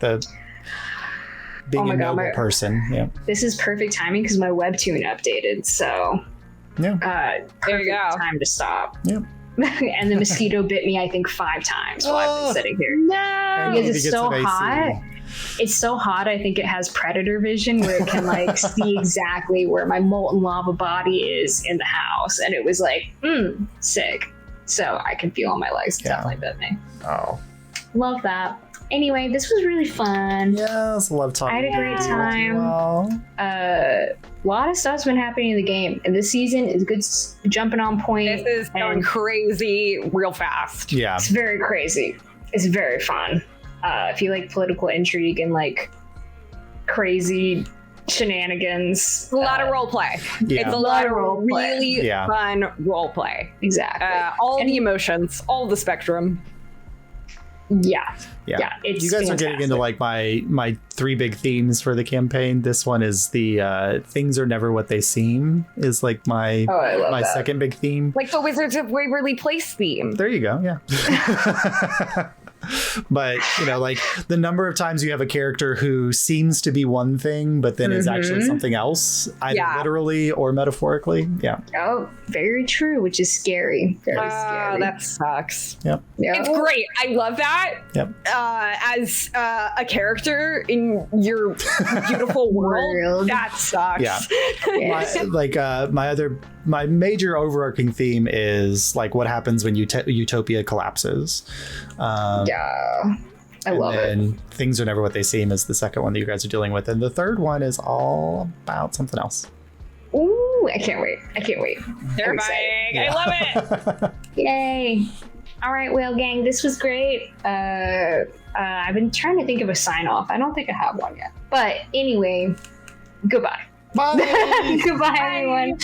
being a noble person. Yeah. This is perfect timing because my webtoon updated. So. Yeah. There you go. Time to stop. Yep. And the mosquito bit me, I think, 5 times while I've been sitting here. No. Because it's so hot. It's so hot, I think it has predator vision where it can like see exactly where my molten lava body is in the house. And it was like, sick. So I can feel on my legs. Definitely bit me. Oh. Love that. Anyway, this was really fun. Yes, love talking. I had a great time. Well. A lot of stuff's been happening in the game. And this season is good jumping on point. This is going crazy real fast. Yeah. It's very crazy. It's very fun. If you like political intrigue and like crazy shenanigans. A lot of role play. Yeah. It's a lot of role play. really fun role play. Exactly. All the emotions, all the spectrum. Yeah. It's you guys fantastic. are getting into like my 3 big themes for the campaign. This one is the things are never what they seem is like my that. second big theme. Like the Wizards of Waverly Place theme. There you go. Yeah. But like the number of times you have a character who seems to be one thing but then is actually something else, either literally or metaphorically. Yeah. Oh, very true, which is scary. Very scary. That sucks. Yep. It's great. I love that. Yep. As a character in your beautiful world, that sucks. Yeah. My major overarching theme is like what happens when utopia collapses. I love it. And things are never what they seem is the second one that you guys are dealing with, and the third one is all about something else. Ooh, I can't wait. Terrifying. Yeah. I love it. Yay. All right, Whale Gang, this was great. I've been trying to think of a sign off. I don't think I have one yet. But anyway, goodbye. Bye. Goodbye, everyone.